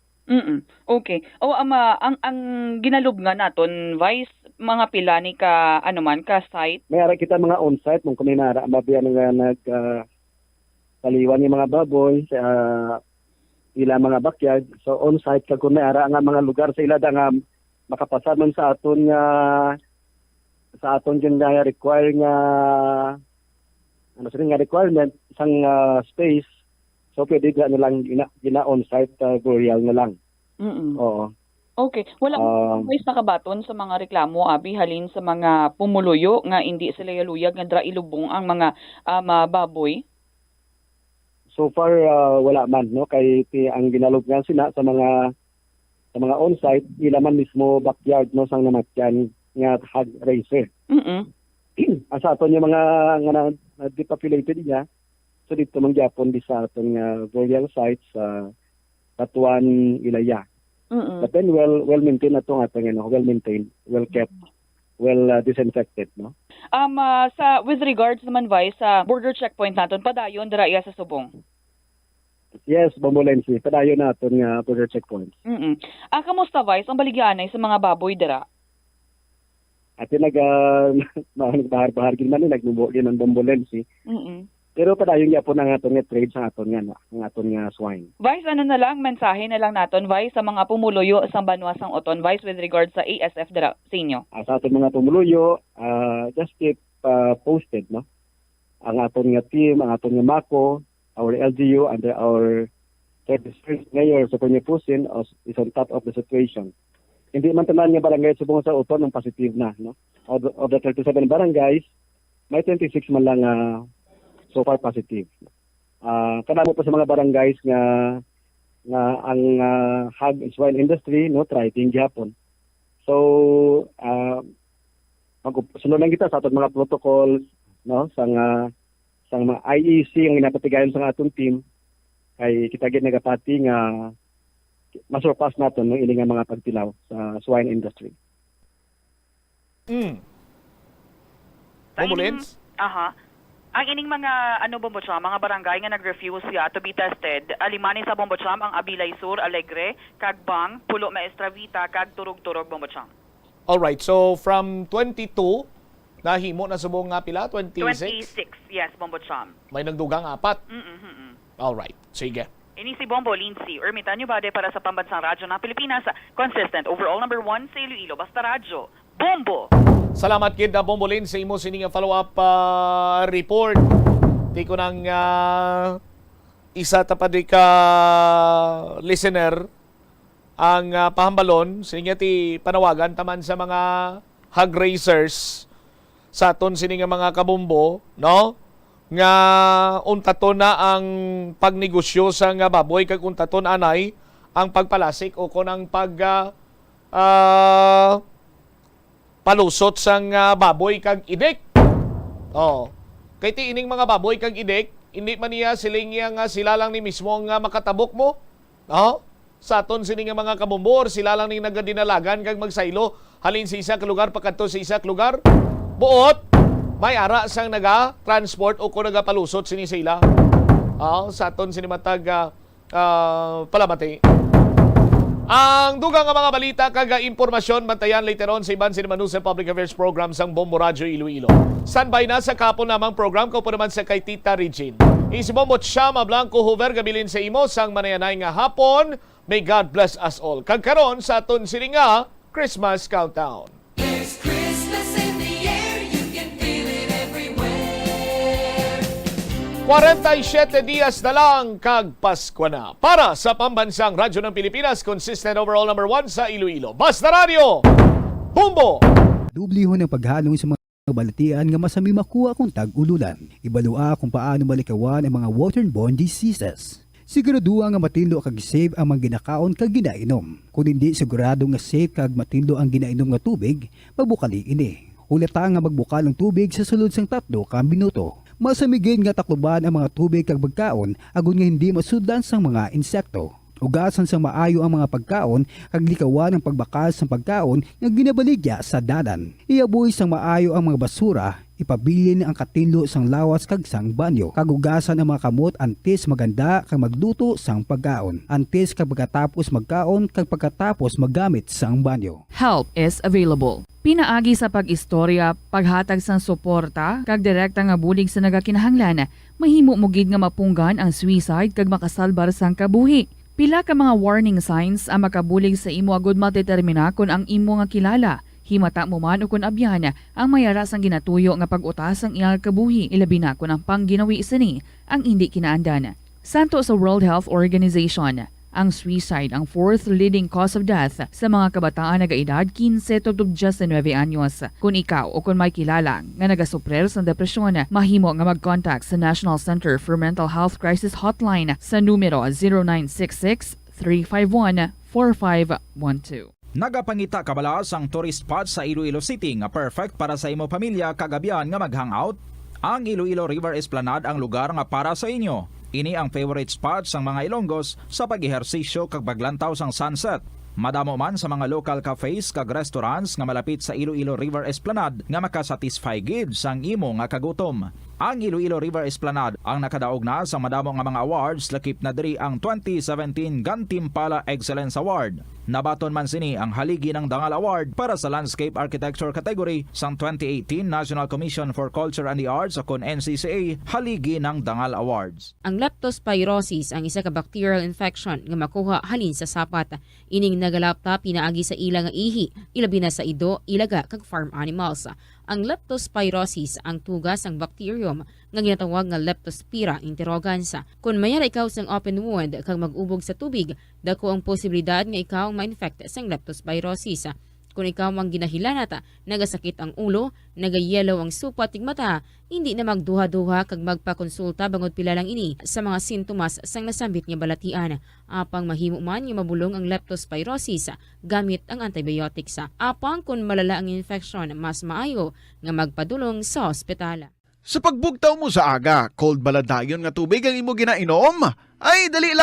Okay. Ang ginalub nga naton, Vice, mga pila ni ka ka site? May ara kita mga on-site kung may nara mabiyan nga paliwan yung mga baboy sa ila mga backyard. So on-site kag kun may ara nga mga lugar sa ila nga makapasar man sa aton yung nga require nga requirement sang space. So pwede na lang gina on-site burial na lang. Oo. Okay. Wala Vice nakabaton sa mga reklamo abi halin sa mga pumuluyo nga hindi sila yaluyag nga dra ilubong ang mga baboy? So far wala man no kay ang ginalog nga sila sa mga on-site ila man mismo backyard no sang namatyan nga hog raiser. Asa aton yung mga nga depopulated niya. So dito man gyapon di sa aton nga burial site sa Batuan, Ilaya. But then well maintained atong well maintained, well kept. disinfected, no? Sa with regards naman Vice sa border checkpoint naton padayon dira iya sa Subong. Yes, Bombolensi, padayon naton nga border checkpoints. Kamusta Vice ang baligyanay sa mga baboy dira? At yung nagbahar-bahar gid man nagbubo din ang Bombolensi. Pero padayon gyapon ang aton nga trade sa aton nga swine. Vice, ano na lang, mensahe na lang naton, Vice, sa mga pumuluyo sa Banwa sang Oton, Vice, with regards sa ASF dira sa inyo. Sa aton mga tumuluyo, just keep posted, no? Ang aton nga team, ang aton nga MACO, our LGU, under our mayor sa Pusin is on top of the situation. Hindi man tanan nga barangay Subong sa Oton ang positive na, no? Of the 37 barangays, may 26 man lang so far positive. Kadamo pa sa mga barangays nga ang hog and swine industry no thriving gyapon. So sunod lang kita sa aton mga protocols no sa mga IEC ang ginapatigayon sa atong team kay kita gid nagapati nga masurpass naton no ini nga mga pagtilaw sa swine industry. Bombolens? Ang ining mga Bombocham, mga barangay nga nag-refuse to be tested, alimani sa Bombocham ang Abilay Sur, Alegre, Kagbang, Pulo Maestra Vita, kag Turog-Turog Bombocham. Alright, so from 22, nahimo na subong nga pila? 26? 26, yes, Bombocham. May nagdugang 4? Alright, sige. Ini si Bombo Lindsay, Ermitanyo Bade para sa Pambansang Radyo ng Pilipinas, consistent, overall number 1 sa Iloilo, basta radyo. Bombo! Salamat kid na Bombolin sa imo sining follow-up report. Di ko nang isa tapad ka listener ang pahambalon sininga ti panawagan taman sa mga hog racers sa aton sininga mga kabumbo, no? Nga untaton na ang pagnegosyo sa nga baboy kag untaton anay ang pagpalasik o kunang palusot sang baboy kag idik. Kay ti ining mga baboy kag idik, hindi man niya siling nga sila lang ni mismo nga makatabok mo. Sa aton sini nga mga kabumbor, sila lang ning nagadinalagan kag magsaylo halin sa isa ka lugar pakadto sa isa ka lugar. Buot may ara sang naga-transport o kung naga-palusot sini sila. Sa aton sini matag palamati. Ang dugang nga mga balita kag impormasyon bantayan later on sa iban sinimanu sa Public Affairs Program sang Bombo Radyo Iloilo. Standby na sa kapon namang program ko po naman sa kay Tita Regine. Isibomot siya Blanco Hoover gabilin sa imo sang manayanay nga hapon. May God bless us all. Kag karon sa aton sini nga Christmas countdown. There's Christmas in the air, you can feel it everywhere. 47 dias na lang kag Pasko na. Para sa Pambansang Radyo ng Pilipinas, consistent overall number 1 sa Iloilo. Basta Radio, Bumbo! Dublihon ang paghalong sa mga balatian nga masami makuha kung tag-ululan. Ibalua kung paano malikawan ang mga waterborne diseases. Siguraduha nga matindlo kag safe ang mga ginakaon kag ginainom. Kung hindi sigurado nga safe kag matindlo ang ginainom nga tubig, magbukali ini. Hulata nga magbukal ang tubig sa sulod sang 3 ka minuto. Masamigin nga takluban ang mga tubig kag pagkaon agon nga hindi masudlan sang mga insekto. Ugasan sang maayo ang mga pagkaon kag likawan ang pagbakal sang pagkaon nga ginabaligya sa dalan. Iabuy sang maayo ang mga basura, ipabilin ang katinlo sang lawas kag sang banyo. Kagugasan ang mga kamot antes maganda kag magluto sang pagkaon. Antes kag pagkatapos magkaon kag pagkatapos maggamit sang banyo. Help is available. Pinaagi sa pag-istorya, paghatag sang suporta, kag direkta nga bulig sa nagakinahanglan, mahimo mo gid nga mapunggan ang suicide kag makasalbar sang kabuhi. Pila ka mga warning signs ang makabulig sa imo agud matedetermina kung ang imo nga kilala. Himata mo man o kung abyan ang mayara sang ginatuyo nga pag-utas ang iyang kabuhi ilabi na kung ang pangginawi sini ang hindi kinaandan. Santo sa World Health Organization, ang suicide ang 4th leading cause of death sa mga kabataan nagaedad 15 to 19 anyos. Kung ikaw o kung may kilala nga nagasuprer sa depresyon, mahimo nga mag-contact sa National Center for Mental Health Crisis Hotline sa numero 0966-351-4512. Nagapangita kabalas ang tourist spot sa Iloilo City nga perfect para sa imo pamilya kagabihan nga mag-hangout. Ang Iloilo River Esplanade ang lugar nga para sa inyo. Ini ang favorite spot sang mga Ilonggos sa pag-ehersisyo kag paglantaw sang sunset. Madamo man sa mga local cafes kag restaurants nga malapit sa Iloilo River Esplanade nga makasatisfy gid sang imo nga kagutom. Ang Iloilo River Esplanade ang nakadaog na sa madamo nga mga awards, lakip na diri ang 2017 Gantimpala Excellence Award. Nabaton man sini ang haligi ng Dangal Award para sa Landscape Architecture category sang 2018 National Commission for Culture and the Arts o kon NCCA haligi ng Dangal Awards. Ang leptospirosis ang isa ka bacterial infection nga makuha halin sa sapat. Ining nagalapta pinaagi sa ila nga ihi, ilabi na sa ido, ilaga kag farm animals. Ang leptospirosis ang tugas ang bacterium nga ginatawag nga Leptospira interrogans. Kung mayara ikaw sang open wound kag mag-ubog sa tubig, dako ang posibilidad nga ikaw ma-infect sang leptospirosis. Kung ikaw ang ginahilanata, nagasakit ang ulo, nagayellow ang supa tig mata, hindi na magduha-duha kag magpakonsulta bangod pila lang ini sa mga sintomas sang nasambit nga balatian. Apang mahimo man nga mabulong ang leptospirosis gamit ang antibiotics. Apang kung malala ang infection, mas maayo nga magpadulong sa ospital. Sa pagbugtaw mo sa aga, cold baladayon nga tubig ang imo ginainom? Ay, dali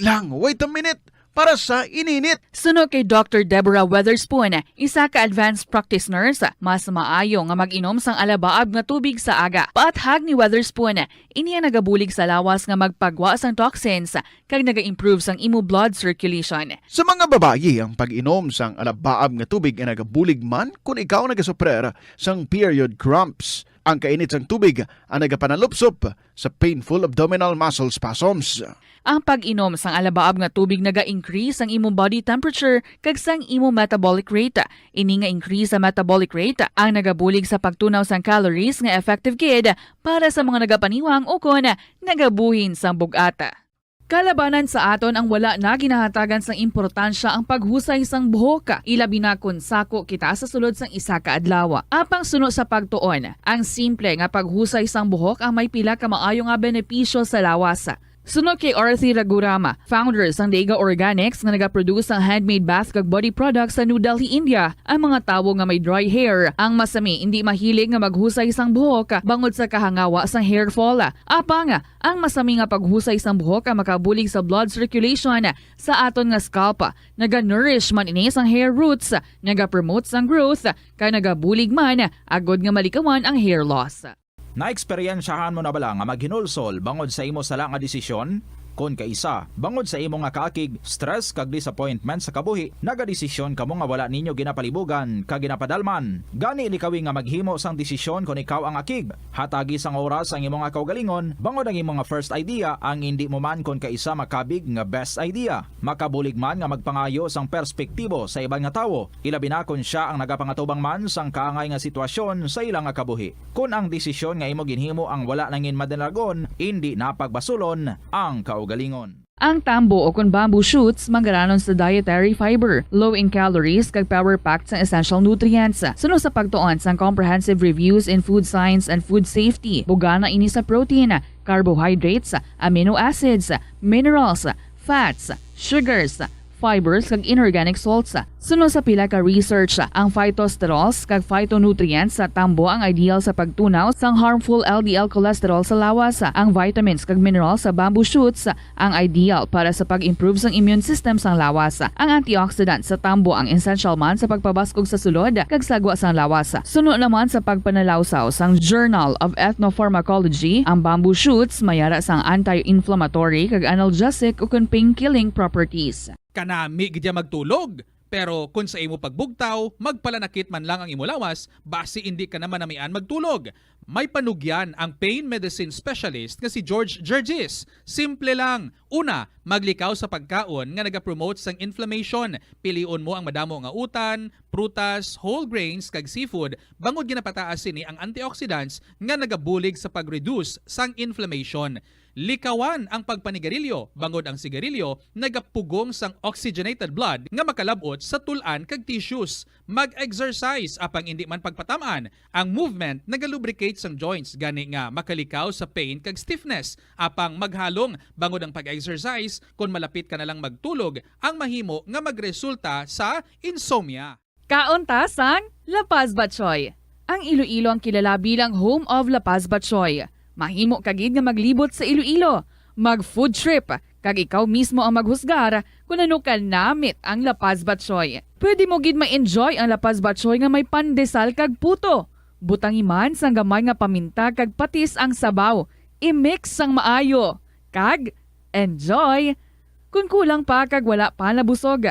lang, wait a minute. Para sa ininit. Suno kay Dr. Deborah Weatherspoon, isa ka advanced practice nurse, mas maayo nga mag-inom sang alabaab nga tubig sa aga. Paathag ni Weatherspoon, iniya nagabulig sa lawas nga magpagwa sang toxins kag naga-improve sang imo blood circulation. Sa mga babayi, ang pag-inom sang alabaab nga tubig ay nagabulig man kung ikaw nagasuprer sang period cramps. Ang kainit sang tubig ang nagapanalupsop sa painful abdominal muscle spasms. Ang pag-inom sang alabaab nga tubig naga-increase ang imong body temperature kag sang imong metabolic rate. Ini nga increase sa metabolic rate ang nagabulig sa pagtunaw sang calories nga effective gid para sa mga nagapaniwang o kon nagabuhin sang bugata. Kalabanan sa aton ang wala na ginahatagan sang importansya ang paghusay sang buhok, ilabi na kun sako kita sa sulod sang isa ka adlaw. Apang suno sa pagtuon, ang simple nga paghusay sang buhok ang may pila ka maayo nga benepisyo sa lawas. Sunod kay Arthi Ragurama, founder sang Dega Organics nga nagaproduce ng handmade bath kag body products sa New Delhi, India. Ang mga tawo nga may dry hair, ang masami hindi mahilig nga maghusay sang buhok bangod sa kahangawa sang hair fall. Apang ang masami nga paghusay sang buhok ang makabulig sa blood circulation sa aton nga scalp. Naga-nourish man ini sang hair roots, naga-promote sang growth, kay nagabulig man agod nga malikawan ang hair loss. Naeksperyensyahan mo na bala nga maghinulsol bangod sa imo sala nga desisyon? Kon kaisa, bangod sa imo nga kaakig, stress kag disappointment sa kabuhi, nagadesisyon kamo nga wala ninyo ginapalibugan kag ginapadalman. Gani likawi nga maghimo sang desisyon kon ikaw ang akig. Hatagi sang oras ang imo nga kaugalingon, bangod ang imo nga first idea ang hindi mo man kon kaisa makabig nga best idea. Makabulig man nga magpangayo sang perspektibo sa ibang nga tawo, ilabi na kon siya ang nagapangatubang man sang kaangay nga sitwasyon sa ilang nga kabuhi. Kun ang desisyon nga imo ginhimo ang wala nangin madalagon, hindi napagbasulon ang kaugalingon. Ang tambo o kun bamboo shoots manggaranon sa dietary fiber, low in calories kag power-packed sa essential nutrients. Suno sa pagtuon sang comprehensive reviews in food science and food safety, bugana ini sa protein, carbohydrates, amino acids, minerals, fats, sugars, fibers kag inorganic salts. Suno sa pila ka research, ang phytosterols kag phytonutrients sa tambo ang ideal sa pagtunaw sang harmful LDL cholesterol sa lawas. Ang vitamins kag minerals sa bamboo shoots ang ideal para sa pag-improve sang immune system sang lawas. Ang antioxidants sa tambo ang essential man sa pagpabaskog sa sulod kag sagwa sang lawas. Suno naman sa pagpanalawsaw sang Journal of Ethnopharmacology, ang bamboo shoots mayara sang anti-inflammatory kag analgesic ug pain-killing properties. Kanami gidya magtulog. Pero kung sa imo pagbugtaw, magpalanakit man lang ang imo lawas, basi hindi ka naman namian magtulog. May panugyan ang pain medicine specialist nga si George Gergis. Simple lang. Una, maglikaw sa pagkaon nga nagapromote sang inflammation. Piliun mo ang madamo nga utan, prutas, whole grains kag seafood bangod ginapataas sini ang antioxidants nga nagabulig sa pag-reduce sang inflammation. Likawan ang pagpanigarilyo, bangod ang sigarilyo nagapugong sang oxygenated blood nga makalabot sa tulan kag tissues. Mag-exercise apang hindi man pagpatamaan. Ang movement nagalubricate sang joints gani nga makalikaw sa pain kag stiffness. Apang maghalong bangod ang pag-exercise kung malapit ka na lang magtulog ang mahimo nga magresulta sa insomnia. Kaunta sang La Paz Batchoy. Ang Iloilo ang kilala bilang home of La Paz Batchoy. Mahimo kagid nga maglibot sa Iloilo. mag-food trip, kag ikaw mismo ang maghusgar kung ano ka namit ang lapas batsoy. Pwede mo gid ma-enjoy ang lapas batsoy nga may pandesal kag puto. Butang iman sang gamay nga paminta kag patis ang sabaw. I-mix sang maayo. Kag enjoy. Kung kulang pa kag wala pa nabusog,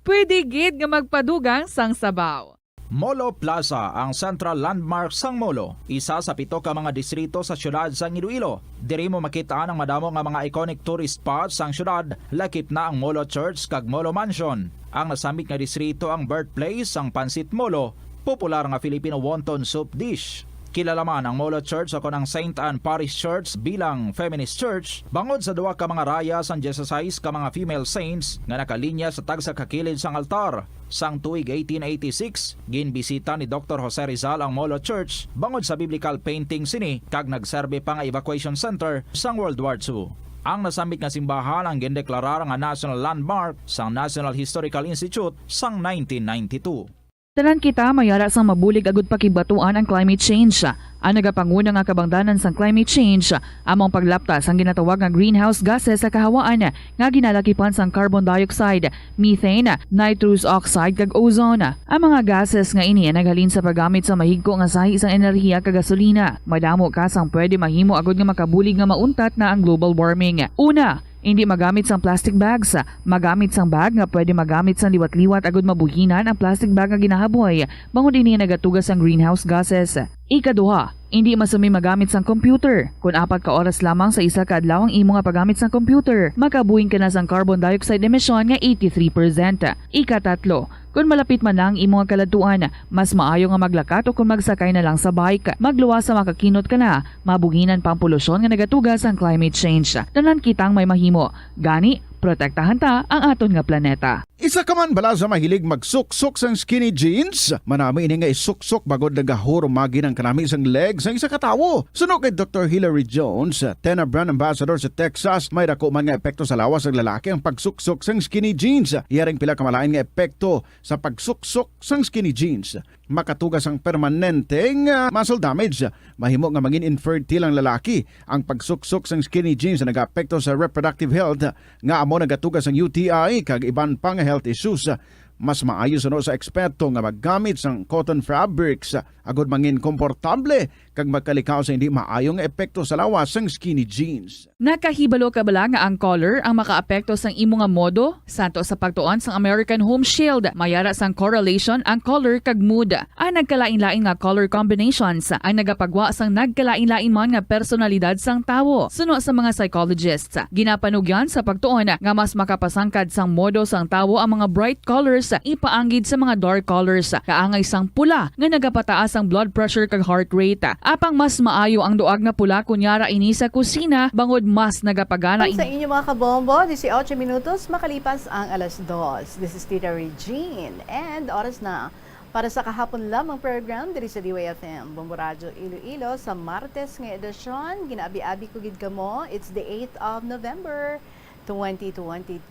pwede gid nga magpadugang sang sabaw. Molo Plaza ang central landmark sang Molo, isa sa 7 ka mga distrito sa syudad sang Iloilo. Diri mo makitaan ang madamo nga mga iconic tourist spots sang syudad, lakip na ang Molo Church kag Molo Mansion. Ang nasamit nga distrito ang birthplace sang Pansit Molo, popular nga Filipino wonton soup dish. Kilala man ang Molo Church ako ng St. Anne Parish Church bilang feminist church, bangod sa duwa ka mga raya sang 16 ka mga female saints nga nakalinya sa tagsa kakilid sang altar. Sang tuig 1886, ginbisita ni Dr. Jose Rizal ang Molo Church bangod sa biblical painting sini kag nagserbe pa nga evacuation center sang World War II. Ang nasamit nga simbahan ang gindeklarar nga national landmark sang National Historical Institute sang 1992. Tanan kita mayara sang mabulig agud pakibatuan ang climate change. Ang nagapanguna nga kabangdanan sang climate change among paglaptas ang ginatawag nga greenhouse gases sa kahawaan nga ginalakipan sang carbon dioxide, methane, nitrous oxide kag ozone. Ang mga gases nga ini naghalin sa paggamit sa mahigko nga sahi sang enerhiya kag gasolina. Madamo ka sang pwede mahimo agud nga makabulig nga mauntat na ang global warming. Una, hindi magamit sang plastic bags. Magamit sang bag nga pwede magamit sang liwat-liwat agud mabuhinan ang plastic bag nga ginahaboy. Bangod ini nagatugas ang greenhouse gases. Ikaduha, hindi masumi magamit sang computer. Kung 4 ka oras lamang sa isa ka adlaw ang imo nga paggamit sang computer, makabuhing ka na sang carbon dioxide emission nga 83%. Ikatatlo, kung malapit man lang imo nga kaladuan, mas maayo nga maglakat o kung magsakay na lang sa bike. Magluwas sa makakinot ka na, mabuhinan pang polusyon nga nagatugas ang climate change. Tanan kitang may mahimo. Gani, protektahan ta ang aton nga planeta. Isa ka man bala sa mahilig magsuksok sang skinny jeans? Manami ini nga isuksok bagod nagahuro magi ng kanami sang legs ang isa ka tawo. Suno kay Dr. Hilary Jones, Tena brand ambassador sa Texas, may dako man nga epekto sa lawas ng lalaki ang pagsuksok sang skinny jeans. Iyaring pila ka malain nga epekto sa pagsuksok sang skinny jeans. Makatugas ang permanenteng muscle damage. Mahimo nga mangin infertile ang lalaki. Ang pagsuksok sang skinny jeans na nag-apekto sa reproductive health nga amo nagatugas ang UTI kag iban pang health issues. Mas maayos sa eksperto nga maggamit sang cotton fabrics agud mangin komportable kag magkalikaw sa hindi maayong epekto sa lawas sang skinny jeans. Nakahibalo ka bala nga ang color ang makaapekto sang imo nga modo? Santo sa pagtuon sang American Home Shield, mayara sang correlation ang color kag mood. Ang nagkalain-lain nga color combinations ang nagapagwa sang nagkalain-lain man nga personalidad sang tawo. Suno sa mga psychologists, ginapanugyan sa pagtuon nga mas makapasangkad sang modo sang tawo ang mga bright colors ipaanggid sa mga dark colors. Kaangay sang pula nga nagapataas ang blood pressure kag heart rate. Apang mas maayo ang duag nga pula kunyara ini sa kusina bangod mas nagapagana. Sa inyo mga kabombo, 18 minutos makalipas ang alas 2. This is Tita Regine and oras na para sa kahapon lamang program diri sa DYFM Bombo Radio Iloilo sa Martes nga edisyon. Ginaabi-abi ko gid kamo. It's the 8th of November 2022.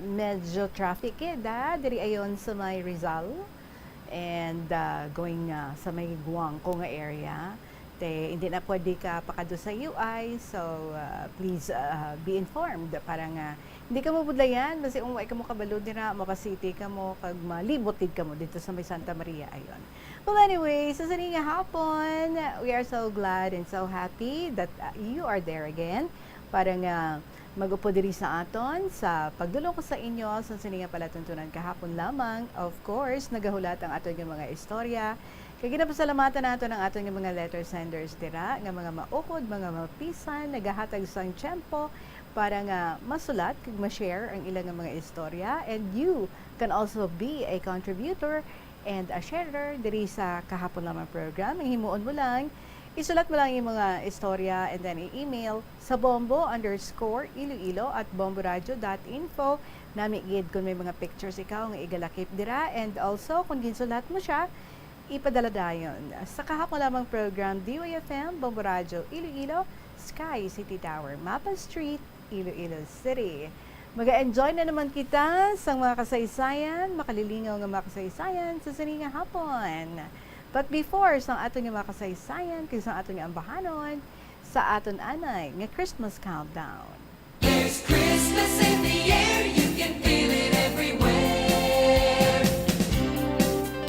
Medyo traffic diri ayon sa may Rizal and going sa may Guangco nga area. Hindi na pwede ka pakado sa UI, so please be informed para nga hindi ka mabudlayan basi umuwi ka mo kabalo dira mapasiti ka mo kag malibotid ka mo dito sa may Santa Maria ayon. Well anyway, sa nga hapon, we are so glad and so happy that you are there again para nga mag-upo diri sa aton sa pagdulong ko sa inyo sa sininga palatuntunan kahapon lamang. Of course, nagahulat ang aton yung mga istorya. Kaya ginapasalamatan nato ng aton yung mga letter senders dira, nga mga maukod, mga mapisan, nagahatag sang tiyempo para nga masulat kag ma-share ang ilang mga istorya. And you can also be a contributor and a sharer diri sa kahapon lamang program. Ang himuon mo lang, isulat mo lang yung mga istorya and then i-email sa bombo_iloilo@bomboradio.info. Namigid kung may mga pictures ikaw nga igalakip dira, and also kung ginsulat mo siya, ipadala dayon sa kahapon lamang program DYFM Bombo Radio Iloilo, Sky City Tower, Mapa Street, Iloilo City. Mag-enjoy na naman kita sa mga kasaysayan, makalilingaw nga mga kasaysayan sa sininga hapon. But before, sa aton nga makasaysayan, kay sa aton nga ambahanon, sa aton anay nga Christmas countdown. There's Christmas in the air, you can feel it everywhere.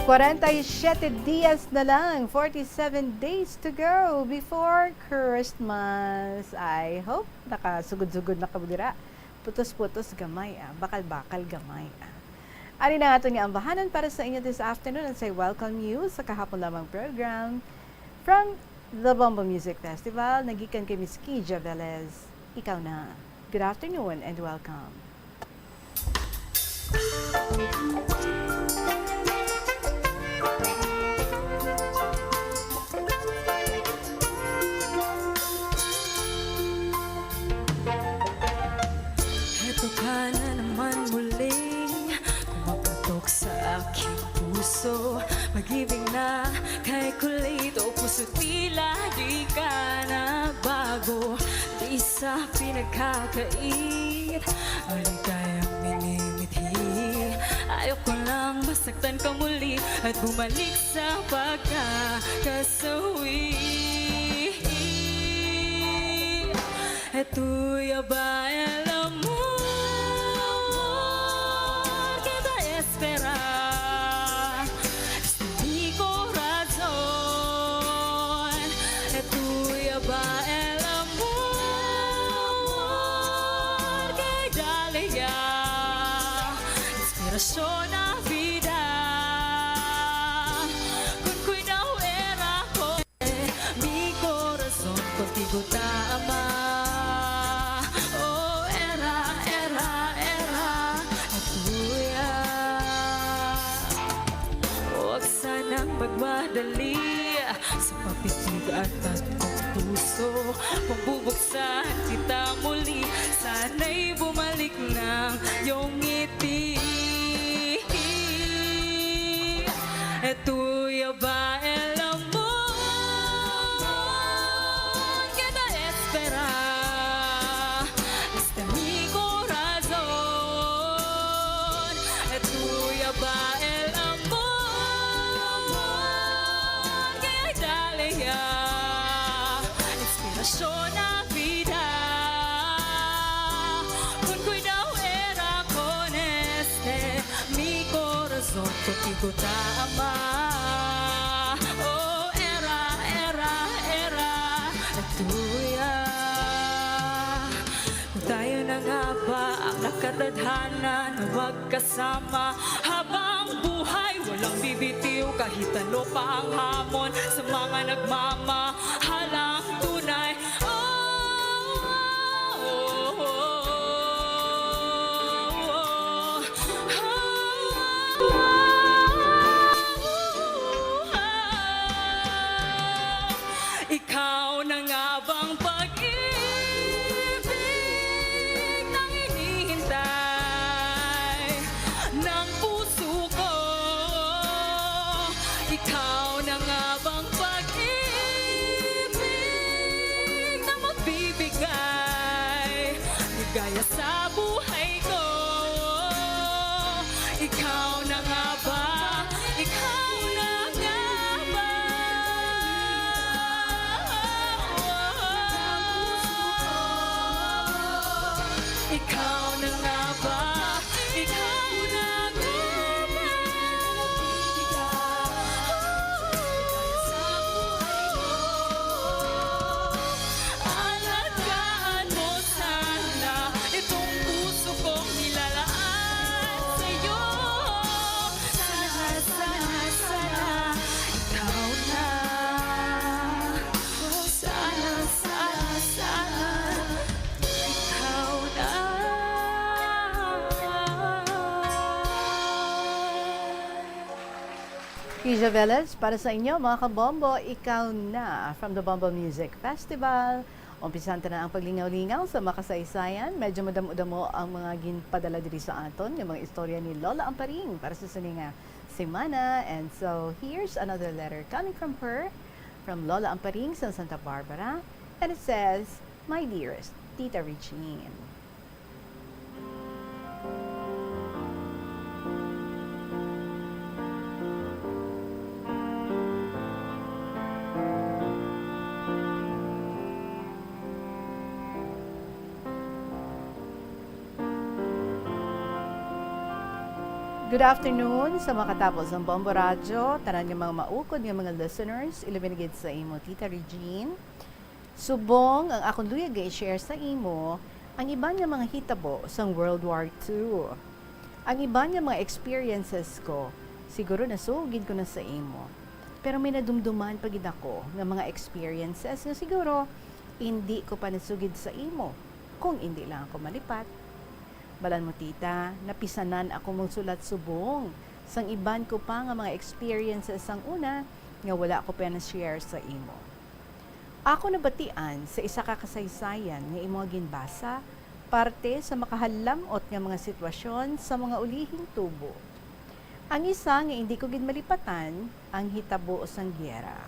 47 dias na lang, 47 days to go before Christmas. I hope nakasugod-sugod na kabudira. Putos-putos gamay, bakal-bakal gamay. Ari na nga ito nga ambahanan para sa inyo this afternoon and say welcome you sa kahapon lamang program from the Bombo Music Festival. Nagikan kay Miss Kija Velez. Ikaw na. Good afternoon and welcome. Heto ka na naman muling kumakatok sa aking puso. Pag-ibig na kay kulito, puso tila di ka nagbago. Di sa pinagkakait, maligayang minimithi. Ayoko lang masaktan ka muli at bumalik sa pagkakasawi. Etu'y ba alam mo, kita espera. Di ko razon. Etu'y ba alam mo, kay Dalia. Inspirasyon na vida. Kung cuidado era ko, mi corazón contigo tama. Magmadali sa papitigan at kong puso. Kung bubuksan kita muli, sana'y bumalik ng iyong ngiti. Etu'y ba alam mo, kita espera. Este mi corazón. Etu'y ba alam mo, inspirasyon na vida. Con cuidado era con este mi corazón contigo tama. Oh, era tuya. Kung tayo na nga ba ang nakatadhana na magkasama habang buhay, walang bibitiw kahit ano pa ang hamon sa mga nagmamahalang tunay. Ikaw na nga bang pag-ibig nang hinihintay ng puso ko? Ikaw na nga bang pag-ibig na magbibigay ligaya sa buhay ko? Ikaw na nga ba? Ikaw na nga ba? Ikaw na nga ba? Ikaw na nga ba? Alagaan mo sana itong puso kong nilalaan sa'yo. Sana, sana, sana, ikaw na. Sana, sana, sana, ikaw na. Kija Velez, para sa inyo mga kabombo, ikaw na from the Bombo Music Festival. Umpisanta na ang paglingaw-lingaw sa makasaysayan. Medyo madamo-damo ang mga ginpadala diri sa aton, yung mga istorya ni Lola Amparing para sa sininga semana. And so here's another letter coming from her, from Lola Amparing sa Santa Barbara. And it says, "My dearest, Tita Regine." Good afternoon sa makatapos ng Bombo Radyo, tanan nga mga maukod nga mga listeners, ilabinigid sa imo, Tita Regine. Subong ang akong luyag i-share sa imo ang iba nga mga hitabo sa World War II. Ang iba nga mga experiences ko, siguro nasugid ko na sa imo. Pero may nadumduman pagid ako nga mga experiences nga siguro hindi ko pa nasugid sa imo kung hindi lang ako malipat. Balan mo tita, napisanan ako mong sulat subong. Sang iban ko pa nga mga experiences sang una nga wala ko pa na-share sa imo. Ako nabatian sa isa ka kasaysayan nga imo ginbasa parte sa makahalamot nga mga sitwasyon sa mga ulihing tubo. Ang isa nga hindi ko gid malipatan ang hitabo sang giyera.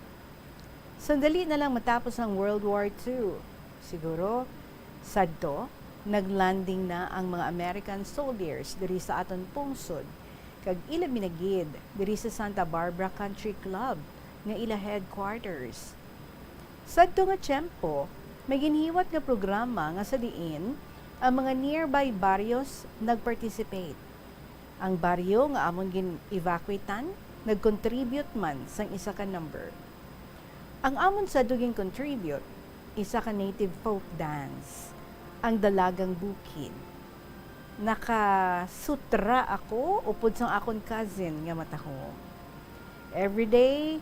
Sandali na lang matapos ang World War II. Siguro sadto naglanding na ang mga American soldiers diri sa aton pungsod kag ila minagid diri sa Santa Barbara Country Club nga ila headquarters. Sadto nga tiyempo, may ginhiwat nga programa nga sa diin ang mga nearby barrios nagparticipate. Ang baryo nga amon gin-evacuatan nag-contribute man sang isa ka number. Ang amon sa duging contribute, isa ka native folk dance, ang Dalagang Bukid. Nakasutra ako upod sang akon cousin nga mataho. Everyday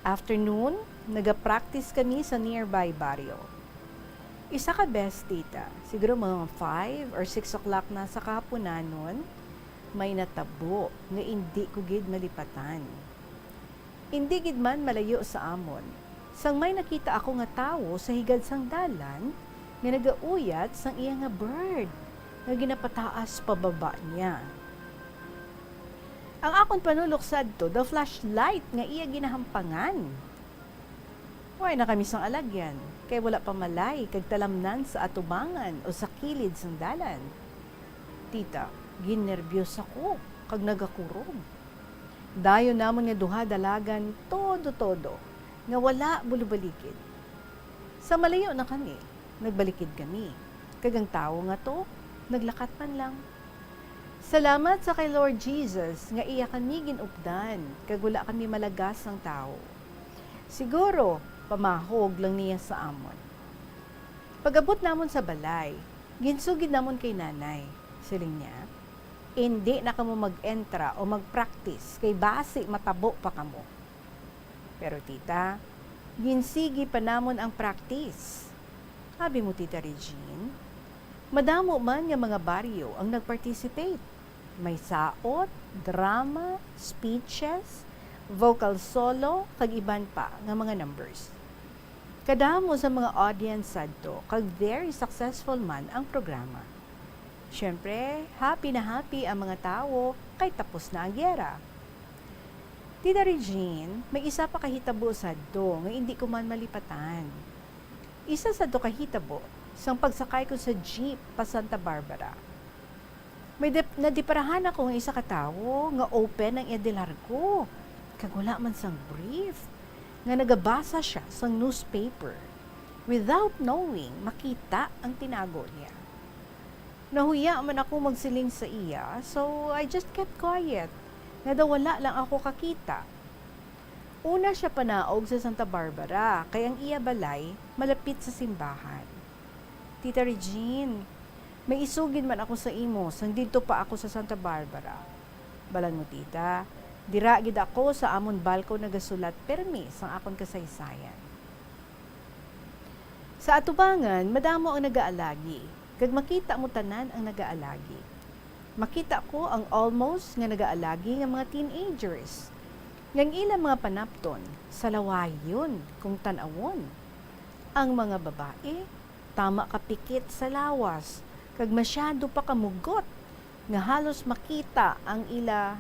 afternoon, nagapractice kami sa nearby barrio. Isa ka best tita, siguro mga 5 or 6 o'clock na sa kahaponan nun, may natabo nga hindi ko gid malipatan. Hindi gid man malayo sa amon. Sang may nakita ako nga tawo sa higad sang dalan, nga nagauyat sang iya nga bird nga ginapataas pababa niya. Ang akon panulok sadto, the flashlight nga iya ginahampangan. Huwag na kami sang alagyan, kay wala pa malay kag talamnan sa atubangan o sa kilid sang dalan. Tita, ginerbyos ako kag nagakurog. Dayon namon nga duha dalagan todo-todo nga wala bulubalikid. Sa malayo na kami, nagbalikid kami. Kagang tao nga to, naglakat man lang. Salamat sa kay Lord Jesus nga iya kami ginupdan, kag wala kami malagas ng tao. Siguro, pamahog lang niya sa amon. Pag-abot namon sa balay, ginsugid namon kay nanay. Siling niya, hindi na kamo mag-entra o mag-practice, kay basi matabo pa kamo. Pero tita, ginsigi pa namon ang practice. Sabi mo, Tita Regine, madamo man nga mga baryo ang nag-participate. May saot, drama, speeches, vocal solo, kag iban pa nga mga numbers. Kadamo sa mga audience sadto, kag very successful man ang programa. Siyempre, happy na happy ang mga tao kay tapos na ang giyera. Tita Regine, may isa pa kahitabo sadto nga hindi ko man malipatan. Isa sa do kahitabo sang pagsakay ko sa jeep pa Santa Barbara. May nadiparahan ako ng isa ka tawo nga open ang edilar ko. Kag wala man sang brief. Nga nagabasa siya sang newspaper. Without knowing, makita ang tinago niya. Nahuya man ako magsiling sa iya, so I just kept quiet. Nga daw wala lang ako kakita. Una siya panaog sa Santa Barbara, kaya ang iya balay malapit sa simbahan. Tita Regine, may isugid man ako sa imo, sang dito pa ako sa Santa Barbara. Balan mo tita, dira gid ako sa amon balko nagasulat permi sang akon kasaysayan. Sa atubangan, madamo ang nagaalagi, kag makita mo tanan ang nagaalagi. Makita ko ang almost nga nagaalagi nga mga teenagers. Yang ilang mga panapton, sa lawayon kung tanawon. Ang mga babae, tama kapikit sa lawas, kag masyado pa kamugot, nga halos makita ang ila,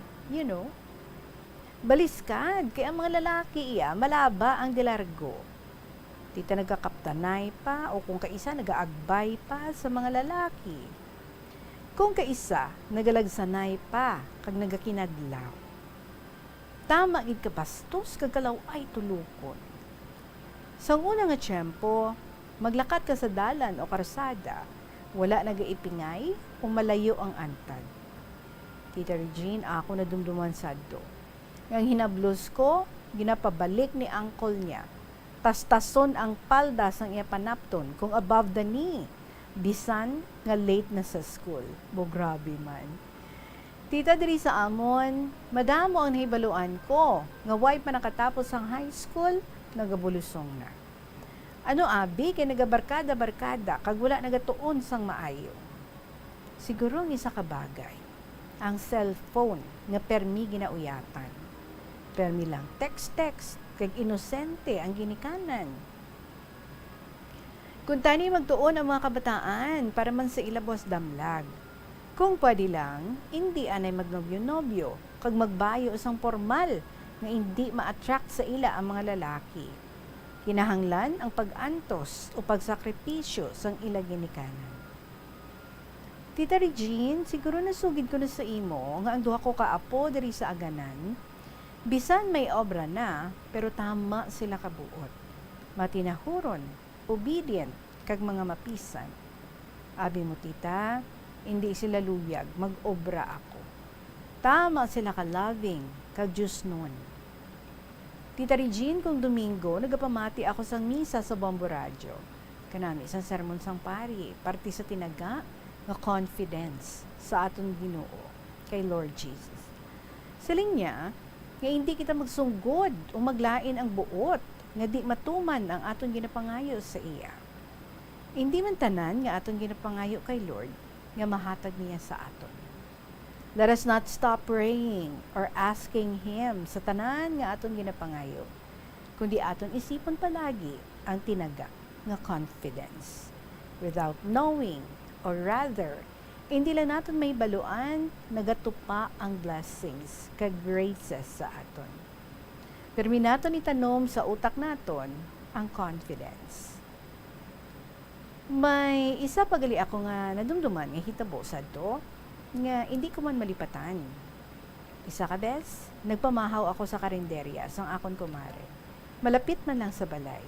baliskad, kaya ang mga lalaki iya, malaba ang dilargo. Tita nagkakaptanay pa, o kung kaisa nagaagbay pa sa mga lalaki. Kung kaisa, nagalagsanay pa, kag nagakinadlaw. Tama gid kabastos kag kalaw ay tulukon. Sa una nga tiyempo, maglakat ka sa dalan o karsada, wala nagaipingay o malayo ang antad. Tita Regine, ako na dumduman sadto. Ang hinablos ko, ginapabalik ni uncle niya. Tas-tason ang palda sang iya panapton kung above the knee. Bisan nga late na sa school. Bo grabe man. Tita, diri sa amon, madamo ang nahibaluan ko. Nga way pa nakatapos ang high school, nagabulusong na. Ano abi, kay nagabarkada-barkada, kag wala nagatuon sang maayo. Siguro ang isa ka bagay, ang cellphone nga permi ginauyatan. Permi lang text-text, kag inosente ang ginikanan. Kung tani magtuon ang mga kabataan para man sa ilabos damlag. Kung pwede lang, hindi anay magnobyo-nobyo, kag magbayo isang formal nga hindi ma-attract sa ila ang mga lalaki. Kinahanglan ang pag-antos o pagsakripisyo sang ila ginikanan. Tita Regine, siguro nasugid ko na sa imo nga ang duha ko kaapo diri sa aganan. Bisan may obra na, pero tama sila kabuot. Matinahuron, obedient, kag mga mapisan. Abi mo tita, hindi sila luyag, mag-obra ako. Tama sila ka-loving, kag Diyos nun. Tita Regine, kung Domingo, nagapamati ako sa misa sa Bombo Radio. Kanami, sa sermon sang pari, parte sa tinaga, nga confidence sa aton Ginoo kay Lord Jesus. Siling niya, nga hindi kita magsunggod o maglain ang buot, nga di matuman ang aton ginapangayo sa iya. Hindi man tanan nga aton ginapangayo kay Lord, nga mahatag niya sa aton. Let us not stop praying or asking Him sa tanan nga aton ginapangayo, kundi aton isipon palagi ang tinaga nga confidence. Without knowing, or rather, hindi lang natin may baluan, nagatupa ang blessings, kag graces sa aton. Permi naton itanom sa utak naton ang confidence. May isa pagali ako nga nadumduman nga hitabo sadto, nga hindi ko man malipatan. Isa ka bes, nagpamahaw ako sa karinderya sang akon kumare. Malapit man lang sa balay.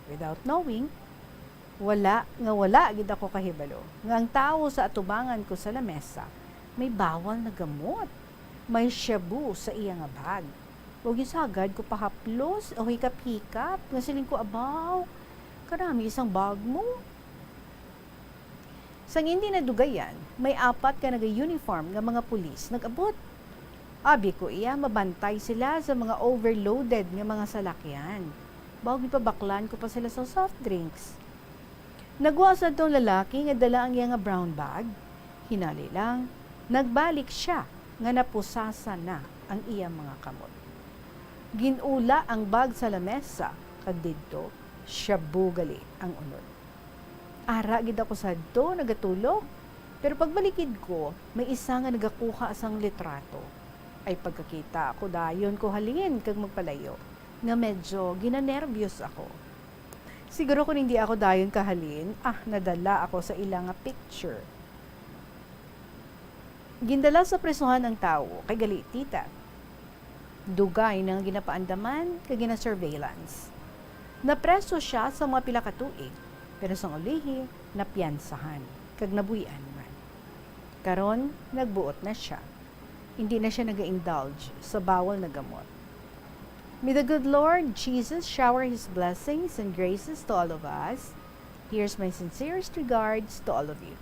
Without knowing, wala gid ako kahibalo. Nga ang tao sa atubangan ko sa lamesa, may bawal na gamot. May shabu sa iya nga bag. Huwag isagad ko pahaplos o hikap-hikap. Nga siling ko, abaw, karami isang bag mo. Sang hindi nadugayan, may 4 ka naga-uniform nga mga pulis nag-abot. Abi ko iya, mabantay sila sa mga overloaded nga mga salakyan. Bago ipabaklan ko pa sila sa soft drinks. Nagwasad tong lalaki nga dala ang iya nga brown bag. Hinali lang, nagbalik siya nga napusasa na ang iya mga kamot. Ginula ang bag sa lamesa, kag didto, shabu gali ang unod. Ara gid ako sadto, nagatulog. Pero pagbalikid ko, may isa nga nagakuha sang litrato. Ay pagkakita ako dayon ko halin kag magpalayo, nga medyo ginanervyos ako. Siguro kung hindi ako dayon kahalin, nadala ako sa ilang picture. Gindala sa presuhan ang tao, kay gali tita. Dugay nang ginapaandaman, kay gina-surveillance. Napreso siya sa mga pila ka tuig, pero sa ulihi, napiyansahan, kag nabuyan man. Karon, nagbuot na siya. Hindi na siya nag-indulge sa bawal na gamot. May the good Lord Jesus shower His blessings and graces to all of us. Here's my sincerest regards to all of you.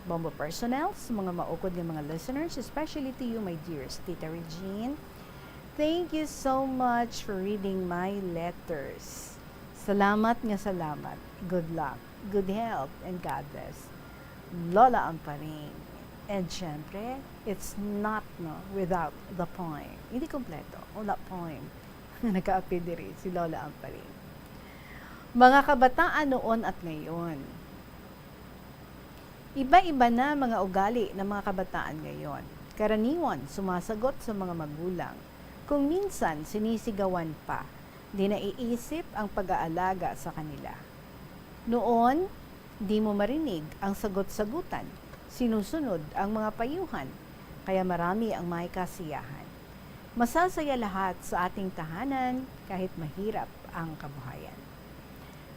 Bombo personnel, sa mga maukod ng mga listeners, especially to you, my dearest Tita Regine. Thank you so much for reading my letters. Salamat nga salamat. Good luck, good health, and God bless. Lola Amparing. And syempre, it's not without the poem. Hindi kompleto, wala poem. Nagka-appear diri si Lola Amparing. Mga kabataan noon at ngayon. Iba-iba na mga ugali ng mga kabataan ngayon. Karaniwan, sumasagot sa mga magulang. Kung minsan, sinisigawan pa, di naiisip ang pag-aalaga sa kanila. Noon, di mo marinig ang sagot-sagutan. Sinusunod ang mga payuhan, kaya marami ang may kasiyahan. Masasaya lahat sa ating tahanan kahit mahirap ang kabuhayan.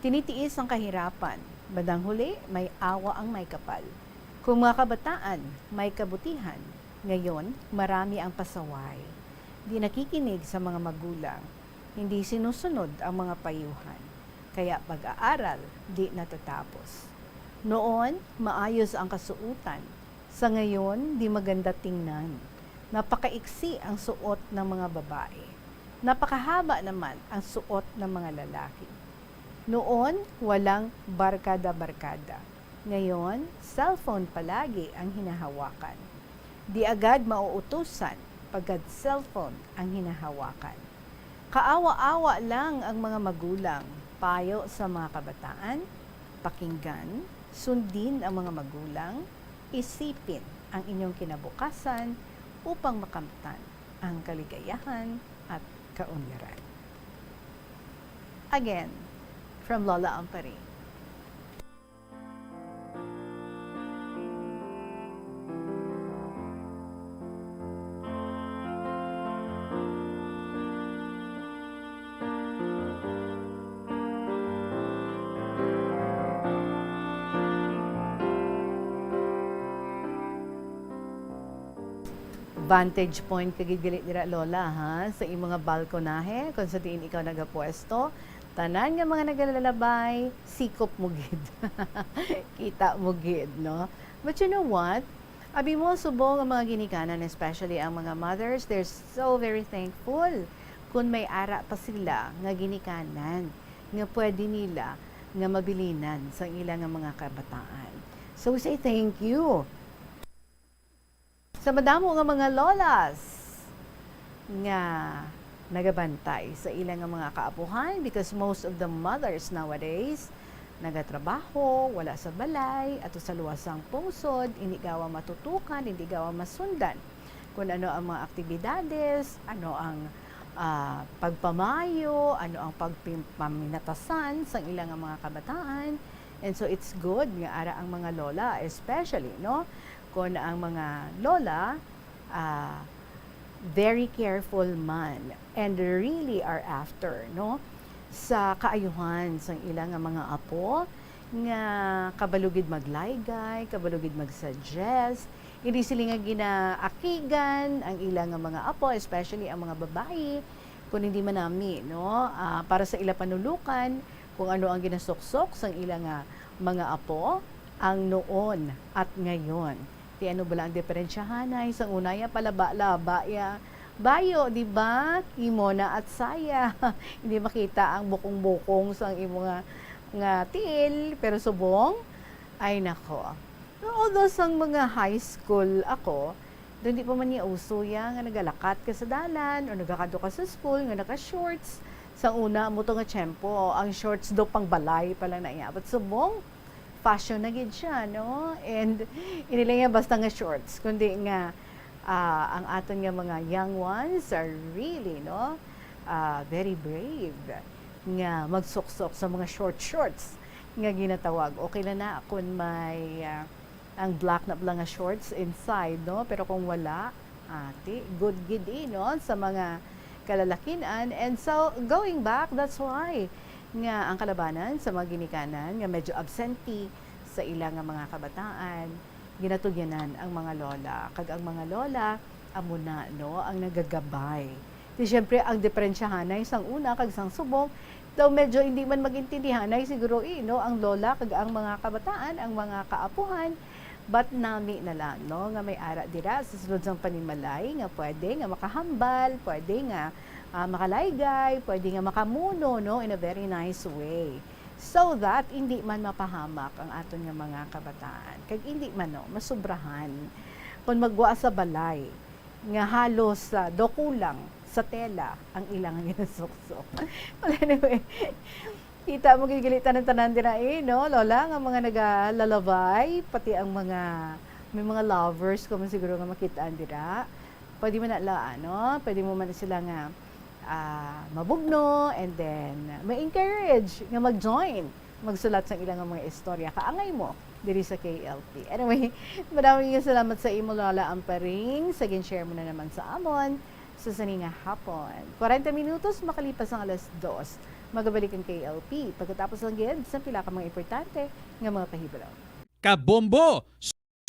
Tinitiis ang kahirapan, bandang huli may awa ang may kapal. Kung mga kabataan may kabutihan, Ngayon, marami ang pasaway. Di nakikinig sa mga magulang. Hindi sinusunod ang mga payuhan. Kaya pag-aaral, di natatapos. Noon, maayos ang kasuutan. Sa ngayon, di maganda tingnan. Napakaiksi ang suot ng mga babae. Napakahaba naman ang suot ng mga lalaki. Noon, walang barkada-barkada. Ngayon, cellphone palagi ang hinahawakan. Di agad mauutusan pagkat cellphone ang hinahawakan. Kaawa-awa lang ang mga magulang, payo sa mga kabataan, pakinggan, sundin ang mga magulang, isipin ang inyong kinabukasan upang makamtan ang kaligayahan at kaunlaran. Again, from Lola Ampari. Vantage point kagigilit dira Lola ha sa imong mga balkonahe kung sa diin ikaw nagapwesto tanan nga mga nagalalabay sikop mo gid kita mo gid no, but you know what, abi mo subong ang mga ginikanan, especially ang mga mothers, they're so very thankful kung may ara pa sila nga ginikanan nga pwede nila nga mabilinan sa ilang mga kabataan. So we say thank you sa madamo nga mga lolas nga nagabantay sa ilang mga kaapuhan, because most of the mothers nowadays nagatrabaho, wala sa balay, ato sa luwasang pungsod, hindi gawa matutukan, hindi gawa masundan kung ano ang mga aktibidades, ano ang pagpamayo, ano ang pagpaminatasan sa ilang mga kabataan. And so it's good nga ara ang mga lola, especially no, kung ang mga lola very careful man and really are after no sa kaayuhan sa ilang mga apo nga kabalugid maglaygay, kabalugid magsuggest, hindi sila nga ginaakigan ang ilang mga apo, especially ang mga babae, kung hindi man nami no, para sa ila panulukan kung ano ang ginasuksok sa ilang mga apo ang noon at ngayon. Di ano bala ang diferensyahan ay sa unaya palaba-laba ya bayo, di ba? Imona at saya. Hindi makita ang bukong-bukong sa imo nga tiil, pero subong ay nako. Although sang mga high school ako, doon di pa man niya uso ya nga nagalakat ka sa dalan o nagakado ka sa school nga naka-shorts. Sa una mo to nga tiyempo, ang shorts do pang balay pala na iya. But subong fashion na gid siya, no? And inila nga basta nga shorts, kundi nga ang aton nga mga young ones are really, no? Very brave nga magsuksok sa mga shorts nga ginatawag. Okay na kung may ang black na nga shorts inside, no? Pero kung wala, good gid no? Sa mga kalalakinan. And so, going back, that's why nga ang kalabanan sa mga ginikanan nga medyo absentee sa ilang mga kabataan, ginatugyanan ang mga lola. Kag ang mga lola amo na no ang nagagabay. Di syempre ang diferensyahan ay sang una kag sang subong, daw medyo hindi man magintindihan ay siguro no ang lola kag ang mga kabataan, ang mga kaapuhan, but nami na lang no nga may ara dira sa sulod sang panimalay nga pwede nga makahambal, pwede nga makalaygay, pwede nga makamuno no in a very nice way, so that hindi man mapahamak ang aton nga mga kabataan, kag hindi man no masubrahan kung magwa sa balay nga halos dokulang sa tela ang ilang ginasuksok. Well, anyway, kita mo gigilitan ng tanan dira no lola nga mga nagalalabay, pati ang mga may mga lovers ko man siguro nga makitaan dira, pwede man na no, pwede mo man sila nga mabugno, and then may encourage nga mag-join, magsulat sa ilang mga istorya kaangay mo diri sa KLP. Anyway, maraming salamat sa imo Lola Amparing sa gin-share mo na naman sa amon sa saninga hapon. 40 minutos makalipas ang 2:00. Magabalik ang KLP pagkatapos lang gid sa pila ka mga importante nga mga pahibalo. Kabombo!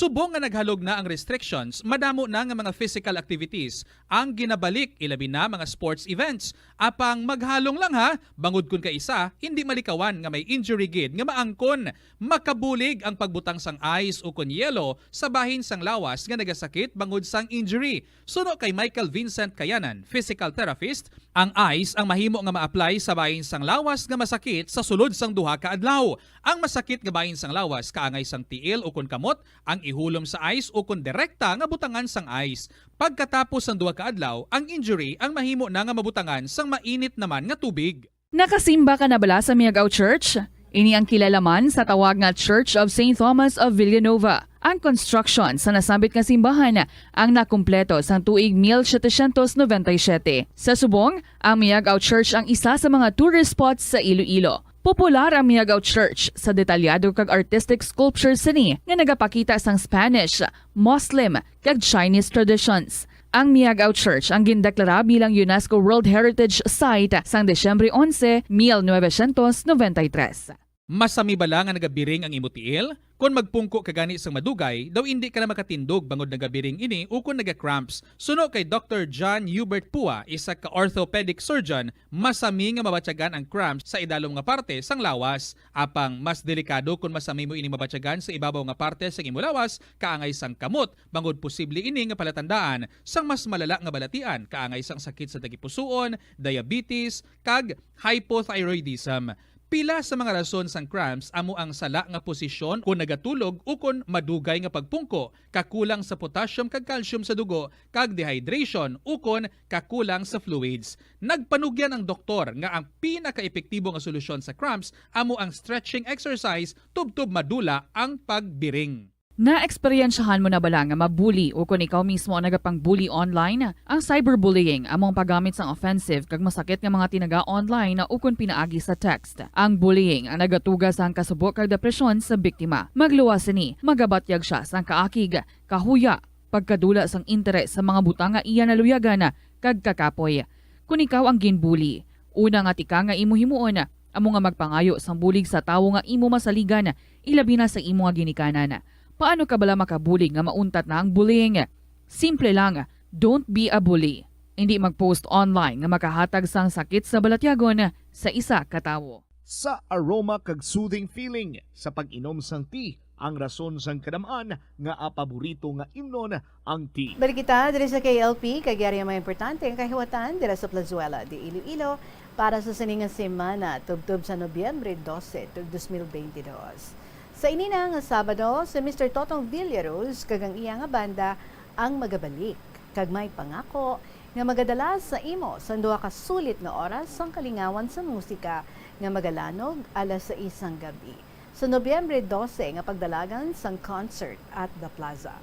Subong nga naghalog na ang restrictions, madamo na nga mga physical activities ang ginabalik, ilabi na mga sports events. Apang maghalong lang ha, bangod kun ka isa, hindi malikawan nga may injury gid nga maangkon. Makabulig ang pagbutang sang ice o kun yelo sa bahin sang lawas nga nagasakit bangod sang injury. Suno kay Michael Vincent Kayanan, physical therapist, ang ice ang mahimo nga ma-apply sa bahin sang lawas nga masakit sa sulod sang duha ka adlaw. Ang masakit nga bahin sang lawas kaangay sang tiil o kun kamot, ang ihulom sa ice o kun direkta nga butangan sang ice. Pagkatapos ng duha ka adlaw, ang injury ang mahimo na nga mabutangan sang mainit naman nga tubig. Nakasimba ka na bala sa Miagao Church? Ini ang kilalaman sa tawag nga Church of St. Thomas of Villanova. Ang construction sa nasambit nga simbahan ang nakumpleto sa tuig 1797. Sa subong, ang Miagao Church ang isa sa mga tourist spots sa Iloilo. Popular ang Miagao Church sa detalyado kag artistic sculptures sini nga nagapakita sang Spanish, Muslim kag Chinese traditions. Ang Miagao Church ang gindeklara bilang UNESCO World Heritage Site sang Desyembre 11, 1993. Masami bala nga nagabiring ang imutiil? Kung magpungko ka gani sang madugay, daw hindi ka na makatindog bangod nagabiring ini o kung naga-cramps. Suno kay Dr. John Hubert Pua, isa ka orthopedic surgeon, masami nga mabatyagan ang cramps sa idalom nga parte sang lawas. Apang mas delikado kung masami mo ini mabatyagan sa ibabaw nga parte sang imo lawas, kaangay sang kamot, bangod posible ini nga palatandaan sang mas malala nga balatian, kaangay sang sakit sa dagipusoon, diabetes, kag hypothyroidism. Pila sa mga rason sang cramps amo ang sala nga posisyon kung nagatulog o kung madugay nga pagpungko, kakulang sa potassium kag calcium sa dugo, kag dehydration o kung kakulang sa fluids. Nagpanugyan ang doktor nga ang pinaka-epektibo nga solusyon sa cramps amo ang stretching exercise tubtob madula ang pagbiring. Na-eksperyensyahan mo na bala nga mabuli o kung ikaw mismo ang nagapang-bully online? Ang cyberbullying among paggamit sang offensive kag masakit nga mga tinaga online na ukon pinaagi sa text. Ang bullying ang nagatuga sang kasubok kag depresyon sa biktima. Magluwas ni, magabatyag siya sang kaakig, kahuya, pagkadula sang interes sa mga butang nga iya naluyagan kag kakapoy. Kung ikaw ang ginbully, una nga tika nga imo himuon, amo nga magpangayo sang bulig sa tawo nga imo masaligan, ilabi na sa imo nga ginikanan. Paano ka bala makabuli nga mauntat na ang bullying? Simple lang, don't be a bully. Hindi mag-post online nga makahatag sang sakit sa balatyagon sa isa ka tawo. Sa aroma kag soothing feeling sa pag-inom sang tea, ang rason sang kadamaan nga paborito nga imnon ang tea. Balik kita diri sa KLP, kag yari mga importante ang kahiwatan dira sa Plazuela de Iloilo para sa sininga semana tubtob sa Nobyembre 12, 2022. Sa inina nga Sabado, si Mr. Totong Villaros kag ang iya nga banda ang magabalik kag may pangako nga magadala sa imo sa duha ka sulit nga oras sang kalingawan sa musika nga magalanog alas 6 ang gabi. Sa Nobyembre 12 nga pagdalagan sang concert at The Plaza.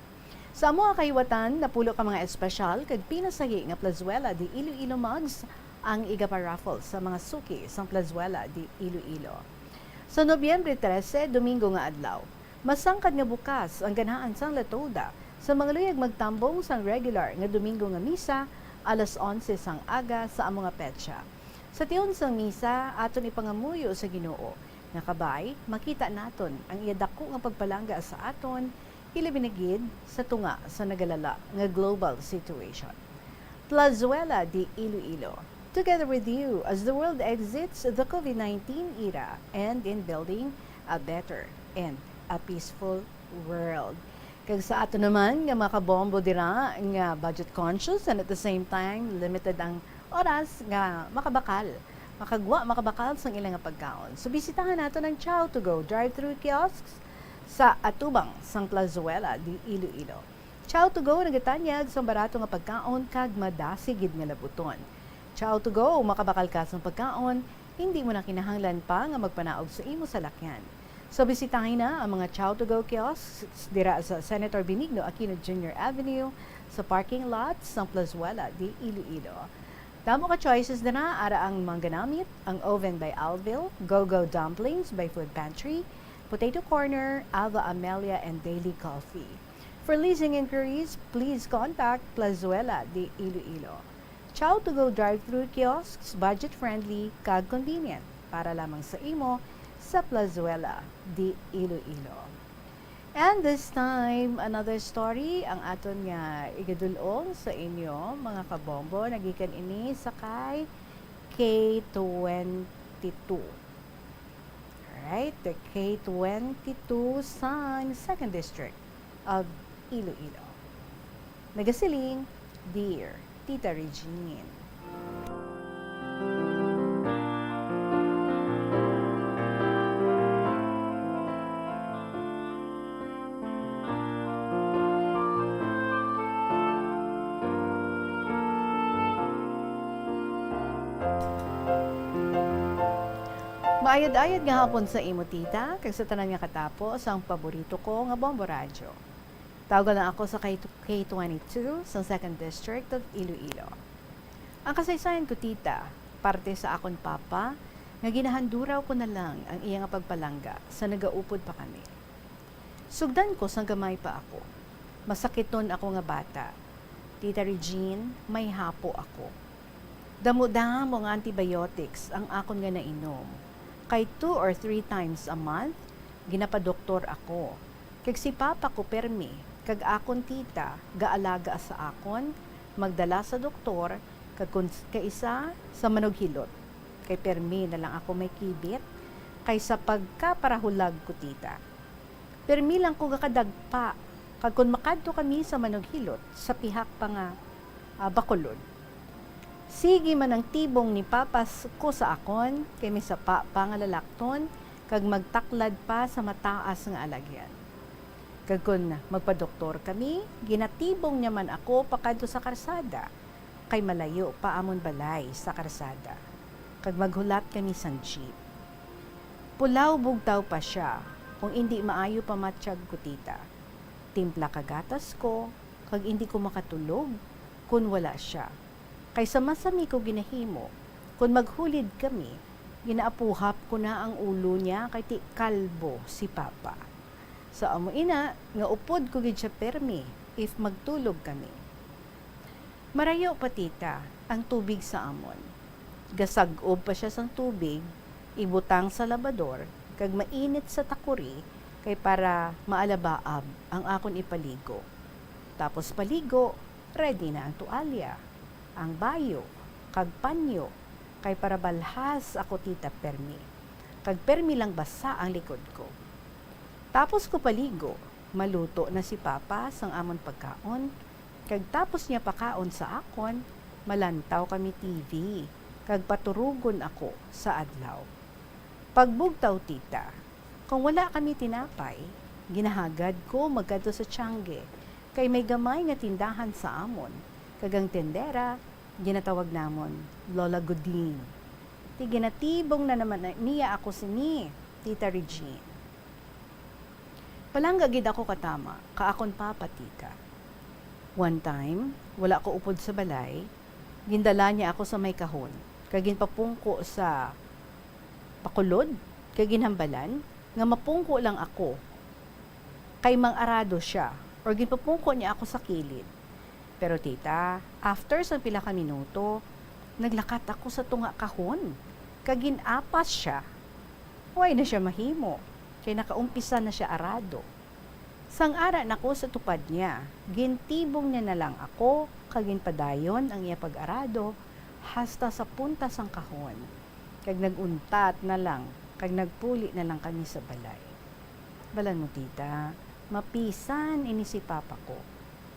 Sa amo kahiwatan, napulo ka mga espesyal kag pinasahi nga Plazuela de Iloilo mugs ang iga-paraffle sa mga suki sang Plazuela de Iloilo. Sa Nobyembre 13, Domingo nga adlaw, masangkad nga bukas ang ganahan sang Latoda sa mga luyag magtambong sang regular nga Domingo nga misa alas 11 sang aga sa among nga petsa. Sa tiyon sang misa, aton ipangamuyo sa Ginoo. Nakabay, makita naton ang iyadako nga pagpalangga sa aton, ilabinagid sa tunga sa nagalala nga global situation. Plazuela de Iloilo. Together with you as the world exits the COVID-19 era and in building a better and a peaceful world. Kag sa ato naman nga makabombo dira nga budget conscious and at the same time limited ang oras nga makabakal sang ilang nga pagkaon. So bisitahan nato ng Chow to Go drive-thru kiosks sa atubang sang Plazuela de Iloilo. Chow to Go nagatanyag sang barato nga pagkaon kag madasigid nga labuton. Chow to Go, makabakal ka sa pagkaon, hindi mo na kinahanglan pa nga magpanaog sa imo salakyan. So bisitahin na ang mga Chow to Go kiosks dira sa Senator Benigno Aquino Jr. Avenue sa parking lot sa Plazuela de Iloilo. Damo ka choices na ara ang mangganamit, ang Oven by Alville, Go-Go Dumplings by Food Pantry, Potato Corner, Alva Amelia, and Daily Coffee. For leasing inquiries, please contact Plazuela de Iloilo. Chow to Go drive-thru kiosks, budget-friendly, kag convenient para lamang sa imo sa Plazuela de Iloilo. And this time, another story ang aton nga igadulong sa inyo, mga kabombo. Nagikan ini sa kay K22. Alright, the K22 sa 2nd District of Iloilo. Nagasiling, Dear Tita Regine. Maayad-ayad nga hapon sa imo tita, kag sa tanan nga katapos ang paborito ko nga Bombo Radyo. Tawagan lang ako sa K22 sa 2nd District of Iloilo. Ang kasaysayan ko tita, parte sa akon papa, nga ginahanduraw ko na lang ang iyang pagpalangga sa nagaupod pa kami. Sugdan ko sang gamay pa ako. Masakit nun ako nga bata. Tita Regine, may hapo ako. Damo-damo nga antibiotics ang akon nga nainom. Kay 2 or 3 times a month, ginapadoktor ako. Kag si papa ko permi, kag akon tita, gaalaga sa akon, magdala sa doktor, kag kaisa sa manughilot. Kay permi na lang ako may kibit, kay sa pagkaparahulag ko tita. Permi lang ko gakadagpa, kag kun makadto kami sa manughilot, sa pihak pa nga Bacolod. Sige man ang tibong ni papas ko sa akon, kay may sapa pa nga lalakton, kag magtaklad pa sa mataas nga alagyan. Kag kun magpadoktor kami, ginatibong niya man ako pakadto sa karsada, kay malayo pa amon balay sa karsada. Kag maghulat kami sang jeep. Pulaw bugtaw pa siya, kung hindi maayo pa matsyag ko tita. Timpla kagatas ko, kag hindi ko makatulog, kun wala siya. Kaysa masami ko ginahimo, kung maghulid kami, ginaapuhap ko na ang ulo niya kay ti kalbo si papa. Sa amo ina, nga upod ko gid siya permi if magtulog kami. Marayo pa tita, ang tubig sa amon. Gasag-ob pa siya sang tubig, ibutang sa labador, kag mainit sa takuri, kay para maalabaab ang akon ipaligo. Tapos paligo, ready na ang tualya, ang bayo, kag panyo, kay para balhas ako tita permi. Kag permi lang basa ang likod ko. Tapos ko paligo, maluto na si papa sang amon pagkaon, kag tapos niya pakaon sa akon, malantaw kami TV, kag paturugon ako sa adlaw. Pagbugtaw tita, kung wala kami tinapay, ginahagad ko magkadto sa Tiangge, kay may gamay nga tindahan sa amon, kagang tendera, ginatawag namon, Lola Godin. Ti ginatibong na naman niya ako sini, Tita Regine. Palangga gid ako katama, kaakon papa tita. One time, wala ko upod sa balay, gindala niya ako sa may kahon, kagin papungko sa Bacolod, kagin hambalan, nga mapungko lang ako. Kay mang arado siya, or ginpapungko niya ako sa kilid. Pero tita, after sa pila ka minuto, naglakat ako sa tunga kahon. Kagin apas siya. Huwag na siya mahimo. Kaya nakaumpisa na siya arado. Sang-ara na ko sa tupad niya. Gintibong niya na lang ako, kagin padayon ang iya pag-arado, hasta sa punta sang kahon. Kag naguntat na lang, kag nagpuli na lang kami sa balay. Balan mo tita, mapisan ini si papa ko.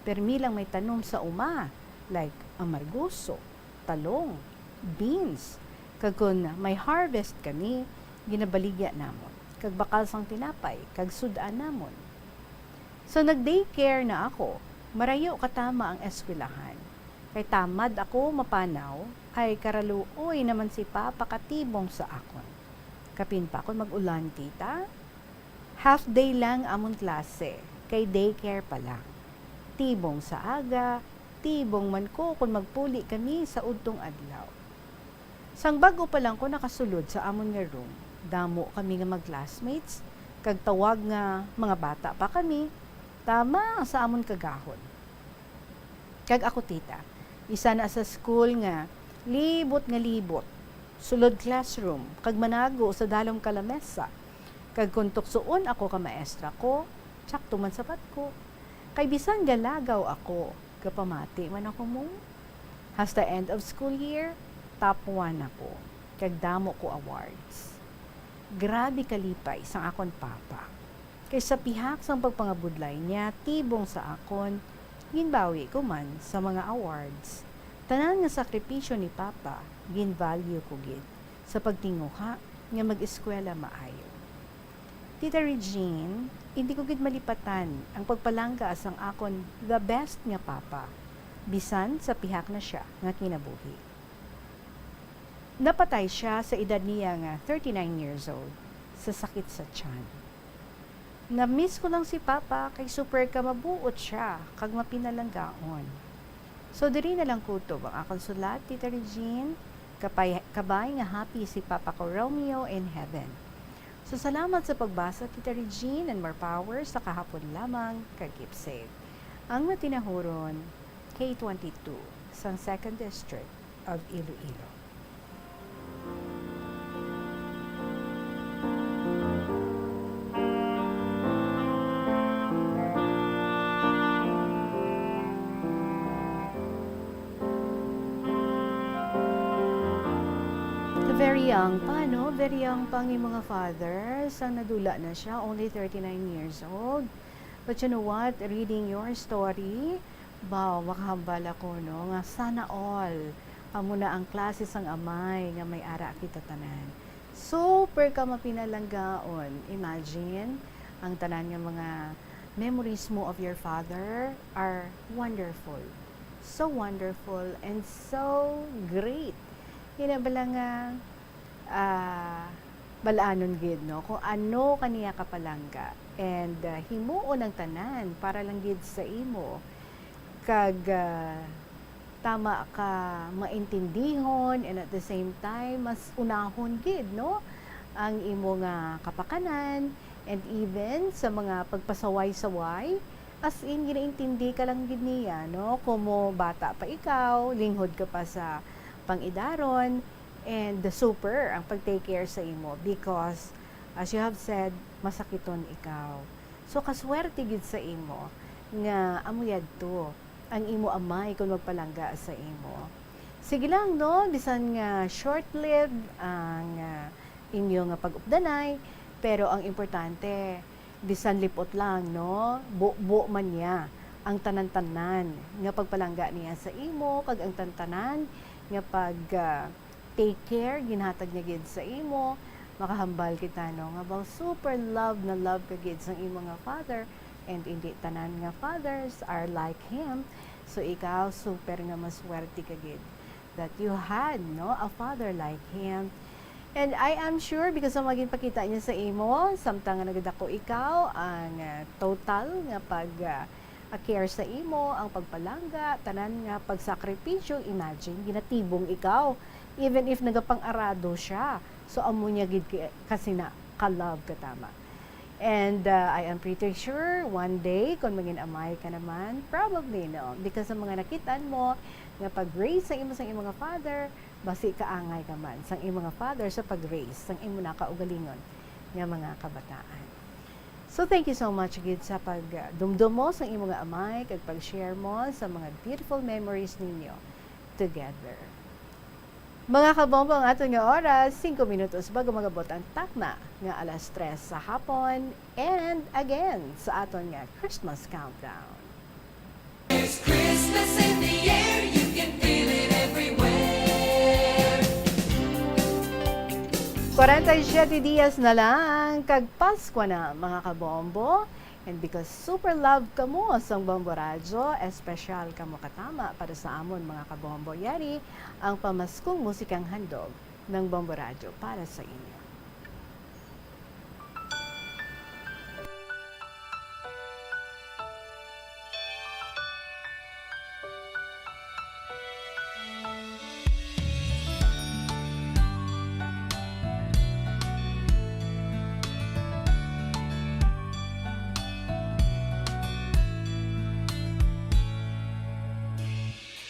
Permi lang may tanom sa uma, like amargoso, talong, beans. Kag kun may harvest kami, ginabaligya namon. Kag bakal sang tinapay, kag sudaan namon. So nag-daycare na ako, marayo katama ang eskwelahan. Kay tamad ako mapanaw, ay karaluoy naman si papa katibong sa akon. Kapin pa ako mag-ulan tita. Half day lang amon klase, kay daycare pa lang. Tibong sa aga, tibong man ko kung magpuli kami sa udtong adlaw. Sang bago pa lang ko nakasulod sa amon nga room, damo kami nga mag-classmates, kag tawag nga mga bata pa kami, tama sa amon kagahon. Kag ako tita, isa na sa school nga, libot nga libot, sulod classroom, kag manago sa dalong kalamesa, kag kung tuksoon ako ka maestra ko, Sakto man sapat ko. Kay bisan galagaw ako, kapamati man ako mo. Hasta end of school year, top 1 ako. Kagdamo ko awards. Grabe kalipay sang akon papa. Kay sa pihak sang pagpangabudlay niya, tibong sa akon, ginbawi ko man sa mga awards. Tanan nga sakripisyo ni papa, ginvalue ko gid sa pagtinguha nga mag-eskwela maayo. Tita Regine, hindi ko gid malipatan ang pagpalangga sang akon the best nga papa, bisan sa pihak na siya nga kinabuhi. Napatay siya sa edad niya nga 39 years old sa sakit sa tiyan. Na-miss ko lang si papa kay super ka mabuot siya kag mapinalanggaon. So diri na lang kutob ang akong sulat, Tita Regine, kabay nga happy si papa ko Romeo in heaven. So salamat sa pagbasa, Tita Regine, and more power sa kahapon lamang kag keep safe. Ang matinahuron, K22 sa 2nd District of Iloilo. Very young pa, no? Very young pa ang mga father. Sang nadula na siya, only 39 years old. But you know what? Reading your story, makahambal ako, no? Nga sana all, amo na ang klase sang amay nga may ara kita tanan. Super ka mapinalanggaon. Imagine, ang tanan nga mga memories mo of your father are wonderful. So wonderful and so great. Hinabala nga balaanon gid, no, kung ano kaniya kapalangga and himuon ang tanan para lang gid sa imo kag tama ka maintindihon and at the same time mas unahon gid, no, ang imo nga kapakanan and even sa mga pagpasaway-saway as in ginaintindi ka lang gid niya, no, kumo bata pa ikaw, linghod ka pa sa pangidaron, and the super ang pag-take care sa imo because as you have said, masakiton ikaw. So kaswerte gid sa imo nga amuyad to ang imo amay kung magpalangga sa imo. Sige lang, no, bisan nga short-lived ang inyo nga pag-updanay, pero ang importante bisan lipot lang, no, buo man niya ang tanan-tanan nga pagpalangga niya sa imo kag ang tantanan nga pag take care ginhatag niya gid sa imo, makahambal kita, no, nga bang super love na love ka gid sa imo nga father, and hindi tanan nga fathers are like him. So ikaw super nga maswerte ka gid that you had, no, a father like him. And I am sure because sa maging pakita niya sa imo, samtang nga nagadako ikaw ang total nga pag care sa imo, ang pagpalangga, tanan nga pagsakripisyo, imagine, ginatibong ikaw, even if nagapang-arado siya. So, amo niya gid kasi na ka-love ka tama. And I am pretty sure, one day, kung maging amay ka naman, probably, no, because sa mga nakitaan mo, nga pag-raise sa imo mga father, basi kaangay ka man sa imo mga father sa pag-raise, sa imo na kaugalingon nga mga kabataan. So thank you so much gid sa pagdumdum mo sa imong amay kag pag-share mo sa mga beautiful memories ninyo together. Mga kabombo, ang ato nga oras 5 minutos bago magabot ang takna nga alas 3 sa hapon and again sa aton nga Christmas countdown. There's Christmas in the air, you can feel it everywhere. 47 dias na lang kag Pasko na mga kabombo, and because super love ka mo sa Bombo Radyo, espesyal ka mo katama para sa amon mga kabombo, yari ang pamaskong musikang handog ng Bombo Radyo para sa inyo.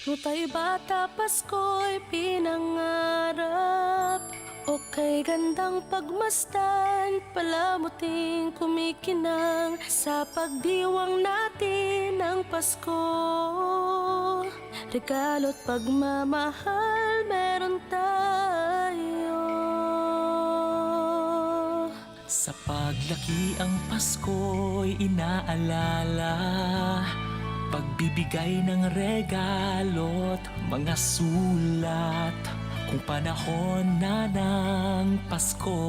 Nung tayo bata, Pasko'y pinangarap o Kay gandang pagmasdan, palamuting kumikinang sa pagdiwang natin ng Pasko. Regalo't pagmamahal meron tayo. Sa paglaki ang Pasko'y inaalala, pagbibigay ng regalo't mga sulat. Kung panahon na ng Pasko,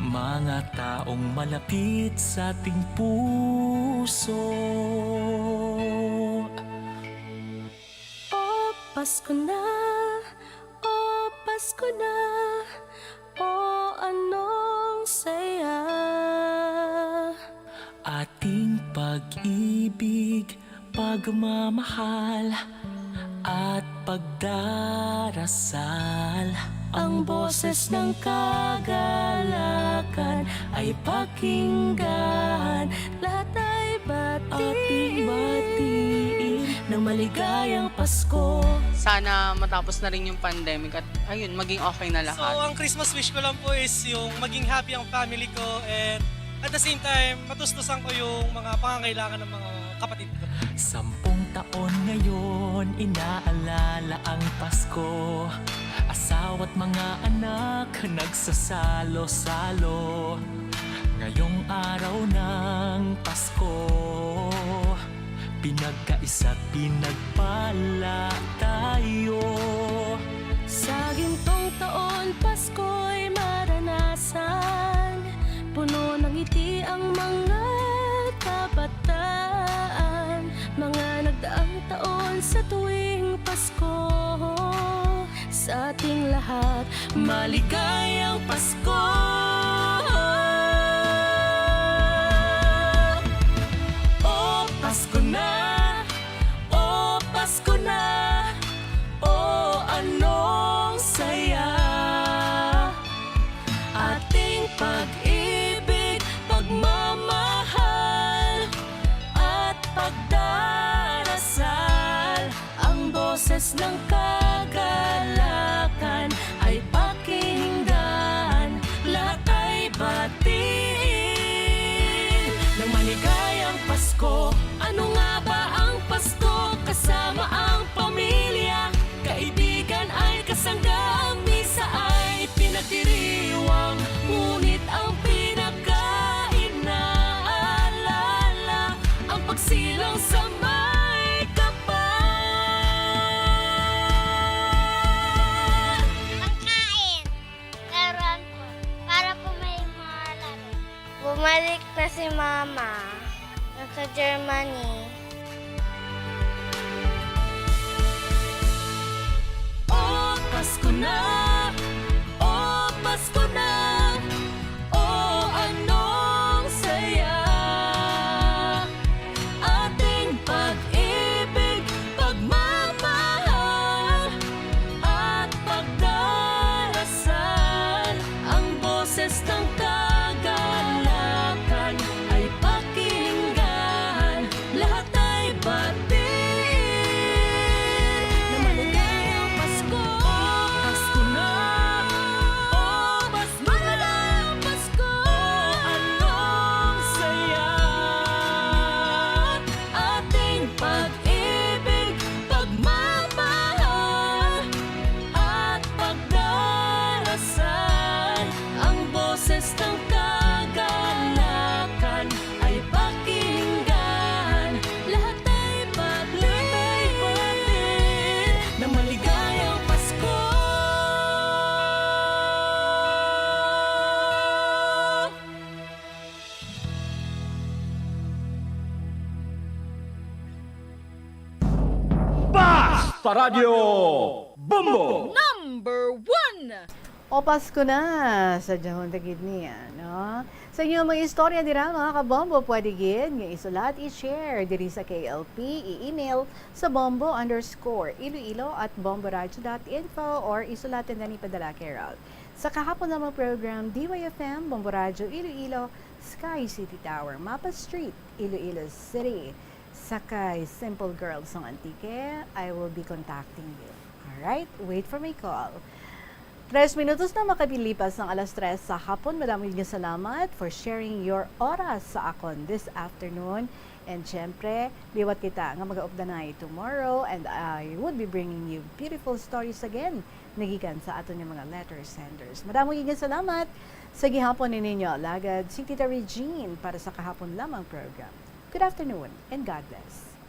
mga taong malapit sa ating puso. O Pasko na, o Pasko na, o anong saya. Ating pag-ibig, pagmamahal at pagdarasal. Ang boses ng kagalakan ay pakinggan. Lahat ay Ating batiin ng maligayang Pasko. Sana matapos na rin yung pandemic at ayun, maging okay na So, lahat. ang Christmas wish ko lang po is yung maging happy ang family ko and at the same time, matustusan ko yung mga pangangailangan ng mga kapatid ko. 10 taon ngayon, inaalala ang Pasko. Asawa't mga anak, nagsasalo-salo. Ngayong araw ng Pasko, pinagkaisa't pinagpala tayo. Sa gintong taon, Pasko'y maranasan. Puno ng ngiti ang mga kabataan. Mga nagdaang taon sa tuwing Pasko. Sa ating lahat, maligayang Pasko. O Pasko na, o Pasko na, o anong saya. Ating pag-ibig, pagmamahal at pagdarasal. Ang boses ng kagalakan ay pakinggan. Lahat ay batiin ng maligayang Pasko. Ano nga ba ang Pasko? Kasama ang pamilya, kaibigan ay kasangga, ang misa ay pinagdiriwang. Ngunit ang pinaka-inaalala, ang pagsilang sa may kapal. Pagkain. Laruan po. Para po may mga laro. Bumalik na si Mama. Nasa Germany. O Pasko na, o Pasko na, o anong saya. Ating pag-ibig, pagmamahal at pagdarasal. Ang boses ng kagalakan ay pakinggan. Lahat ay batiin na maligayang Pasko. Pasko na, o mas maligayang Pasko. Anong saya. Ating pag-ibig, pagmamahal at pagdarasal. Ang boses ng kagalakan ay pakinggan. Lahat ay batiin na maligayang Pasko. Basta Radio Bumbo! Number 1! O Pasko na sa Jahon Tagid niya, no? Sa inyo mga istorya dira mga kabombo, pwede gid nga isulat, i-share diri sa KLP, i-email sa bombo_iloilo@bomboradio.info or isulatan na ni padala Carol. Sa kahapon namang program, DYFM, Bombo Radio Iloilo, Sky City Tower, Mapa Street, Iloilo City. Sakay Simple Girls ng Antique, I will be contacting you. Alright, wait for my call. 3 minutos na makabilipas ng alas 3 sa hapon. Maraming salamat for sharing your oras sa akon this afternoon. And syempre, liwat kita nga mag-aupdanay tomorrow and I would be bringing you beautiful stories again nagikan sa aton yung mga letter senders. Maraming salamat sa gihapon ninyo. Lagad si Tita Regine para sa kahapon lamang program. Good afternoon and God bless.